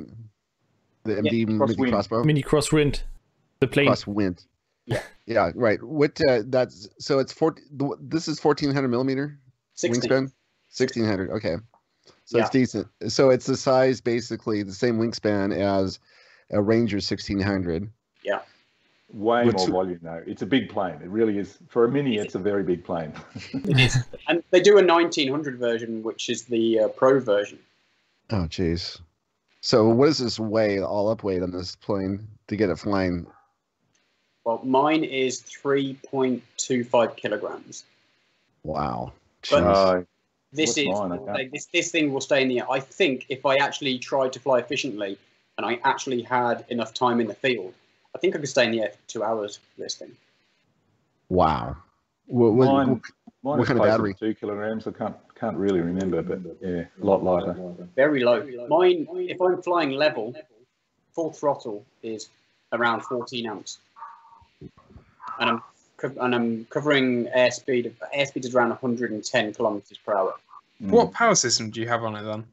The MD mini crossbow. Mini crosswind, the plane. Crosswind. Yeah, right. What that's so it's this is 1400 millimeter 16. wingspan. 1600. Okay, so it's decent. So it's the size, basically the same wingspan as a Ranger 1600. Yeah. Way more volume though. It's a big plane. It really is. For a mini, it's a very big plane. It is. And they do a 1900 version, which is the Pro version. Oh, jeez. So what does this weigh, all up weight on this plane to get it flying? Well, mine is 3.25 kilograms. Wow. But this thing will stay in the air. I think if I actually tried to fly efficiently and I actually had enough time in the field, I think I could stay in the air for 2 hours for this thing. Wow. Mine what kind of battery? 2 kilograms. I can't really remember, but yeah, a lot lighter. Very low. Mine, if I'm flying level, full throttle is around 14 amps, and I'm covering airspeed. Airspeed is around 110 kilometers per hour. What power system do you have on it then?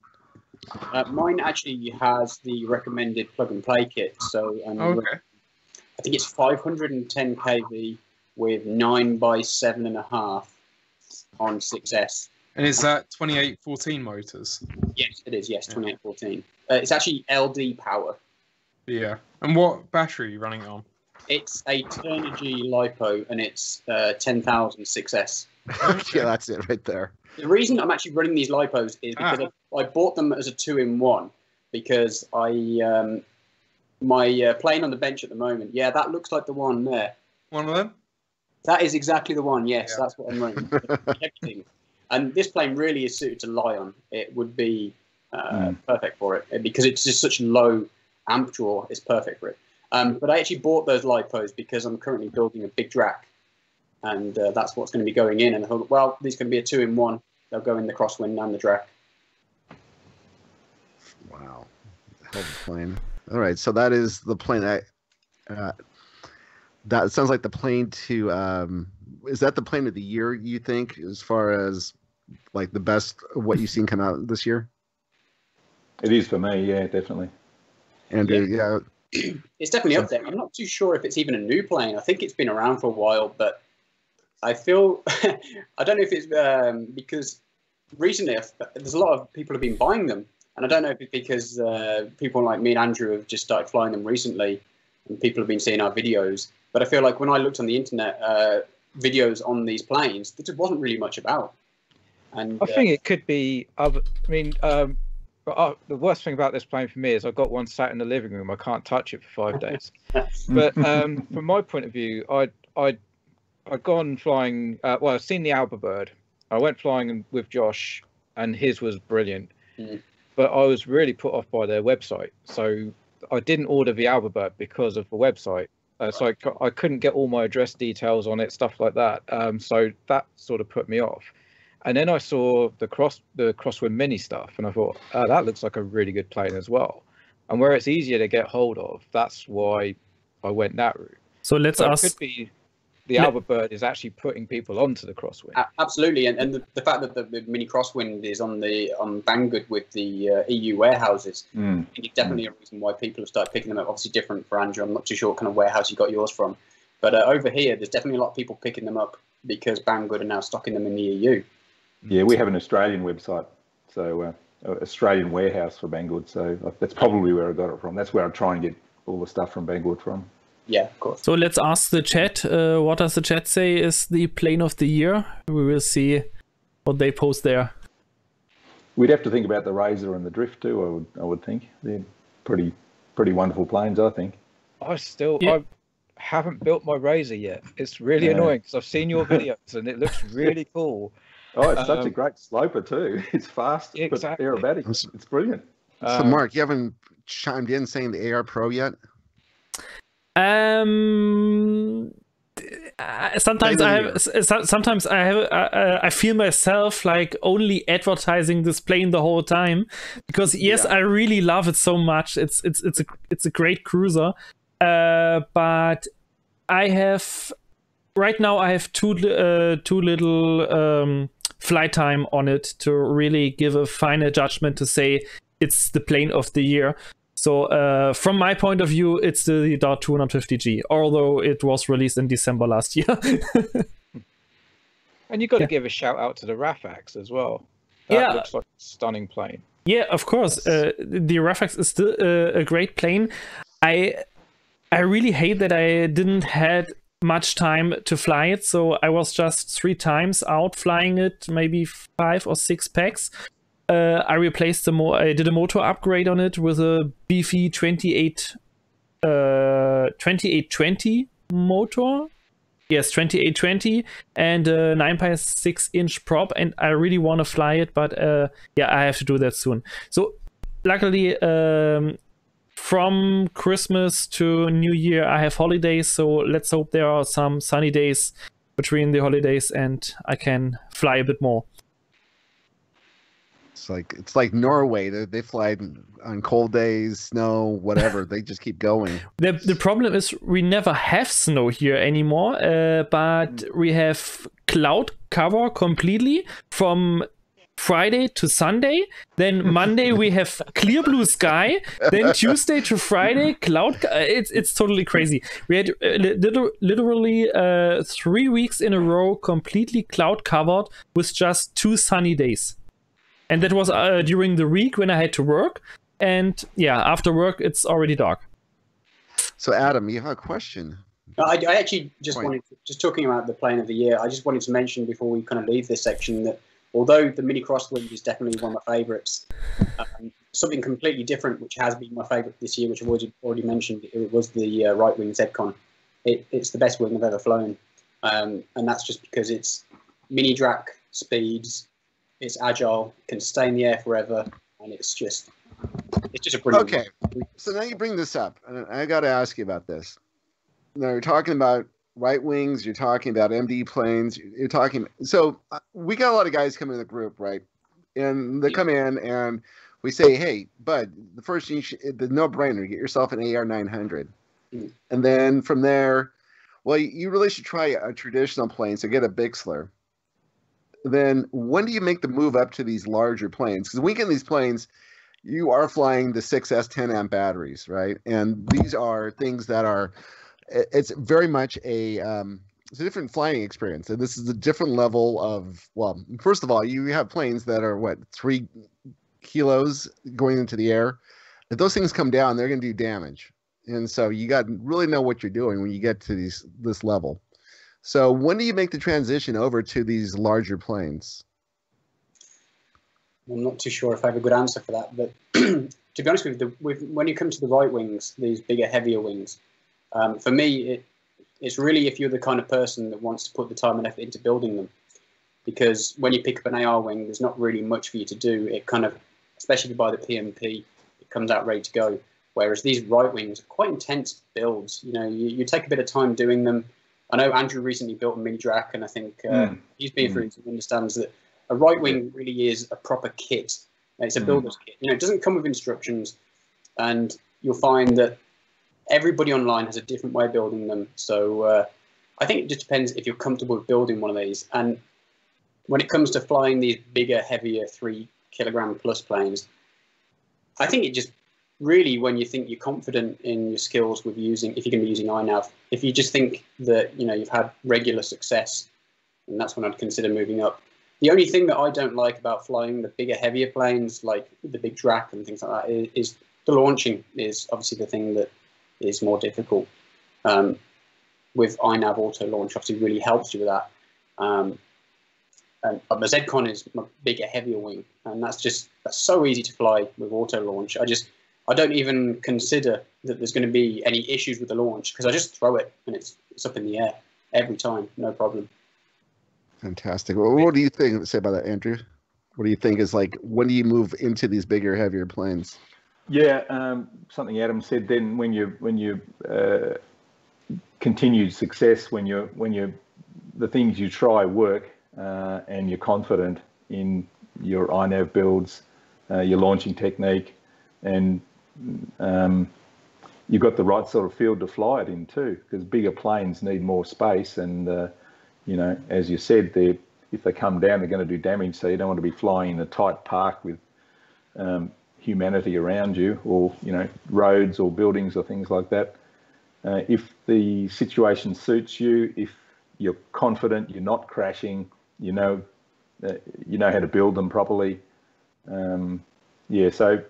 Mine actually has the recommended plug and play kit. So I think it's 510 kV with 9x7.5 on 6S. And is that 2814 motors? Yes, it is. Yes, 2814. It's actually LD power. Yeah. And what battery are you running it on? It's a Turnigy LiPo, and it's 10,000 6S. Yeah, that's it right there. The reason I'm actually running these LiPos is because I bought them as a 2-in-1 because my plane on the bench at the moment, that looks like the one there. One of them? That is exactly the one, yes. Yeah. That's what I'm running. Everything. And this plane really is suited to lie on. It would be perfect for it because it's just such low amp draw. It's perfect for it. But I actually bought those LiPos because I'm currently building a big drac. And that's what's going to be going in. And I thought, well, these can be a 2-in-1. They'll go in the crosswind and the drac. Wow. Hell of a plane. All right, so that is the plane. That sounds like the plane to. Is that the plane of the year, you think, as far as like the best of what you've seen come out this year? It is for me, yeah, definitely. And it's definitely up there. I'm not too sure if it's even a new plane. I think it's been around for a while, but I feel I don't know if it's because recently there's a lot of people have been buying them, and I don't know if it's because people like me and Andrew have just started flying them recently, and people have been seeing our videos. But I feel like when I looked on the internet, videos on these planes, there just wasn't really much about. And I think it could be other. I mean, the worst thing about this plane for me is I've got one sat in the living room. I can't touch it for 5 days. But from my point of view, I'd gone flying. Well, I've seen the Albert. I went flying with Josh, and his was brilliant. But I was really put off by their website, so I didn't order the Albert because of the website. So I couldn't get all my address details on it, stuff like that. So that sort of put me off. And then I saw the Crosswind Mini stuff, and I thought, that looks like a really good plane as well. And where it's easier to get hold of, that's why I went that route. So let's ask. It could be the Albert is actually putting people onto the Crosswind. Absolutely, and the fact that the Mini Crosswind is on Banggood with the EU warehouses, I think it's definitely a reason why people have started picking them up. Obviously different for Andrew. I'm not too sure what kind of warehouse you got yours from, but over here there's definitely a lot of people picking them up because Banggood are now stocking them in the EU. Yeah, we have an Australian website, so Australian warehouse for Banggood. So that's probably where I got it from. That's where I try and get all the stuff from Banggood from. Yeah, of course. So let's ask the chat. What does the chat say is the plane of the year? We will see what they post there. We'd have to think about the Razor and the Drift too. I would think they're pretty wonderful planes. I think. I haven't built my Razor yet. It's really annoying because I've seen your videos and it looks really cool. Oh, it's such a great sloper too. It's fast, exactly. but aerobatic. It's brilliant. So, Mark, you haven't chimed in saying the AR Pro yet? Sometimes I feel myself like only advertising this plane the whole time, because yes, I really love it so much. It's a great cruiser, but I have right now too little flight time on it to really give a final judgment to say it's the plane of the year. So from my point of view, it's the Dart 250G, although it was released in December last year. And you've got to give a shout out to the Rafax as well. That looks like a stunning plane. Yeah, of course. The Rafax is still a great plane. I really hate that I didn't had much time to fly it, so I was just 3 times out flying it, maybe 5 or 6 packs. I replaced I did a motor upgrade on it with a beefy 2820 motor. Yes, 2820 and a 9.6-inch prop, and I really want to fly it, but I have to do that soon. So luckily, from Christmas to New Year, I have holidays, so let's hope there are some sunny days between the holidays and I can fly a bit more. It's like Norway. They fly on cold days, snow, whatever. They just keep going. The problem is we never have snow here anymore, but we have cloud cover completely from Friday to Sunday. Then Monday we have clear blue sky. Then Tuesday to Friday cloud. It's totally crazy. We had literally 3 weeks in a row completely cloud covered with just 2 sunny days. And that was during the week when I had to work. And after work, it's already dark. So, Adam, you have a question. I actually just talking about the plane of the year, I just wanted to mention before we kind of leave this section that although the Mini Crosswind is definitely one of my favourites, something completely different, which has been my favourite this year, which I've already mentioned, it was the right wing Z-Con. It's the best wing I've ever flown. And that's just because it's mini drac speeds, it's agile, can stay in the air forever, and it's just a brilliant. Okay, so now you bring this up, and I got to ask you about this. Now you're talking about right wings, you're talking about MD planes, you're talking. So we got a lot of guys coming in the group, right? And they come in, and we say, "Hey, bud, the first thing the no-brainer, get yourself an AR 900," and then from there, well, you really should try a traditional plane. So get a Bixler. Then when do you make the move up to these larger planes? Because when we get in these planes, you are flying the 6S 10 amp batteries, right? And these are things that are, it's very much it's a different flying experience. And this is a different level of, well, first of all, you have planes that are 3 kilos going into the air. If those things come down, they're going to do damage. And so you got to really know what you're doing when you get to this level. So when do you make the transition over to these larger planes? I'm not too sure if I have a good answer for that, but to be honest with you, when you come to the right wings, these bigger, heavier wings, for me, it's really if you're the kind of person that wants to put the time and effort into building them. Because when you pick up an AR wing, there's not really much for you to do. It kind of, especially if you buy the PMP, it comes out ready to go. Whereas these right wings are quite intense builds. You know, you take a bit of time doing them. I know Andrew recently built a mini drac, and I think he's been through it and understands that a right wing really is a proper kit. It's a builder's kit. You know, it doesn't come with instructions, and you'll find that everybody online has a different way of building them. So I think it just depends if you're comfortable with building one of these. And when it comes to flying these bigger, heavier 3 kilogram plus planes, I think it just really, when you think you're confident in your skills with using, if you're going to be using INAV, if you just think that, you know, you've had regular success, and that's when I'd consider moving up. The only thing that I don't like about flying the bigger, heavier planes, like the big drac and things like that, is the launching is obviously the thing that is more difficult. With INAV auto launch, obviously really helps you with that. And the Z-Con is my bigger, heavier wing, and that's so easy to fly with auto launch. I don't even consider that there's going to be any issues with the launch because I just throw it and it's up in the air every time, no problem. Fantastic. Well, what do you think? Say about that, Andrew? What do you think is like? When do you move into these bigger, heavier planes? Yeah, something Adam said. Then when you continued success, when the things you try work, and you're confident in your INAV builds, your launching technique, and you've got the right sort of field to fly it in too, because bigger planes need more space, and you know, as you said, if they come down, they're going to do damage. So you don't want to be flying in a tight park with humanity around you, or you know, roads or buildings or things like that. If the situation suits you, if you're confident, you're not crashing, you know how to build them properly. Yeah, so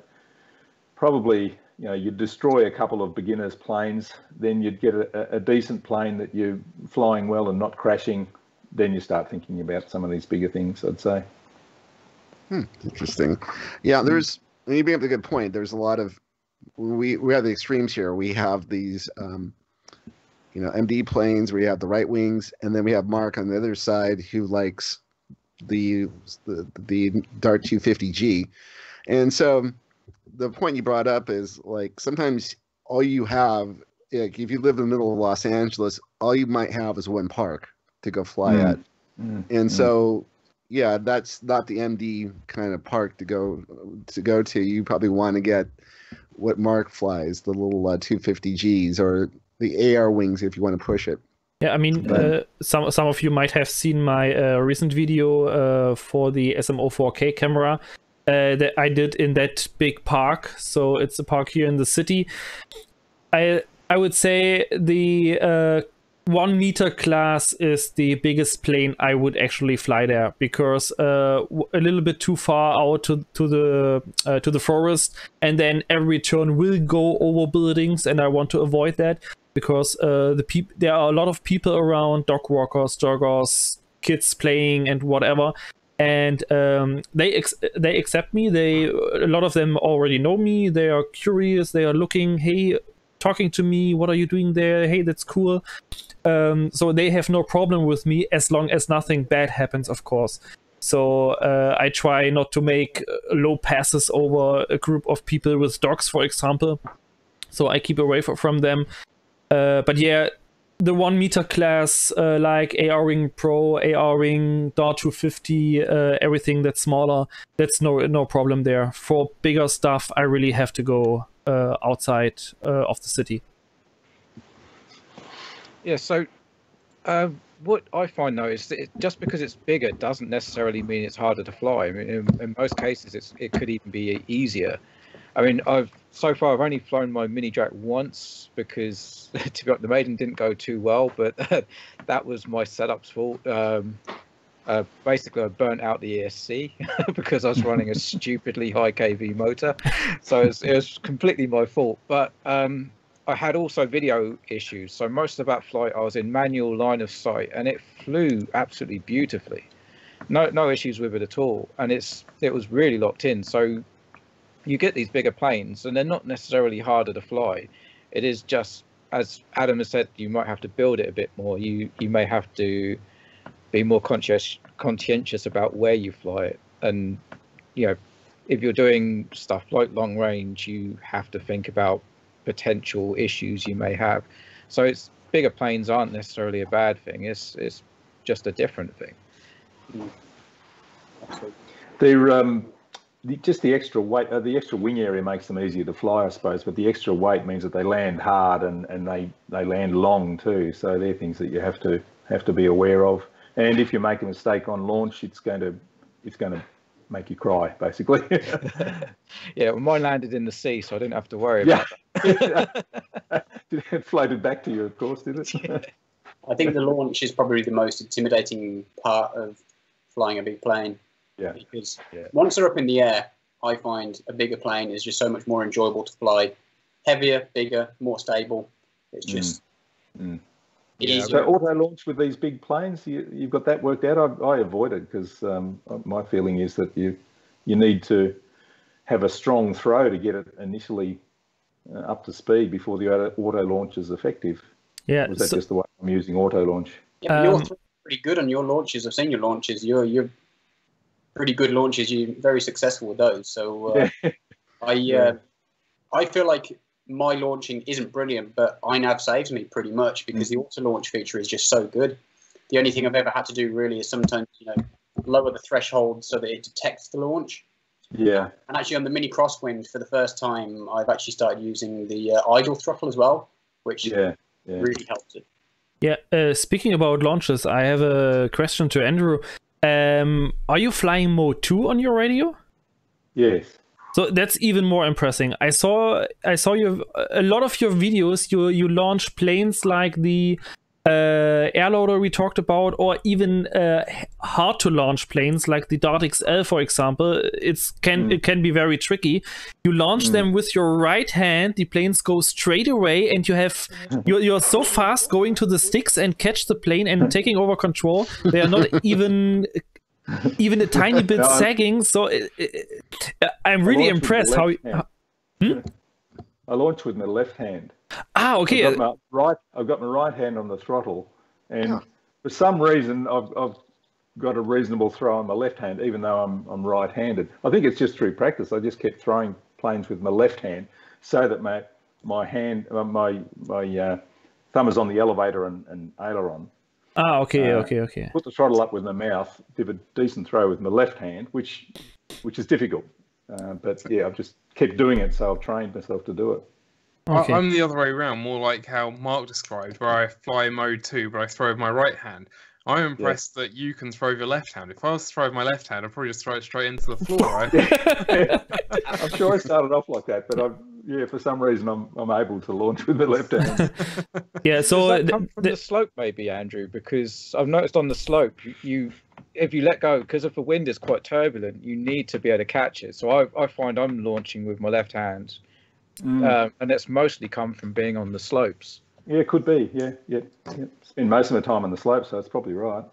probably, you know, you destroy a couple of beginners' planes, then you'd get a decent plane that you're flying well and not crashing. Then you start thinking about some of these bigger things, I'd say. Interesting. Yeah, you bring up a good point. There's a lot of, we have the extremes here. We have these, you know, MD planes where you have the right wings, and then we have Mark on the other side who likes the Dart 250G. And so the point you brought up is like sometimes all you have, like if you live in the middle of Los Angeles, all you might have is one park to go fly at. And so, yeah, that's not the MD kind of park to go to. You probably want to get what Mark flies, the little 250Gs or the AR wings if you want to push it. Yeah, I mean, some of you might have seen my recent video for the SMO4K camera that I did in that big park. So it's a park here in the city. I would say the 1 meter class is the biggest plane I would actually fly there, because a little bit too far out to the forest, and then every turn will go over buildings, and I want to avoid that. Because there are a lot of people around, dog walkers, joggers, kids playing and whatever, and they accept me. A lot of them already know me. They are curious. They are looking, hey, talking to me. What are you doing there? Hey, that's cool. So they have no problem with me as long as nothing bad happens, of course. So I try not to make low passes over a group of people with dogs, for example. So I keep away from them. But yeah, the 1 meter class, like AR Ring Pro, AR Ring, Dart 250, everything that's smaller, that's no problem there. For bigger stuff, I really have to go outside of the city. Yeah, so what I find though is that just because it's bigger doesn't necessarily mean it's harder to fly. I mean, in most cases, it could even be easier. I mean, so far I've only flown my mini Jack once because the maiden didn't go too well, but that was my setup's fault. Basically, I burnt out the ESC because I was running a stupidly high kV motor, so it was completely my fault. But I had also video issues, so most of that flight I was in manual line of sight, and it flew absolutely beautifully. No issues with it at all, and it was really locked in. So you get these bigger planes, and they're not necessarily harder to fly. It is just, as Adam has said, you might have to build it a bit more. You may have to be more conscientious about where you fly it. And, you know, if you're doing stuff like long range, you have to think about potential issues you may have. So bigger planes aren't necessarily a bad thing. It's just a different thing. They're just the extra weight, the extra wing area makes them easier to fly, I suppose. But the extra weight means that they land hard and they land long too. So they're things that you have to be aware of. And if you make a mistake on launch, it's going to make you cry, basically. Yeah, well, mine landed in the sea, so I didn't have to worry about that. It floated back to you, of course, did it? Yeah. I think the launch is probably the most intimidating part of flying a big plane. Yeah. Because once they're up in the air, I find a bigger plane is just so much more enjoyable to fly. Heavier, bigger, more stable. It's just easier. So auto launch with these big planes, you've got that worked out? I avoid it because my feeling is that you need to have a strong throw to get it initially up to speed before the auto launch is effective. Yeah. Or is that just the way I'm using auto launch? Yeah, your throw pretty good on your launches. I've seen your launches. You're pretty good launches. You're very successful with those. So I feel like my launching isn't brilliant, but INAV saves me pretty much because the auto launch feature is just so good. The only thing I've ever had to do really is sometimes, lower the threshold so that it detects the launch. Yeah. And actually on the mini crosswind for the first time, I've actually started using the idle throttle as well, which really helps it. Yeah, speaking about launches, I have a question to Andrew. Are you flying mode 2 on your radio? Yes. So that's even more impressive. I saw you a lot of your videos. You launch planes like the airloader we talked about, or even hard to launch planes like the Dart XL, for example. It can be very tricky. You launch them with your right hand. The planes go straight away, and you're so fast going to the sticks and catch the plane and taking over control. They are not even a tiny bit sagging. So I'm really impressed how. I launch with my left hand. Ah, okay. I've got my right hand on the throttle, and for some reason I've got a reasonable throw on my left hand, even though I'm right-handed. I think it's just through practice. I just kept throwing planes with my left hand, so that my thumb is on the elevator and aileron. Ah, okay. Put the throttle up with my mouth, did a decent throw with my left hand, which is difficult. But yeah, I've just kept doing it, so I've trained myself to do it. Okay. I'm the other way around, more like how Mark described, where I fly mode 2, but I throw with my right hand. I'm impressed that you can throw with your left hand. If I was to throw with my left hand, I'd probably just throw it straight into the floor, right? I'm sure I started off like that, but for some reason I'm able to launch with the left hand. Yeah, so does that come from the slope, maybe, Andrew? Because I've noticed on the slope, if you let go, because if the wind is quite turbulent, you need to be able to catch it. So I find I'm launching with my left hand, and that's mostly come from being on the slopes. Yeah, it could be. Yeah. Spend most of the time on the slope, so it's probably right.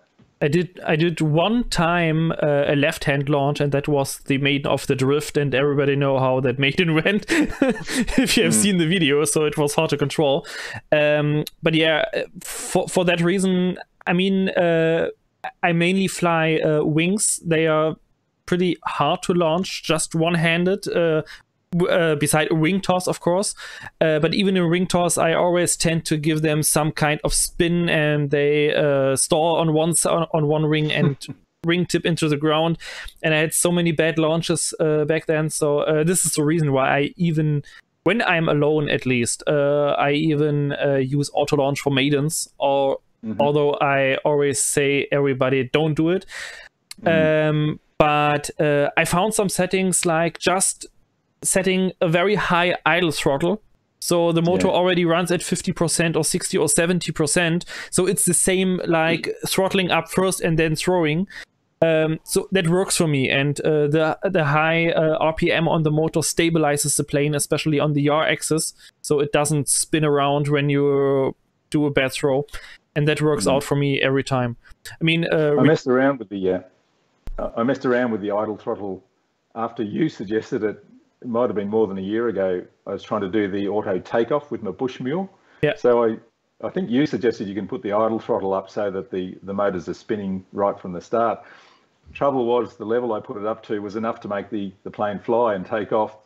I did one time a left-hand launch, and that was the Maiden of the Drift, and everybody know how that Maiden went if you have seen the video, so it was hard to control. But yeah, for that reason, I mean, I mainly fly wings. They are pretty hard to launch, just one-handed, beside a wing toss, of course. But even in wing toss, I always tend to give them some kind of spin, and they stall on one wing and wing tip into the ground. And I had so many bad launches back then. So this is the reason why I even, when I'm alone at least, I even use auto launch for maidens, or although I always say everybody don't do it. But I found some settings, like just setting a very high idle throttle, so the motor already runs at 50% or 60 or 70%, so it's the same like throttling up first and then throwing. So that works for me, and the high RPM on the motor stabilizes the plane, especially on the yaw axis, so it doesn't spin around when you do a bad throw, and that works out for me every time. I mean, I messed around with the idle throttle after you suggested it. It might have been more than a year ago. I was trying to do the auto takeoff with my bush mule. Yeah. So I think you suggested you can put the idle throttle up so that the motors are spinning right from the start. Trouble was, the level I put it up to was enough to make the plane fly and take off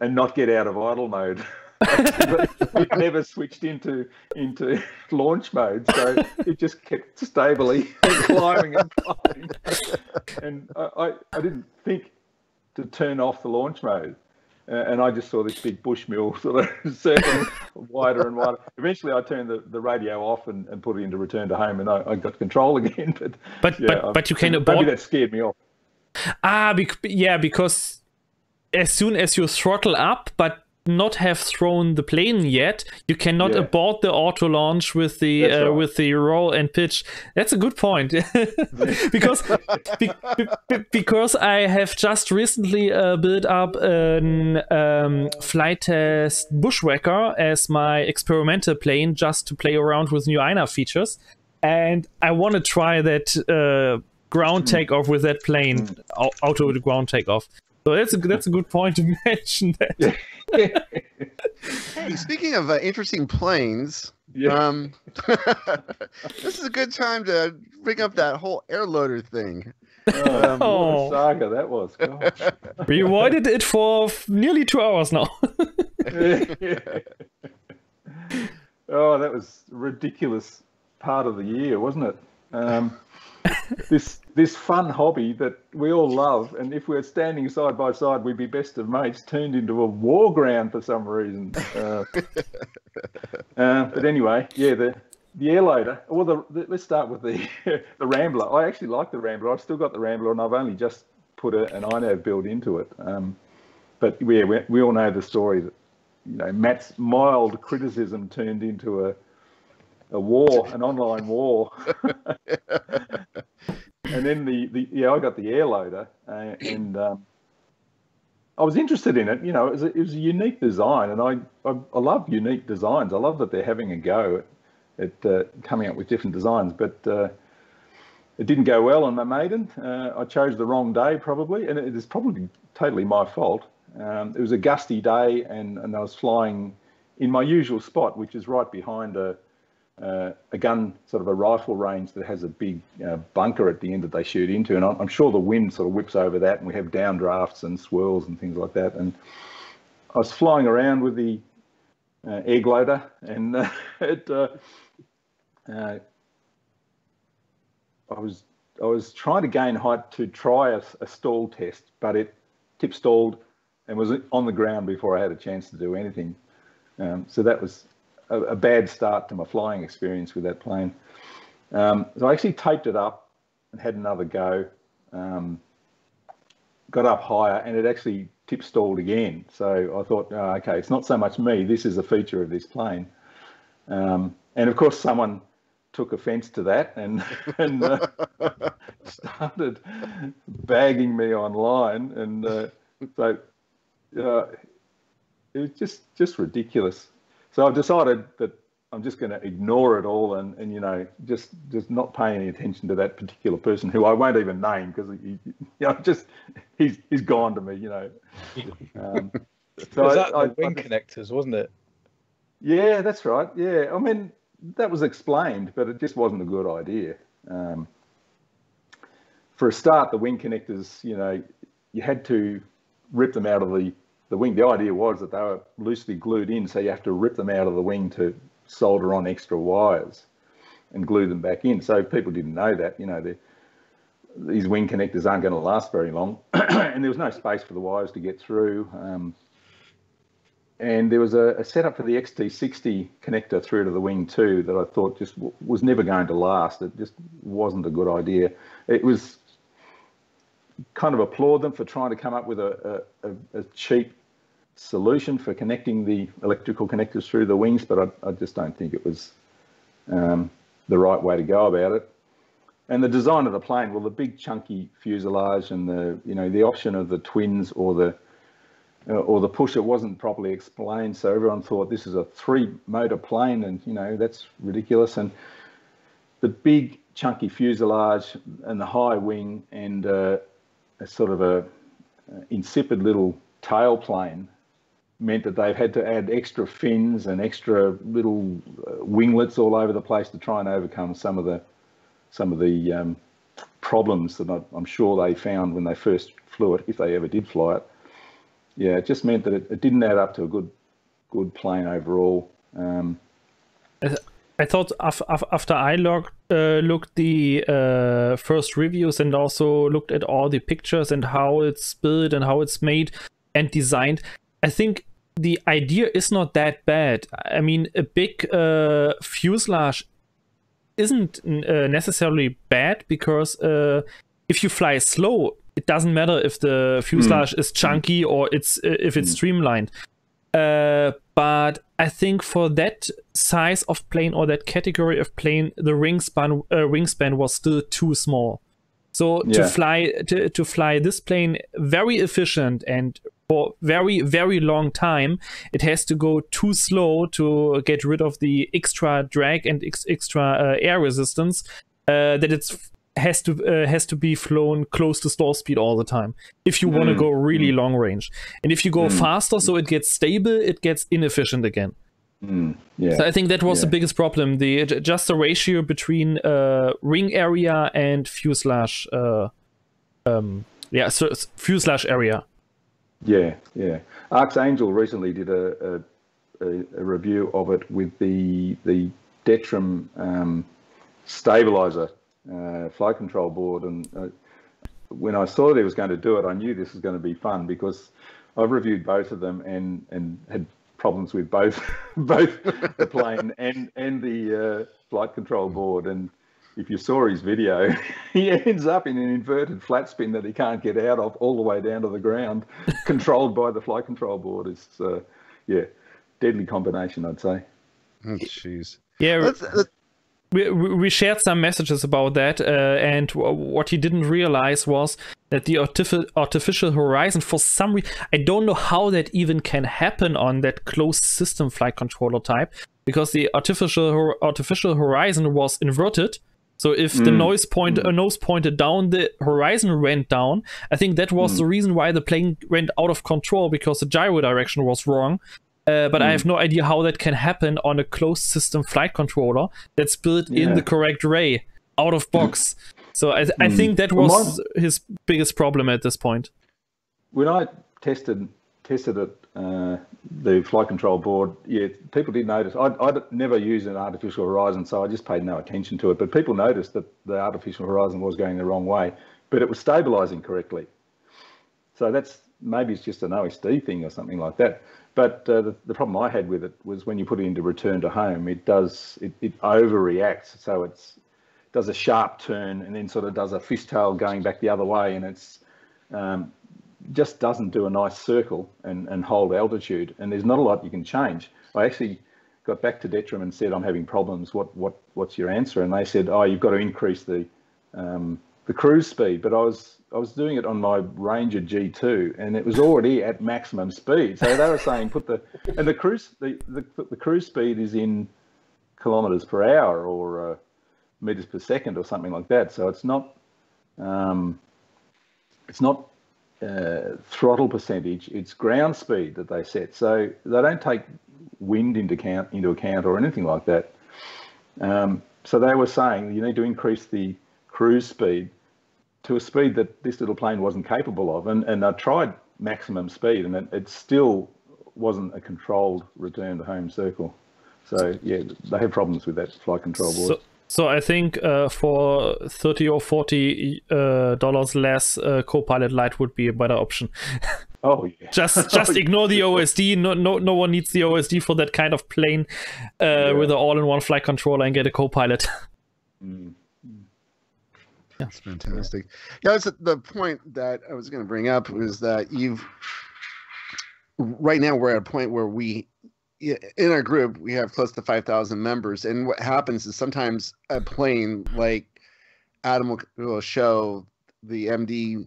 and not get out of idle mode. It never switched into launch mode, so it just kept stably climbing and climbing. And I didn't think to turn off the launch mode, and I just saw this big bush mule sort of circling wider and wider. Eventually I turned the radio off and put it into return to home, and I got control again. But you can abort. Maybe that scared me off. Because as soon as you throttle up but not have thrown the plane yet, you cannot abort the auto launch with the roll and pitch. That's a good point. because I have just recently built up a flight test Bushwhacker as my experimental plane, just to play around with new INAV features, and I want to try that ground takeoff with that plane, auto ground takeoff. So that's a good point to mention that. Hey, speaking of interesting planes, Yeah. this is a good time to bring up that whole air loader thing. What Oh. a saga that was. Gosh. We avoided it for nearly 2 hours now. Oh, that was a ridiculous part of the year, wasn't it? This fun hobby that we all love, and if we were standing side by side, we'd be best of mates, turned into a war ground for some reason. But anyway, yeah, the air loader. Well, let's start with the the Rambler. I actually like the Rambler. I've still got the Rambler, and I've only just put an INAV build into it. But yeah, we all know the story that, you know, Matt's mild criticism turned into a war, an online war. And then I got the air loader, and I was interested in it. You know, it was a unique design, and I love unique designs. I love that they're having a go at coming up with different designs, but it didn't go well on my maiden. I chose the wrong day probably, and it is probably totally my fault. It was a gusty day, and I was flying in my usual spot, which is right behind a gun, sort of a rifle range that has a big bunker at the end that they shoot into, and I'm sure the wind sort of whips over that, and we have downdrafts and swirls and things like that. And I was flying around with the air gloater, and I was trying to gain height to try a stall test, but it tip stalled and was on the ground before I had a chance to do anything. So that was a bad start to my flying experience with that plane. So I actually taped it up and had another go, got up higher, and it actually tip stalled again. So I thought, oh, okay, it's not so much me, this is a feature of this plane. And of course someone took offense to that and started bagging me online, and so it was just ridiculous. So I've decided that I'm just going to ignore it all, and you know, just not pay any attention to that particular person, who I won't even name, because he's gone to me, you know. So was that the wing connectors, wasn't it? Yeah, that's right. Yeah, I mean, that was explained, but it just wasn't a good idea. For a start, the wing connectors, you know, you had to rip them out of the wing. The idea was that they were loosely glued in, so you have to rip them out of the wing to solder on extra wires and glue them back in. So people didn't know that, you know, these wing connectors aren't going to last very long, and there was no space for the wires to get through. And there was a setup for the XT60 connector through to the wing too that I thought just was never going to last. It just wasn't a good idea. It was kind of applaud them for trying to come up with a cheap solution for connecting the electrical connectors through the wings, but I just don't think it was the right way to go about it. And the design of the plane, well, the big chunky fuselage and the option of the twins or the pusher wasn't properly explained, so everyone thought this is a 3-motor plane, and you know, that's ridiculous. And the big chunky fuselage and the high wing and a sort of a insipid little tail plane meant that they've had to add extra fins and extra little winglets all over the place to try and overcome some of the problems that I'm sure they found when they first flew it, if they ever did fly it. Yeah, it just meant that it didn't add up to a good plane overall. I thought after I looked the first reviews and also looked at all the pictures and how it's built and how it's made and designed, I think the idea is not that bad. I mean, a big fuselage isn't necessarily bad, because if you fly slow, it doesn't matter if the fuselage is chunky or if it's streamlined. But I think for that size of plane or that category of plane, the wingspan was still too small. So to fly this plane very efficient and for very, very long time, it has to go too slow to get rid of the extra drag and extra air resistance, that it's has to be flown close to stall speed all the time if you want to go really long range. And if you go faster, so it gets stable, it gets inefficient again. Yeah. So I think that was the biggest problem. Just the ratio between ring area and fuselage. Fuselage area. Yeah. Archangel recently did a review of it with the Detram stabilizer flight control board, and when I saw that he was going to do it, I knew this was going to be fun because I've reviewed both of them and had problems with both the plane and the flight control board. And if you saw his video, he ends up in an inverted flat spin that he can't get out of all the way down to the ground, controlled by the flight control board. It's deadly combination, I'd say. Oh, jeez. Yeah. We shared some messages about that, and what he didn't realize was that the artificial horizon, for some reason, I don't know how that even can happen on that closed system flight controller type, because the artificial horizon was inverted. So if the nose pointed down, the horizon went down. I think that was the reason why the plane went out of control, because the gyro direction was wrong. But I have no idea how that can happen on a closed system flight controller that's built in the correct way, out of box. So I think that was his biggest problem at this point. When I tested it, the flight control board, people did notice. I'd never used an artificial horizon, so I just paid no attention to it. But people noticed that the artificial horizon was going the wrong way, but it was stabilizing correctly. So maybe it's just an OSD thing or something like that. But the problem I had with it was when you put it into return to home, it overreacts. So it does a sharp turn and then sort of does a fishtail going back the other way, and it's just doesn't do a nice circle and hold altitude. And there's not a lot you can change. I actually got back to Detram and said, I'm having problems. What's your answer? And they said, you've got to increase the cruise speed. But I was doing it on my Ranger G2, and it was already at maximum speed. So they were saying the cruise speed is in kilometers per hour or meters per second or something like that. So it's not throttle percentage. It's ground speed that they set. So they don't take wind into account or anything like that. So they were saying you need to increase the cruise speed to a speed that this little plane wasn't capable of. And I tried maximum speed, and it still wasn't a controlled return to home circle. So they have problems with that flight control board. So I think for $30 or $40 less, Copilot Lite would be a better option. Oh yeah. Just ignore the OSD. No one needs the OSD for that kind of plane with an all-in-one flight controller, and get a Copilot. That's fantastic. Yeah, that's the point that I was going to bring up, was that right now we're at a point where in our group, we have close to 5,000 members. And what happens is sometimes a plane, like Adam will show the MD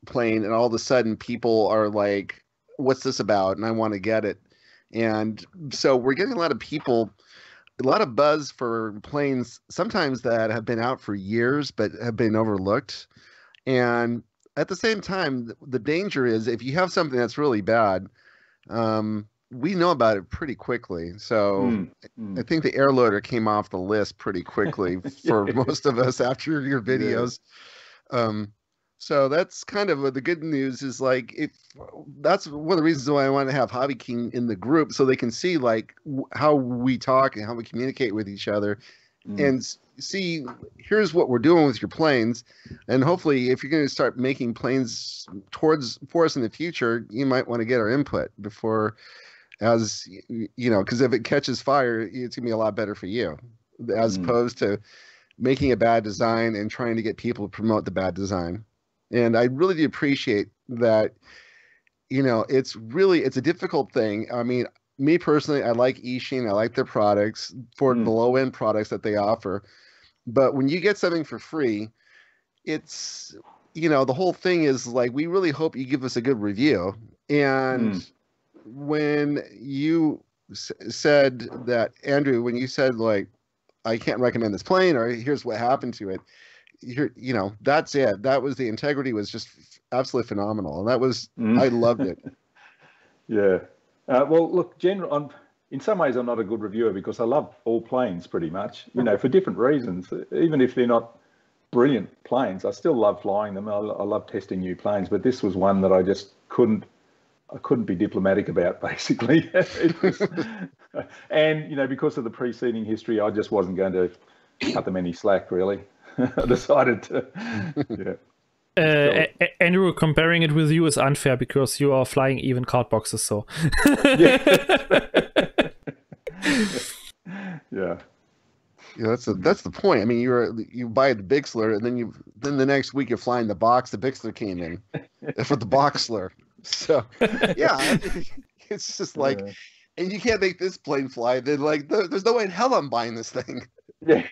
plane, and all of a sudden people are like, what's this about? And I want to get it. And so we're getting a lot of buzz for planes sometimes that have been out for years but have been overlooked. And at the same time, the danger is if you have something that's really bad, we know about it pretty quickly. So I think the air loader came off the list pretty quickly for most of us after your videos. So that's kind of the good news, is like, that's one of the reasons why I want to have Hobby King in the group, so they can see like how we talk and how we communicate with each other, and see, here's what we're doing with your planes. And hopefully if you're going to start making planes for us in the future, you might want to get our input before, as you know, because if it catches fire, it's gonna be a lot better for you, as opposed to making a bad design and trying to get people to promote the bad design. And I really do appreciate that. You know, it's a difficult thing. I mean, me personally, I like Eachine. I like their products for the low end products that they offer. But when you get something for free, it's, you know, the whole thing is like, we really hope you give us a good review. And when you said that, Andrew, when you said like, I can't recommend this plane, or here's what happened to it, you know, that's it. That was the integrity was just absolutely phenomenal. And that was, I loved it. Yeah. Well, look, in some ways, I'm not a good reviewer because I love all planes pretty much, you know, for different reasons. Even if they're not brilliant planes, I still love flying them. I love testing new planes, but this was one that I just couldn't be diplomatic about, basically. And, you know, because of the preceding history, I just wasn't going to cut them any slack, really. I decided to, yeah. Andrew, comparing it with you is unfair because you are flying even card boxes, so. Yeah. Yeah, that's the point. I mean, you buy the Bixler, and then the next week you're flying the box. The Bixler came in for the Boxler. So yeah, it's just like, and you can't make this plane fly. Then like, there's no way in hell I'm buying this thing. Yeah.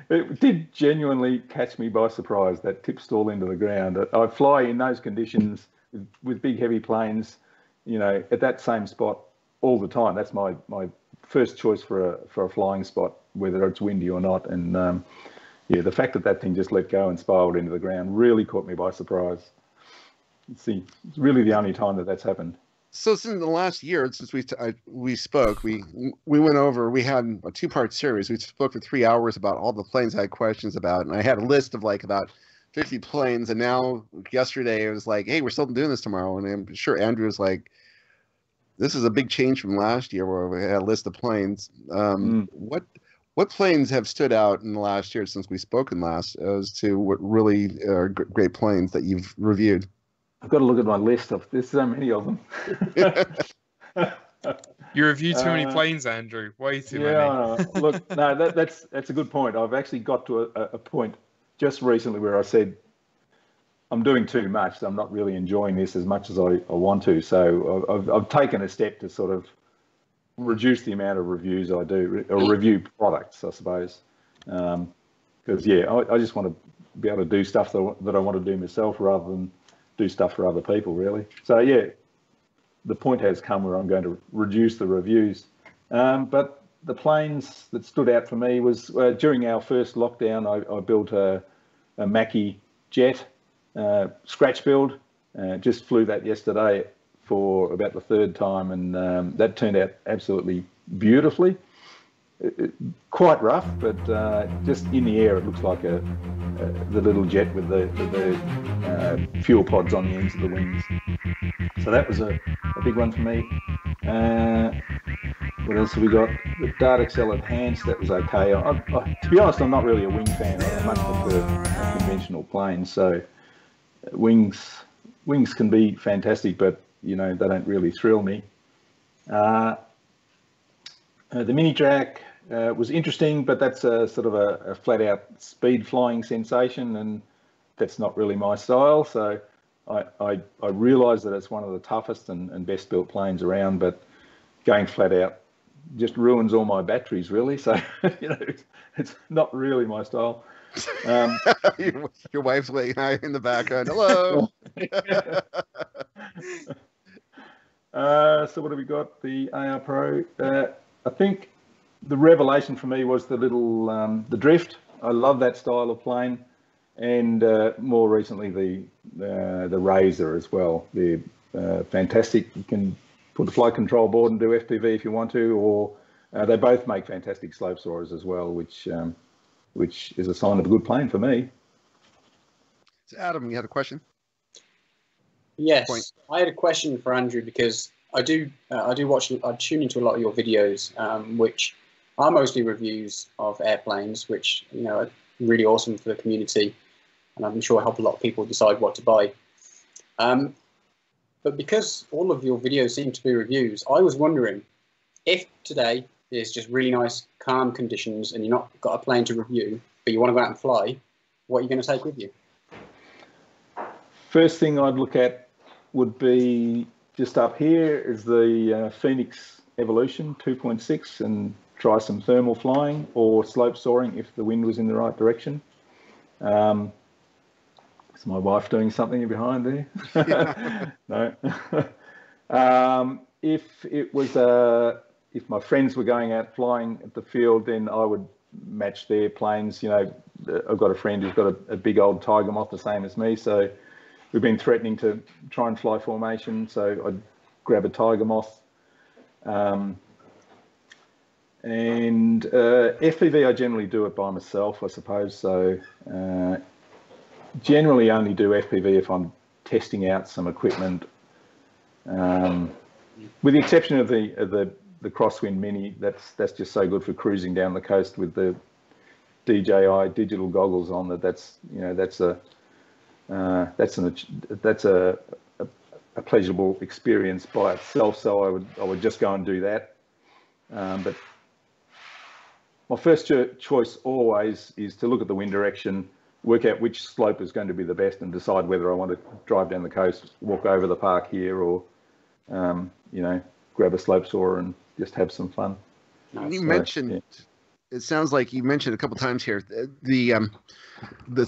It did genuinely catch me by surprise, that tip stall into the ground. I fly in those conditions with big heavy planes, you know, at that same spot all the time. That's my first choice for a flying spot, whether it's windy or not. And yeah, the fact that thing just let go and spiraled into the ground really caught me by surprise. It's really the only time that's happened. So since the last year, since we spoke, we went over. We had a 2-part series. We spoke for 3 hours about all the planes I had questions about, and I had a list of like about 50 planes. And now yesterday it was like, hey, we're still doing this tomorrow. And I'm sure Andrew was like, this is a big change from last year where we had a list of planes. What planes have stood out in the last year since we spoken last as to what really are great planes that you've reviewed? I've got to look at my list. There's so many of them. You review too many planes, Andrew. Way too many. Yeah, look, no, that's a good point. I've actually got to a point just recently where I said, I'm doing too much. So I'm not really enjoying this as much as I want to. So I've taken a step to sort of reduce the amount of reviews I do, or review products, I suppose. Because, I just want to be able to do stuff that I want to do myself rather than do stuff for other people, really. So, yeah, the point has come where I'm going to reduce the reviews. But the planes that stood out for me was during our first lockdown, I built a Mackie jet scratch build. Just flew that yesterday for about the 3rd time, and that turned out absolutely beautifully. Quite rough, but just in the air, it looks like the little jet with the fuel pods on the ends of the wings. So that was a big one for me. What else have we got? The Dart XL Enhanced, that was okay. To be honest, I'm not really a wing fan. I much prefer conventional planes. So wings can be fantastic, but you know, they don't really thrill me. The mini track was interesting, but that's a sort of a flat out speed flying sensation, and that's not really my style. So I realise that it's one of the toughest and best built planes around, but going flat out just ruins all my batteries, really. So you know, it's not really my style. Your wife's waiting in the background. Hello. So what have we got? The AR Pro. I think the revelation for me was the little the Drift. I love that style of plane, and more recently the Razor as well. They're fantastic. You can put the flight control board and do FPV if you want to, or they both make fantastic slope soarers as well, which is a sign of a good plane for me. So Adam, you had a question? Yes, I had a question for Andrew because I tune into a lot of your videos, which are mostly reviews of airplanes, which are really awesome for the community, and I'm sure help a lot of people decide what to buy. But because all of your videos seem to be reviews, I was wondering if today is just really nice, calm conditions, and you're not got a plane to review, but you want to go out and fly, what are you going to take with you? First thing I'd look at would be just up here is the Phoenix Evolution 2.6 and try some thermal flying or slope soaring if the wind was in the right direction. Is my wife doing something behind there? No. If it was if my friends were going out flying at the field, then I would match their planes, I've got a friend who's got a big old tiger moth, the same as me. So we've been threatening to try and fly formation. So I'd grab a tiger moth. And FPV, I generally do it by myself, I suppose. So generally only do FPV if I'm testing out some equipment. With the exception of the Crosswind Mini, that's just so good for cruising down the coast with the DJI digital goggles on. That's a pleasurable experience by itself. So I would just go and do that. But my first choice always is to look at the wind direction, work out which slope is going to be the best, and decide whether I want to drive down the coast, walk over the park here, or grab a slope saw and just have some fun. You mentioned, it sounds like you mentioned a couple times here the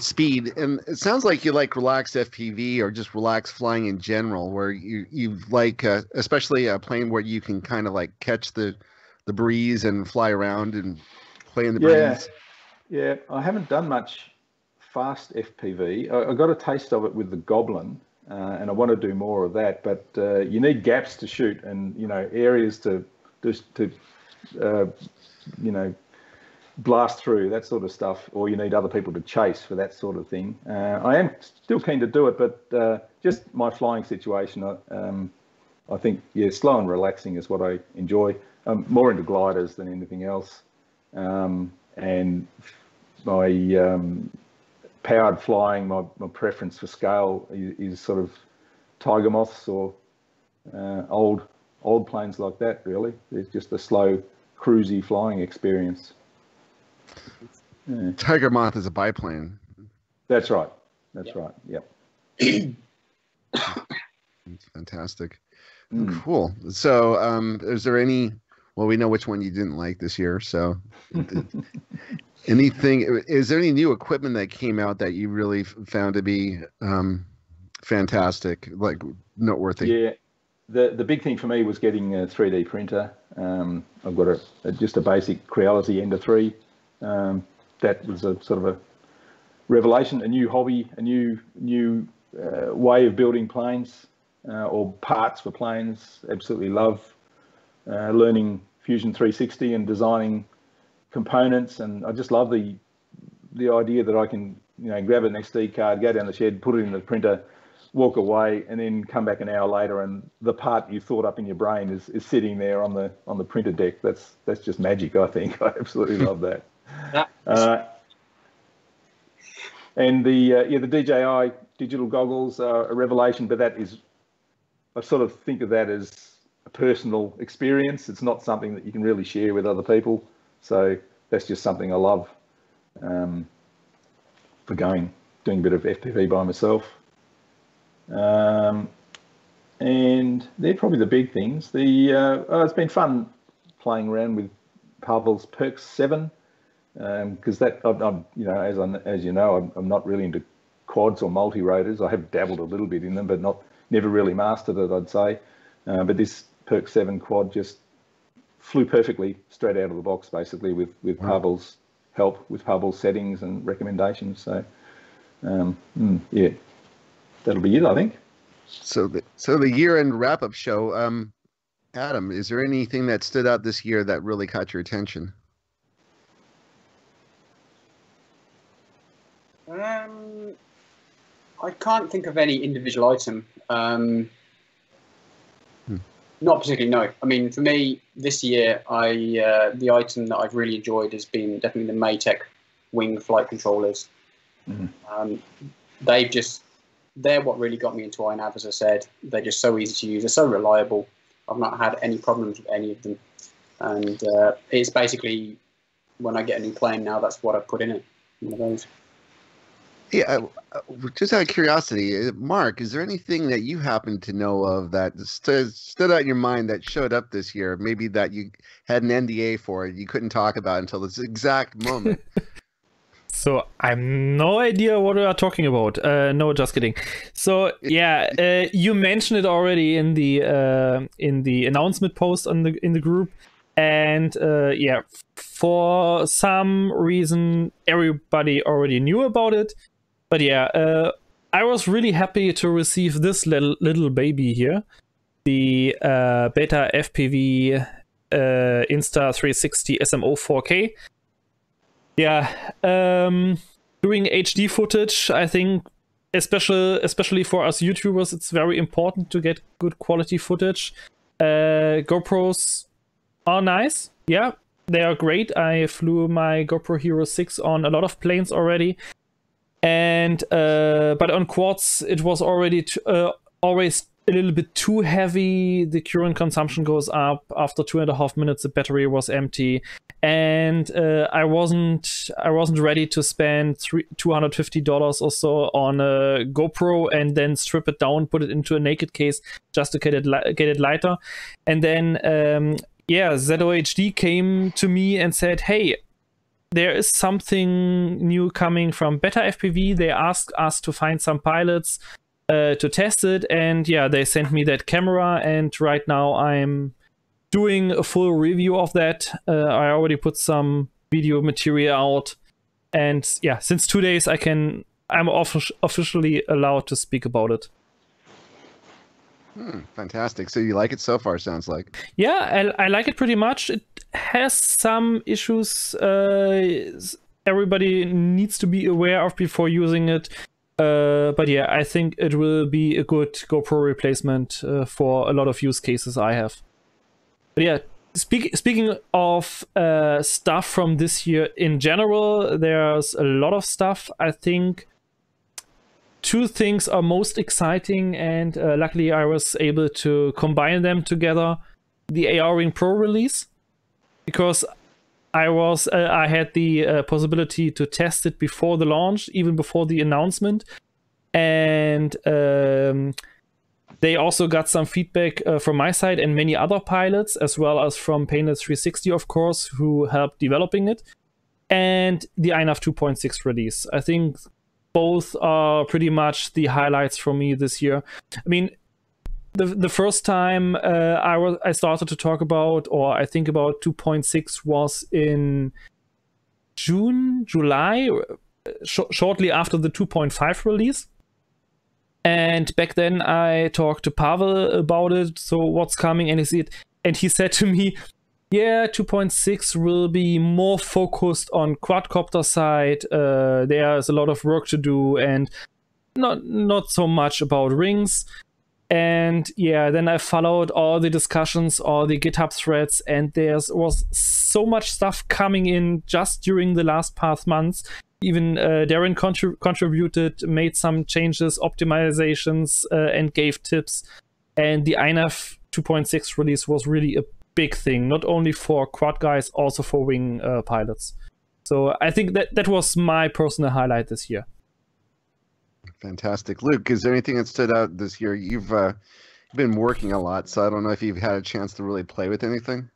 speed, and it sounds like you like relaxed FPV or just relaxed flying in general, where you like especially a plane where you can kind of like catch the breeze and fly around and play in the breeze. Yeah, I haven't done much fast FPV. I got a taste of it with the Goblin, and I want to do more of that. But you need gaps to shoot, and areas to blast through, that sort of stuff, or you need other people to chase for that sort of thing. I am still keen to do it, but just my flying situation, I think, slow and relaxing is what I enjoy. I'm more into gliders than anything else. And my powered flying, my preference for scale is sort of tiger moths or old planes like that, really. It's just a slow, cruisy flying experience. Yeah. Tiger moth is a biplane. That's right. That's right. Yep. Fantastic. Cool. So is there any, well, we know which one you didn't like this year, so is there any new equipment that came out that you really found to be fantastic, like noteworthy? Yeah, the big thing for me was getting a 3D printer. I've got just a basic Creality Ender 3. That was a sort of a revelation, a new hobby, a new way of building planes or parts for planes. Absolutely love learning Fusion 360 and designing components, and I just love the idea that I can grab an SD card, go down the shed, put it in the printer, walk away, and then come back an hour later, and the part you thought up in your brain is sitting there on the printer deck. That's just magic, I think. I absolutely love that. And the DJI digital goggles are a revelation, but I sort of think of that as a personal experience. It's not something that you can really share with other people. So that's just something I love for doing a bit of FPV by myself. And they're probably the big things. It's been fun playing around with Pavel's Perks 7, because I'm as you know, I'm not really into quads or multi-rotors. I have dabbled a little bit in them, but never really mastered it, I'd say. But this Perk 7 quad just flew perfectly straight out of the box, basically, with Pavel's help, with Pavel's settings and recommendations. So, yeah, that'll be it, I think. So the year-end wrap-up show, Adam, is there anything that stood out this year that really caught your attention? I can't think of any individual item. Not particularly, no. I mean, for me, this year, the item that I've really enjoyed has been definitely the Maytech wing flight controllers. They're what really got me into INAV, as I said. They're just so easy to use. They're so reliable. I've not had any problems with any of them. And it's basically, when I get a new plane now, that's what I put in it. One of those. Yeah, just out of curiosity, Mark, is there anything that you happen to know of that stood out in your mind that showed up this year? Maybe that you had an NDA for it, you couldn't talk about until this exact moment. So I have no idea what we are talking about. No, just kidding. So yeah, you mentioned it already in the announcement post in the group. And yeah, for some reason, everybody already knew about it. But yeah, I was really happy to receive this little baby here, the Beta FPV Insta360 SMO 4K. Yeah, doing HD footage, I think, especially for us YouTubers, it's very important to get good quality footage. GoPros are nice. Yeah, they are great. I flew my GoPro Hero 6 on a lot of planes already. And but on quads, it was already always a little bit too heavy. The current consumption goes up. After 2.5 minutes, the battery was empty. And I wasn't ready to spend $250 or so on a GoPro and then strip it down, put it into a naked case just to get it lighter. And then yeah, ZOHD came to me and said, "Hey, there is something new coming from Beta FPV. They asked us to find some pilots to test it, and yeah, they sent me that camera. And right now I'm doing a full review of that. I already put some video material out, and yeah, since 2 days I'm officially allowed to speak about it." Fantastic. So you like it so far, sounds like. Yeah, I like it pretty much. It has some issues everybody needs to be aware of before using it. But yeah, I think it will be a good GoPro replacement for a lot of use cases I have. But yeah, speaking of stuff from this year in general, there's a lot of stuff. I think 2 things are most exciting, and luckily I was able to combine them together. The AR Ring Pro release, because I had the possibility to test it before the launch, even before the announcement, and they also got some feedback from my side and many other pilots, as well as from Painted360, of course, who helped developing it, and the INAV 2.6 release. I think both are pretty much the highlights for me this year. I mean, the first time I started to talk about, or I think about 2.6, was in July, shortly after the 2.5 release. And back then I talked to Pavel about it, so what's coming, and he said to me, yeah, 2.6 will be more focused on quadcopter side. There's a lot of work to do and not so much about rings. And yeah, then I followed all the discussions, all the GitHub threads, and there was so much stuff coming in just during the last past months. Even Darren contributed, made some changes, optimizations, and gave tips. And the INAV 2.6 release was really a big thing, not only for quad guys, also for wing pilots. So I think that was my personal highlight this year. Fantastic. Luke, is there anything that stood out this year? You've been working a lot, so I don't know if you've had a chance to really play with anything.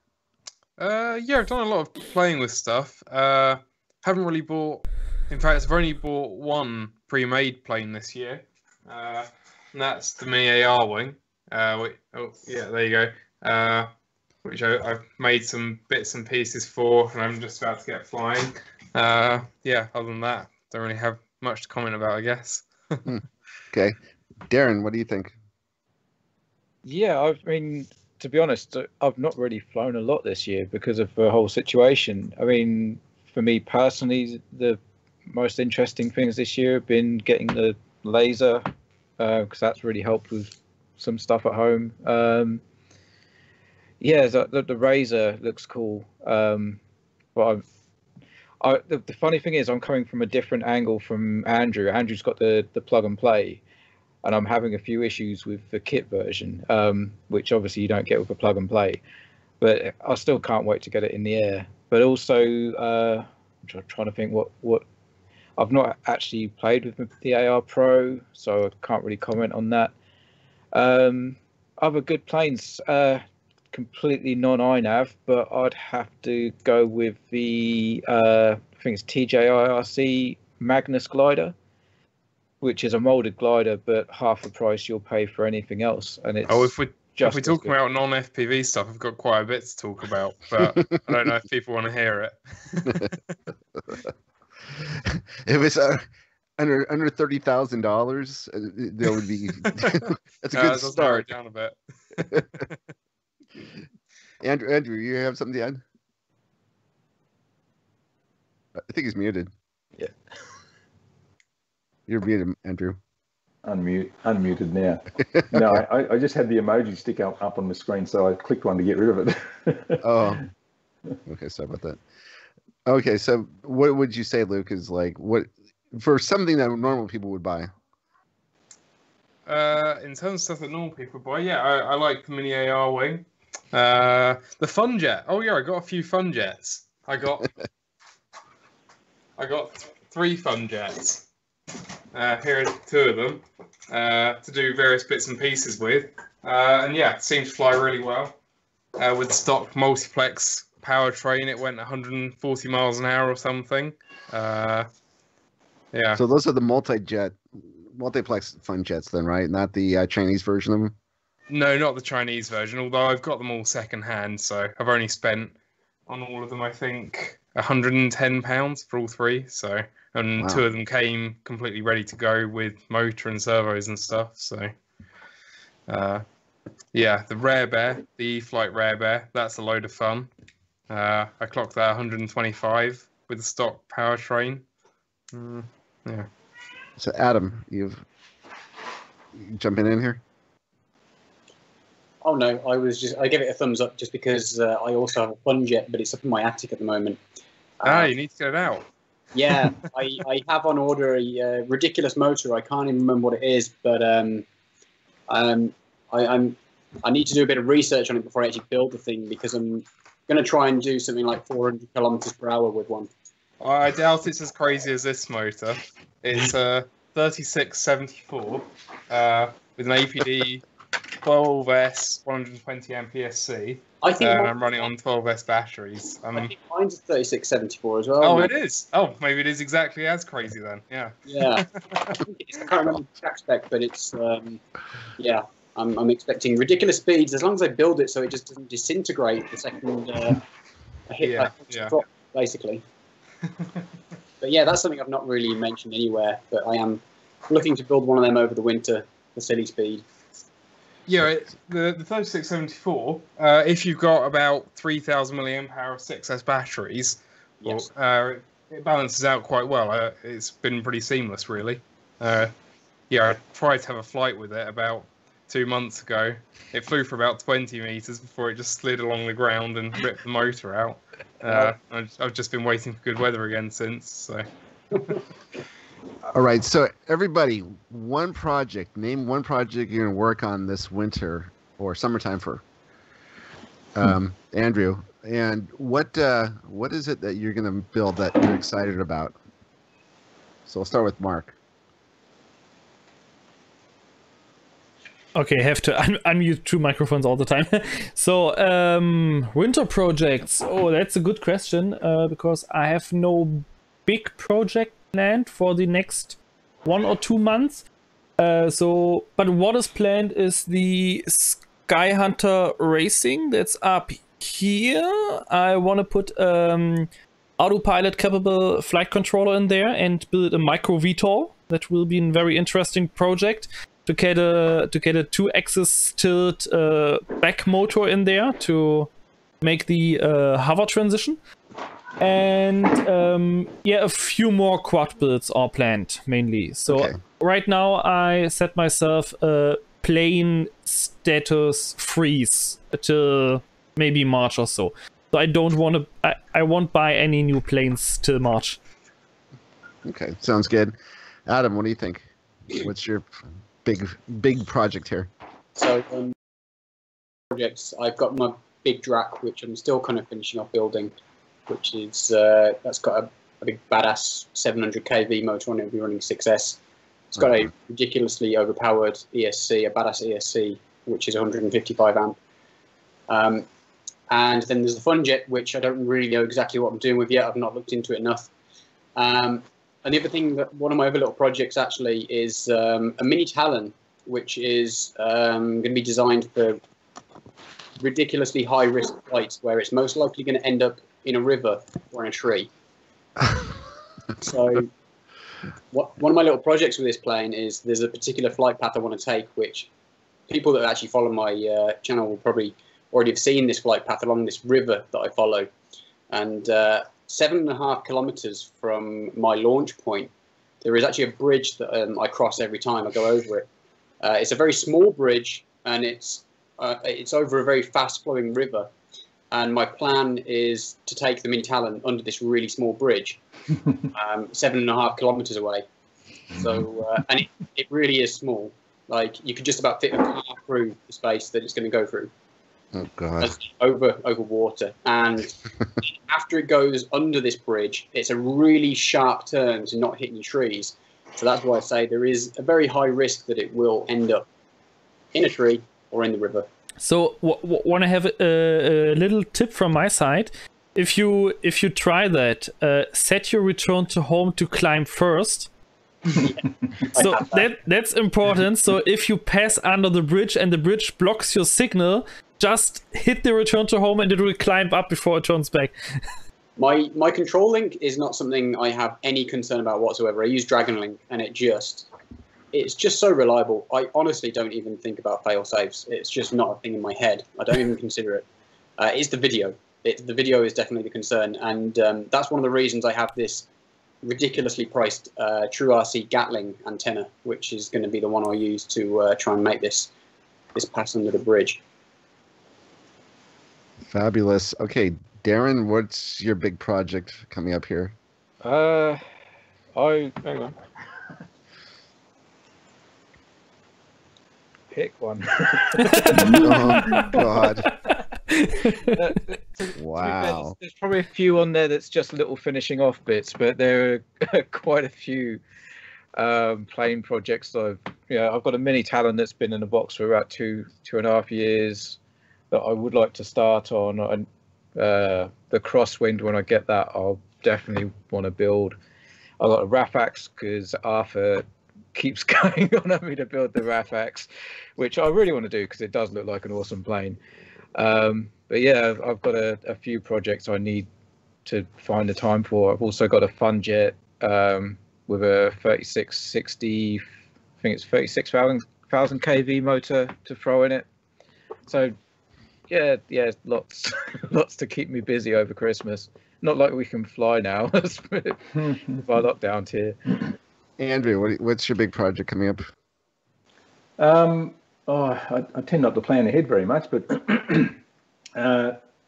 Yeah, I've done a lot of playing with stuff. Haven't really bought. In fact, I've only bought one pre-made plane this year, and that's the Mini AR wing. Wait, oh yeah, there you go. Which I've made some bits and pieces for, and I'm just about to get flying. Yeah, other than that, don't really have much to comment about, I guess. Okay. Darren, what do you think? Yeah, I mean, to be honest, I've not really flown a lot this year because of the whole situation. I mean, for me personally, the most interesting things this year have been getting the laser, because that's really helped with some stuff at home. Yeah, the Razor looks cool, but the funny thing is I'm coming from a different angle from Andrew. Andrew's got the plug and play, and I'm having a few issues with the kit version, which obviously you don't get with a plug and play. But I still can't wait to get it in the air. But also, I'm trying to think what I've not actually played with the AR Pro, so I can't really comment on that. Other good planes, completely non-INAV, but I'd have to go with the I think it's TJIRC Magnus glider, which is a molded glider, but half the price you'll pay for anything else. And it's If we talk about non-FPV stuff, I've got quite a bit to talk about, but I don't know if people want to hear it. If it's under $30,000, there would be. That's a good start. Down a bit. Andrew, you have something to add? I think he's muted. Yeah. You're muted, Andrew. Unmuted now. No, I just had the emoji stick up on the screen, so I clicked one to get rid of it. Oh. Okay, sorry about that. Okay, so what would you say, Luke, is like what for something that normal people would buy? In terms of stuff that normal people would buy, yeah, I like the mini AR wing. The fun jet. Oh yeah, I got a few fun jets. I got 3 fun jets. Here are 2 of them to do various bits and pieces with, and yeah, it seemed to fly really well. With stock multiplex powertrain, it went 140 miles an hour or something. Yeah. So those are the multiplex fun jets, then, right? Not the Chinese version of them. No, not the Chinese version. Although I've got them all second hand, so I've only spent on all of them, I think, £110 for all 3. So, and wow. 2 of them came completely ready to go with motor and servos and stuff. So, yeah, the Rare Bear, the E-Flight Rare Bear, that's a load of fun. I clocked that 125 with the stock powertrain. Yeah. So, Adam, you jumping in here? Oh no, I give it a thumbs up just because I also have a fun jet, but it's up in my attic at the moment. You need to get it out. Yeah, I have on order a ridiculous motor. I can't even remember what it is, but I need to do a bit of research on it before I actually build the thing, because I'm going to try and do something like 400 kilometers per hour with one. I doubt it's as crazy as this motor. It's a 3674 with an APD 12S 120 AMP-SC. I think I'm running on 12S batteries. I think mine's a 3674 as well. Oh, it is. Oh, maybe it is exactly as crazy then. Yeah. Yeah. I can't remember the track spec, but it's yeah. I'm expecting ridiculous speeds as long as I build it so it just doesn't disintegrate the second I hit that drop, basically. But yeah, that's something I've not really mentioned anywhere, but I am looking to build one of them over the winter for silly speed. Yeah, the 3674, if you've got about 3,000 milliamp hour 6S batteries, yes. It balances out quite well. It's been pretty seamless, really. Yeah, I tried to have a flight with it about 2 months ago. It flew for about 20 meters before it just slid along the ground and ripped the motor out. I've just been waiting for good weather again since. So. All right, so everybody, name one project you're going to work on this winter or summertime for Andrew. And what is it that you're going to build that you're excited about? So I'll start with Mark. Okay, I have to unmute 2 microphones all the time. So, winter projects. Oh, that's a good question because I have no big project planned for the next 1 or 2 months. But what is planned is the Sky Hunter Racing that's up here. I want to put autopilot capable flight controller in there and build a micro VTOL. That will be a very interesting project. To get a 2-axis tilt back motor in there to make the hover transition. And yeah, a few more quad builds are planned mainly. So right now I set myself a plane status freeze till maybe March or so. So I don't want to. I won't buy any new planes till March. Okay, sounds good. Adam, what do you think? What's your big project here? So projects, I've got my big Drac, which I'm still kind of finishing off building, which is that's got a big badass 700 kV motor on it. It'll be running 6S. It's got a ridiculously overpowered ESC, a badass ESC, which is 155 amp. And then there's the Fun Jet, which I don't really know exactly what I'm doing with yet. I've not looked into it enough. And the other thing, that one of my other little projects actually is a mini Talon, which is going to be designed for ridiculously high risk flights where it's most likely going to end up in a river or in a tree. So one of my little projects with this plane is there's a particular flight path I want to take, which people that actually follow my channel will probably already have seen this flight path along this river that I follow. And 7.5 kilometers from my launch point, there is actually a bridge that I cross every time I go over it. It's a very small bridge, and it's over a very fast-flowing river. And my plan is to take the mini Talon under this really small bridge, 7.5 kilometers away. So, and it really is small. Like, you could just about fit a car through the space that it's going to go through. Oh, God. Over water. And after it goes under this bridge, it's a really sharp turn to not hit any trees. So that's why I say there is a very high risk that it will end up in a tree or in the river. So want to have a little tip from my side. If you try that, set your return to home to climb first. So that's important. So if you pass under the bridge and the bridge blocks your signal, just hit the return to home and it will climb up before it turns back. My control link is not something I have any concern about whatsoever. I use Dragon Link, and it's just so reliable. I honestly don't even think about fail safes. It's just not a thing in my head. I don't even consider it. It's the video. The video is definitely the concern, and that's one of the reasons I have this ridiculously priced True RC Gatling antenna, which is going to be the one I use to try and make this pass under the bridge. Fabulous. Okay, Darren, what's your big project coming up here? Hang on. Pick one. Oh, God. Wow. There's probably a few on there that's just little finishing off bits, but there are quite a few plane projects. I've got a mini Talon that's been in the box for about 2.5 years that I would like to start on, and the Crosswind, when I get that, I'll definitely want to build. I've got a Rafax because Arthur keeps going on me to build the Rafax, which I really want to do because it does look like an awesome plane. But yeah, I've got a few projects I need to find the time for. I've also got a fun jet with a 3660, I think it's 36,000 kV motor to throw in it. So yeah, lots to keep me busy over Christmas. Not like we can fly now if I lockdown's here. Andrew, what's your big project coming up? I tend not to plan ahead very much, but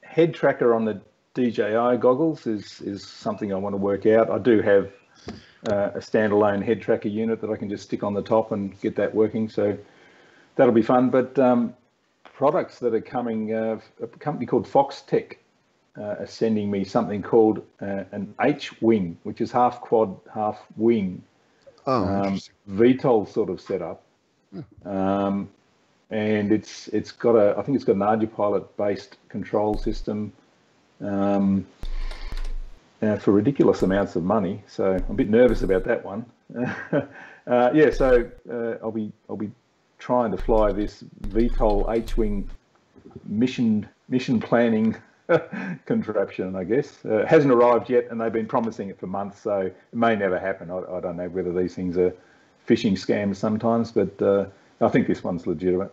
head tracker on the DJI goggles is something I want to work out. I do have a standalone head tracker unit that I can just stick on the top and get that working, so that'll be fun. But products that are coming, a company called Foxtech are sending me something called an H-wing, which is half quad, half wing. VTOL sort of setup. And it's got I think it's got an Arduino based control system for ridiculous amounts of money. So I'm a bit nervous about that one. So I'll be trying to fly this VTOL H-wing mission planning contraption, I guess. It hasn't arrived yet, and they've been promising it for months, so it may never happen. I don't know whether these things are phishing scams sometimes, but I think this one's legitimate.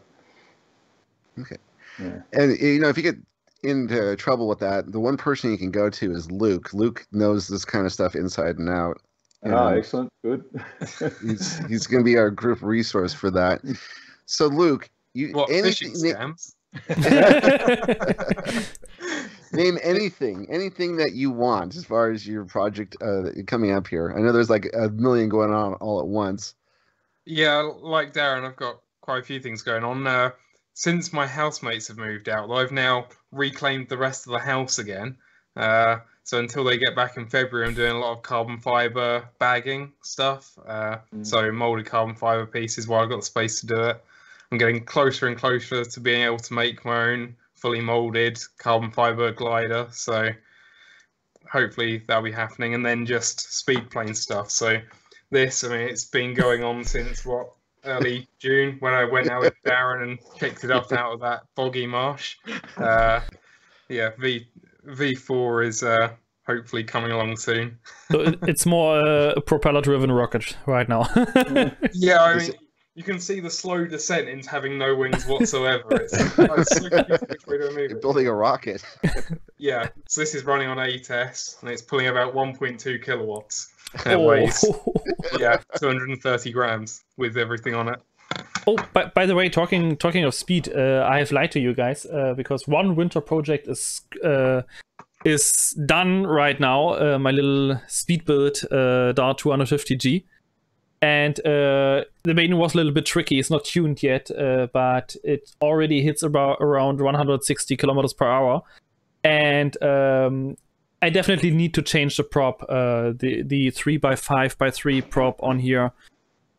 Okay. Yeah. And if you get into trouble with that, the one person you can go to is Luke. Luke knows this kind of stuff inside and out. Excellent. Good. he's going to be our group resource for that. So Luke, phishing scams? Name anything that you want as far as your project coming up here. I know there's like a million going on all at once. Yeah, like Darren, I've got quite a few things going on. Since my housemates have moved out, I've now reclaimed the rest of the house again. So until they get back in February, I'm doing a lot of carbon fiber bagging stuff. So molded carbon fiber pieces while I've got the space to do it. I'm getting closer and closer to being able to make my own fully molded carbon fiber glider. So hopefully that'll be happening. And then just speed plane stuff. So this, it's been going on since early June when I went out with Darren and kicked it up out of that boggy marsh. Yeah, V4 is hopefully coming along soon. So it's more a propeller-driven rocket right now. Yeah, I mean, you can see the slow descent into having no wings whatsoever. It's so confusing which way to move You're it. building a rocket. Yeah, so this is running on ATES, and it's pulling about 1.2 kilowatts. And it weighs, yeah, 230 grams with everything on it. Oh, by the way, talking of speed, I have lied to you guys because one winter project is done right now. My little speed build Dart 250G, and the maiden was a little bit tricky. It's not tuned yet, but it already hits around 160 kilometers per hour, and I definitely need to change the prop. The 3x5x3 prop on here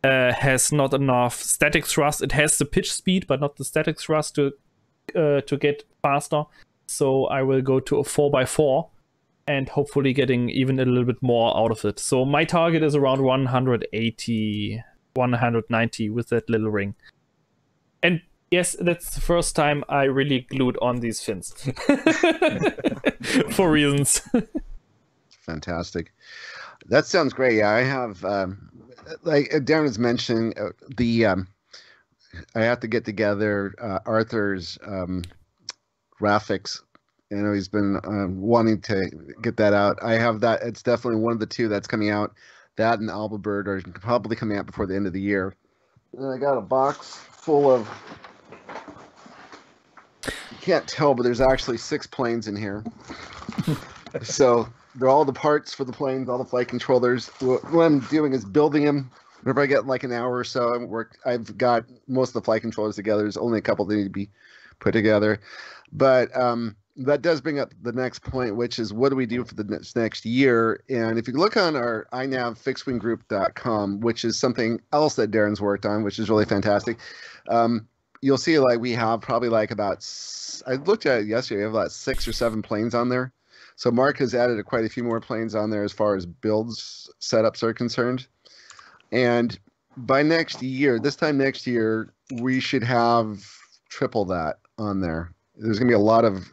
has not enough static thrust. It has the pitch speed, but not the static thrust to get faster. So I will go to a 4x4 and hopefully getting even a little bit more out of it. So my target is around 180, 190 with that little ring. And yes, that's the first time I really glued on these fins for reasons. Fantastic. That sounds great. Yeah, I have, like Darren was mentioning, I have to get together Arthur's graphics. I know he's been wanting to get that out. I have that. It's definitely one of the two that's coming out. That and Alba Bird are probably coming out before the end of the year. And I got a box full of, you can't tell, but there's actually 6 planes in here. So they're all the parts for the planes, all the flight controllers. What I'm doing is building them. Whenever I get like an hour or so, I've got most of the flight controllers together. There's only a couple that need to be put together. But that does bring up the next point, which is what do we do for the next year? And if you look on our INAV fixedwinggroup.com, which is something else that Darren's worked on, which is really fantastic, you'll see like we have probably like about, I looked at it yesterday, we have about 6 or 7 planes on there. So Mark has added quite a few more planes on there as far as builds setups are concerned. And by next year, this time next year, we should have triple that on there. There's going to be a lot of,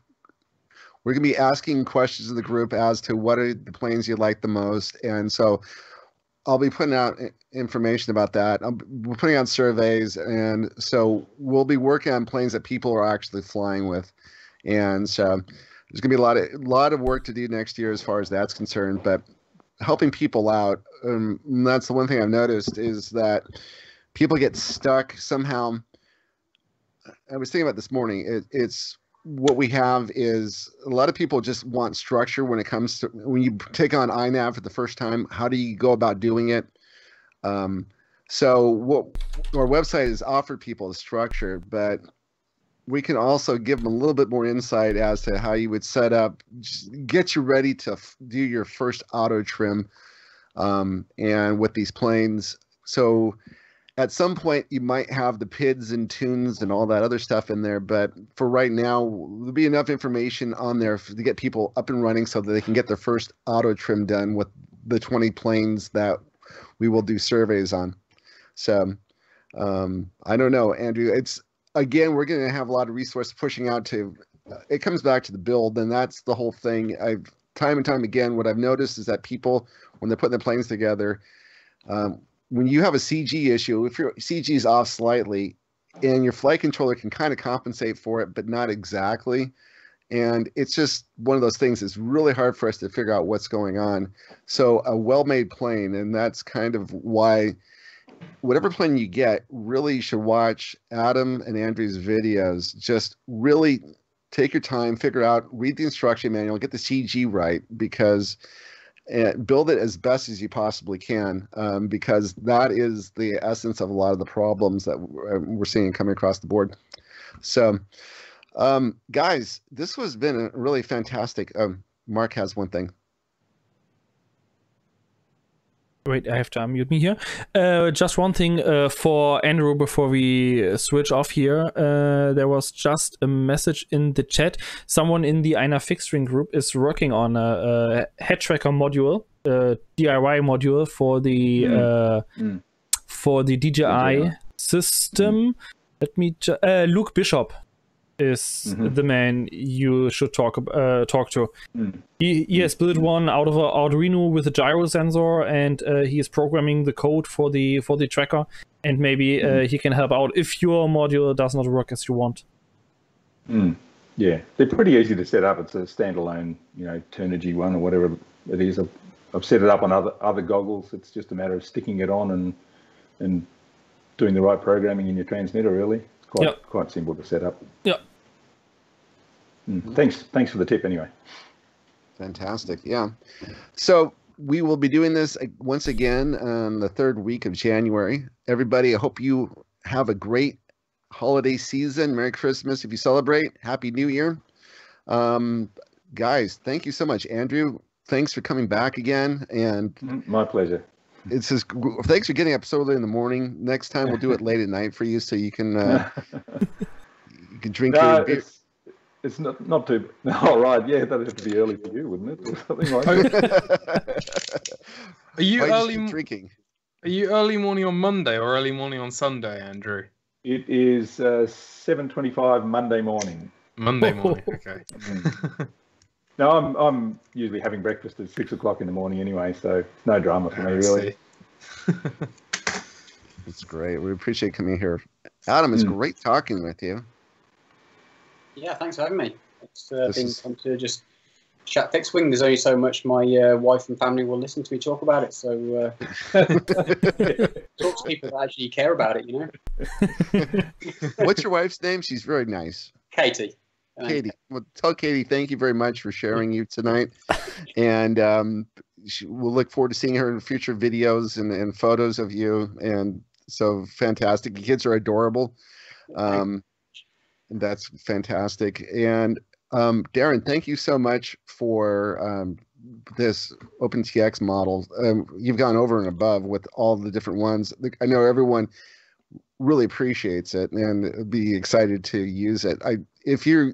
we're going to be asking questions in the group as to what are the planes you like the most. And so I'll be putting out information about that. We're putting out surveys. And so we'll be working on planes that people are actually flying with. And so there's going to be a lot of work to do next year as far as that's concerned. But helping people out, that's the one thing I've noticed is that people get stuck somehow. I was thinking about this morning. It's what we have is a lot of people just want structure when it comes to when you take on INAV for the first time. How do you go about doing it? So what our website has offered people is structure, but we can also give them a little bit more insight as to how you would set up, get you ready to do your first auto trim, and with these planes. So at some point you might have the PIDs and tunes and all that other stuff in there, but for right now, there'll be enough information on there to get people up and running so that they can get their first auto trim done with the 20 planes that we will do surveys on. So I don't know, Andrew, again, we're going to have a lot of resources pushing out to, it comes back to the build, and that's the whole thing. Time and time again, what I've noticed is that people, when they're putting their planes together, when you have a CG issue, if your CG is off slightly, and your flight controller can kind of compensate for it, but not exactly, and it's just one of those things. It's really hard for us to figure out what's going on. So a well-made plane, and that's kind of why whatever plane you get, really you should watch Adam and Andrew's videos. Just really take your time, figure out, read the instruction manual, get the CG right, because build it as best as you possibly can, because that is the essence of a lot of the problems that we're seeing coming across the board. So, guys, this has been a really fantastic. Mark has one thing. Wait, I have to unmute me here. Just one thing for Andrew before we switch off here. There was just a message in the chat. Someone in the INAV fixed-wing group is working on a head tracker module, DIY module for the DJI system. Let me. Luke Bishop is the man you should talk to. He has built one out of an Arduino with a gyro sensor, and he is programming the code for the tracker. And maybe he can help out if your module does not work as you want. Yeah, they're pretty easy to set up. It's a standalone, Turnigy one or whatever it is. I've set it up on other goggles. It's just a matter of sticking it on and doing the right programming in your transmitter. Really, it's quite simple to set up. Yeah. Thanks for the tip anyway. Fantastic. Yeah. So we will be doing this once again on the 3rd week of January. Everybody, I hope you have a great holiday season. Merry Christmas if you celebrate. Happy New Year. Guys, thank you so much. Andrew, thanks for coming back again. And my pleasure. It's just thanks for getting up so early in the morning. Next time we'll do it late at night for you so you can drink your beer. It's not too. All right, yeah, that'd have to be early for you, wouldn't it, or something like that? Are you early drinking? Are you early morning on Monday or early morning on Sunday, Andrew? It is 7:25 Monday morning. Monday morning, okay. No, I'm usually having breakfast at 6 o'clock in the morning anyway, so no drama for me really. It's great. We appreciate coming here, Adam. It's great talking with you. Yeah, thanks for having me. It's been fun to just chat fixed wing. There's only so much my wife and family will listen to me talk about it, so talk to people that actually care about it, What's your wife's name? She's very nice. Katie. Katie. Well, tell Katie thank you very much for sharing you tonight, and we'll look forward to seeing her in future videos and photos of you. And so fantastic. The kids are adorable. That's fantastic. And Darren, thank you so much for this OpenTX model. You've gone over and above with all the different ones. I know everyone really appreciates it and be excited to use it. If you're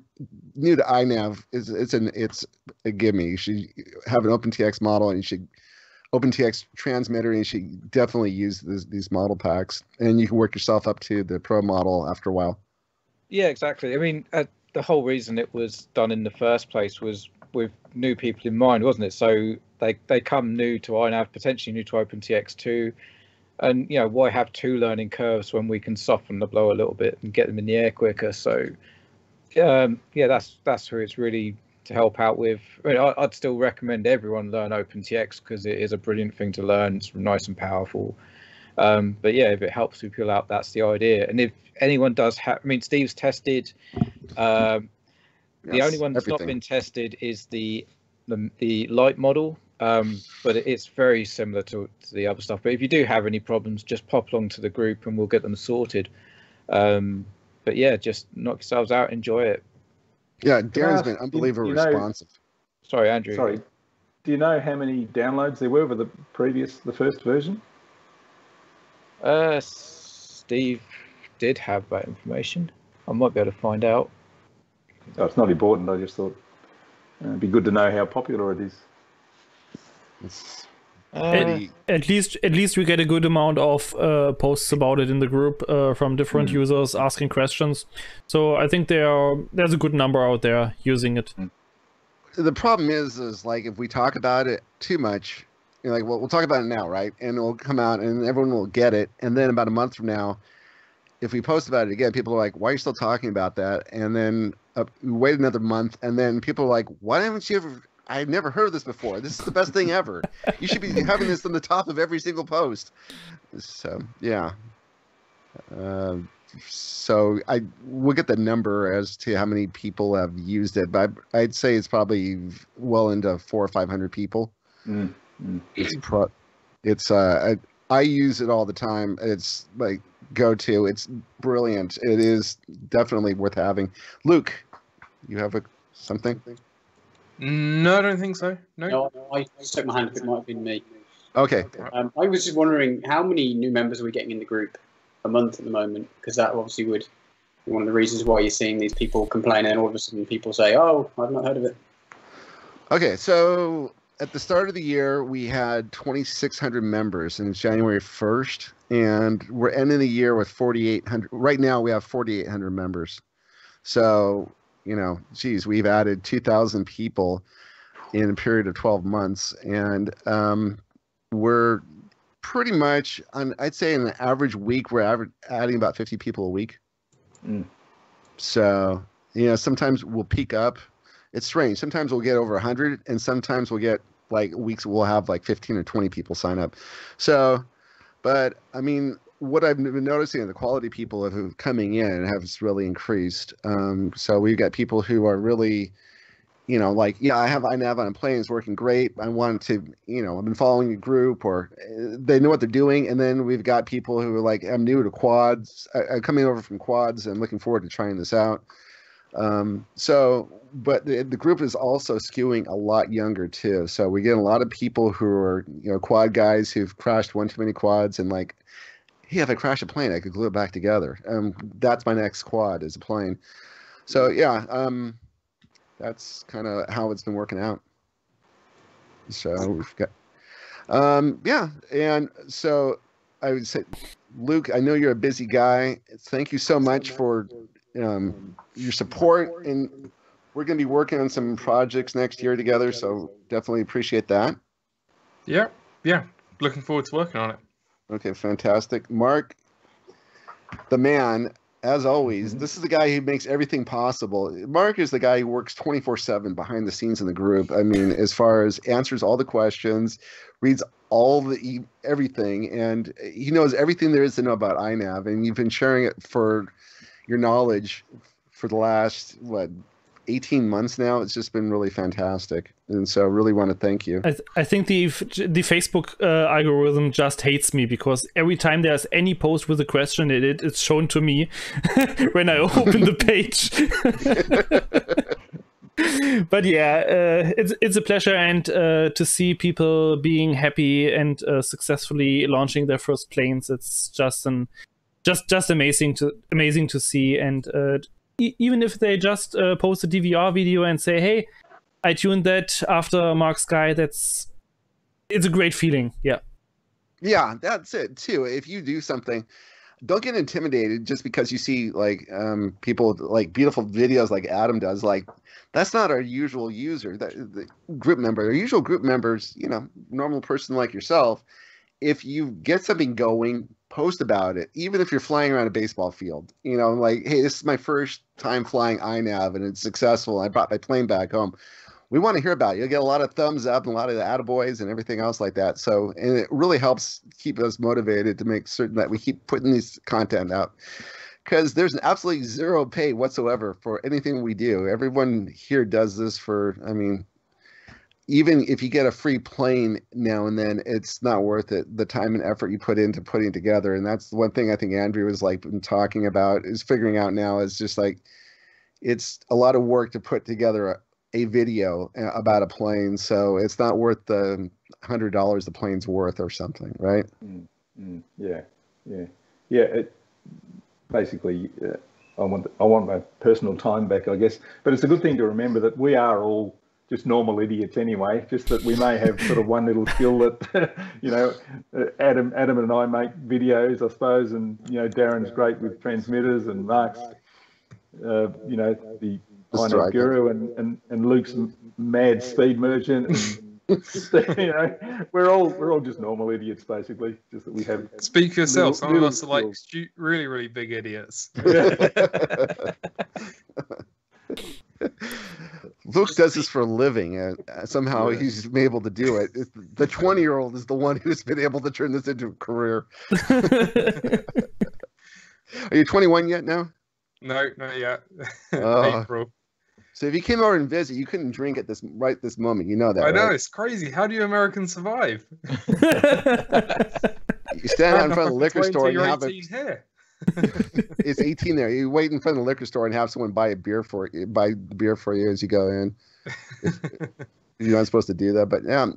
new to INAV, it's a gimme. You should have an OpenTX model, and you should OpenTX transmitter, and you should definitely use these model packs. And you can work yourself up to the Pro model after a while. Yeah, exactly. I mean, the whole reason it was done in the first place was with new people in mind, wasn't it? So they come new to INAV, potentially new to OpenTX too. And, why have 2 learning curves when we can soften the blow a little bit and get them in the air quicker? So, that's who it's really to help out with. I mean, I'd still recommend everyone learn OpenTX because it is a brilliant thing to learn. It's nice and powerful. But yeah, if it helps people out, that's the idea. And if anyone does have, I mean, Steve's tested. The only one that's not been tested is the light model, but it's very similar to the other stuff. But if you do have any problems, just pop along to the group and we'll get them sorted. But yeah, just knock yourselves out, enjoy it. Yeah, Darren's been unbelievably responsive. Sorry, Andrew. Sorry. Do you know how many downloads there were for the first version? Steve did have that information. I might be able to find out. Oh, it's not important. I just thought it'd be good to know how popular it is. At least we get a good amount of posts about it in the group from different users asking questions. So I think there's a good number out there using it. The problem is like if we talk about it too much, well, we'll talk about it now, right? And it'll come out and everyone will get it. And then about a month from now, if we post about it again, people are like, why are you still talking about that? And then we wait another month, and then people are like, why haven't you ever... I've never heard of this before. This is the best thing ever. You should be having this on the top of every single post. So, yeah. So we'll get the number as to how many people have used it, but I'd say it's probably well into 400 or 500 people. I use it all the time. It's like go-to. It's brilliant. It is definitely worth having. Luke, you have something? No, I don't think so. No, I stuck my hand up. It might have been me. Okay. I was just wondering how many new members are we getting in the group a month at the moment? Because that obviously would be one of the reasons why you're seeing these people complain, and all of a sudden people say, "Oh, I've not heard of it." Okay, so at the start of the year, we had 2,600 members, and it's January 1st, and we're ending the year with 4,800. Right now, we have 4,800 members. So, you know, geez, we've added 2,000 people in a period of 12 months, and we're pretty much on, I'd say, in an average week, we're adding about 50 people a week. So, you know, sometimes we'll peak up. It's strange. Sometimes we'll get over 100, and sometimes we'll get like weeks we'll have like 15 or 20 people sign up. So, but I mean, what I've been noticing is the quality of people who are coming in has really increased. So we've got people who are really, you know, like, yeah, I have INAV on a plane, it's working great. I want to, you know, I've been following a group, or they know what they're doing. And then we've got people who are like, I'm new to quads, coming over from quads and looking forward to trying this out. But the group is also skewing a lot younger too. So we get a lot of people who are, you know, quad guys who've crashed one too many quads and like, hey, if I crash a plane, I could glue it back together. That's my next quad, is a plane. So yeah, that's kind of how it's been working out. So we've got, yeah. And so I would say, Luke, I know you're a busy guy. Thank you so much for your support, and we're going to be working on some projects next year together, so definitely appreciate that. Yeah, looking forward to working on it. Okay, fantastic. Marc, the man, as always, this is the guy who makes everything possible. Marc is the guy who works 24/7 behind the scenes in the group. I mean, as far as answers all the questions, reads all the everything, and he knows everything there is to know about INAV, and you've been sharing it for your knowledge for the last, 18 months now. It's just been really fantastic, and so really want to thank you. I think the Facebook algorithm just hates me, because every time there's any post with a question in it, it's shown to me when I open the page. But yeah, it's a pleasure, and to see people being happy and successfully launching their first planes. It's just amazing to see. And even if they just post a DVR video and say, hey, I tuned that after Marc's guy, it's a great feeling. Yeah, that's it too. If you do something, don't get intimidated just because you see like people like beautiful videos like Adam does. Like, that's not our usual user, the group member. Our usual group members, you know, normal person like yourself. If you get something going, post about it, even if you're flying around a baseball field, you know, like, hey, this is my first time flying INAV and it's successful. I brought my plane back home. We want to hear about it. You'll get a lot of thumbs up and a lot of the attaboys and everything else like that. So, and it really helps keep us motivated to make certain that we keep putting this content out, because there's absolutely zero pay whatsoever for anything we do. Everyone here does this for, I mean, even if you get a free plane now and then, it's not worth it, the time and effort you put into putting it together. And that's the one thing I think Andrew was like been talking about, is figuring out now, is just like, it's a lot of work to put together a video about a plane. So it's not worth the $100 the plane's worth or something, right? Yeah. It basically, I want my personal time back, I guess. But it's a good thing to remember that we are all just normal idiots anyway, just that we may have sort of one little skill that, you know, Adam and I make videos, I suppose, and, you know, Darren's great with transmitters, and Marc's, you know, the INAV guru, and Luke's mad speed merchant, and, you know, we're all just normal idiots, basically, just that we have... Speak for yourself, some of us are like really, really big idiots. Luke does this for a living, and somehow he's been able to do it. The 20-year-old is the one who's been able to turn this into a career. Are you 21 yet now? No, not yet. April. So if you came over and visit, you couldn't drink at this moment. You know that, I know, right? it's crazy. How do you Americans survive? You stand out in front of the liquor store and have here. It's 18 there. You wait in front of the liquor store and have someone buy beer for you as you go in. You're not supposed to do that, but yeah.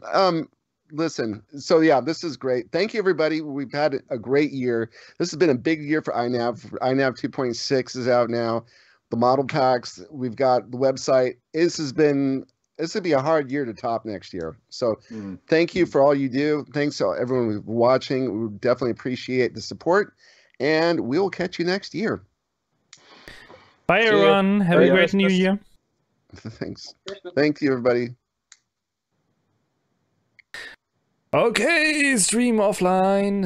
Listen, so yeah, this is great. Thank you, everybody. We've had a great year. This has been a big year for INAV. INAV 2.6 is out now. The model packs, we've got the website. This has been this would be a hard year to top next year. So thank you for all you do. Thanks to everyone who's watching. We definitely appreciate the support, and we will catch you next year. Bye, everyone. Have a great new year. Thanks. Thank you, everybody. Okay, stream offline.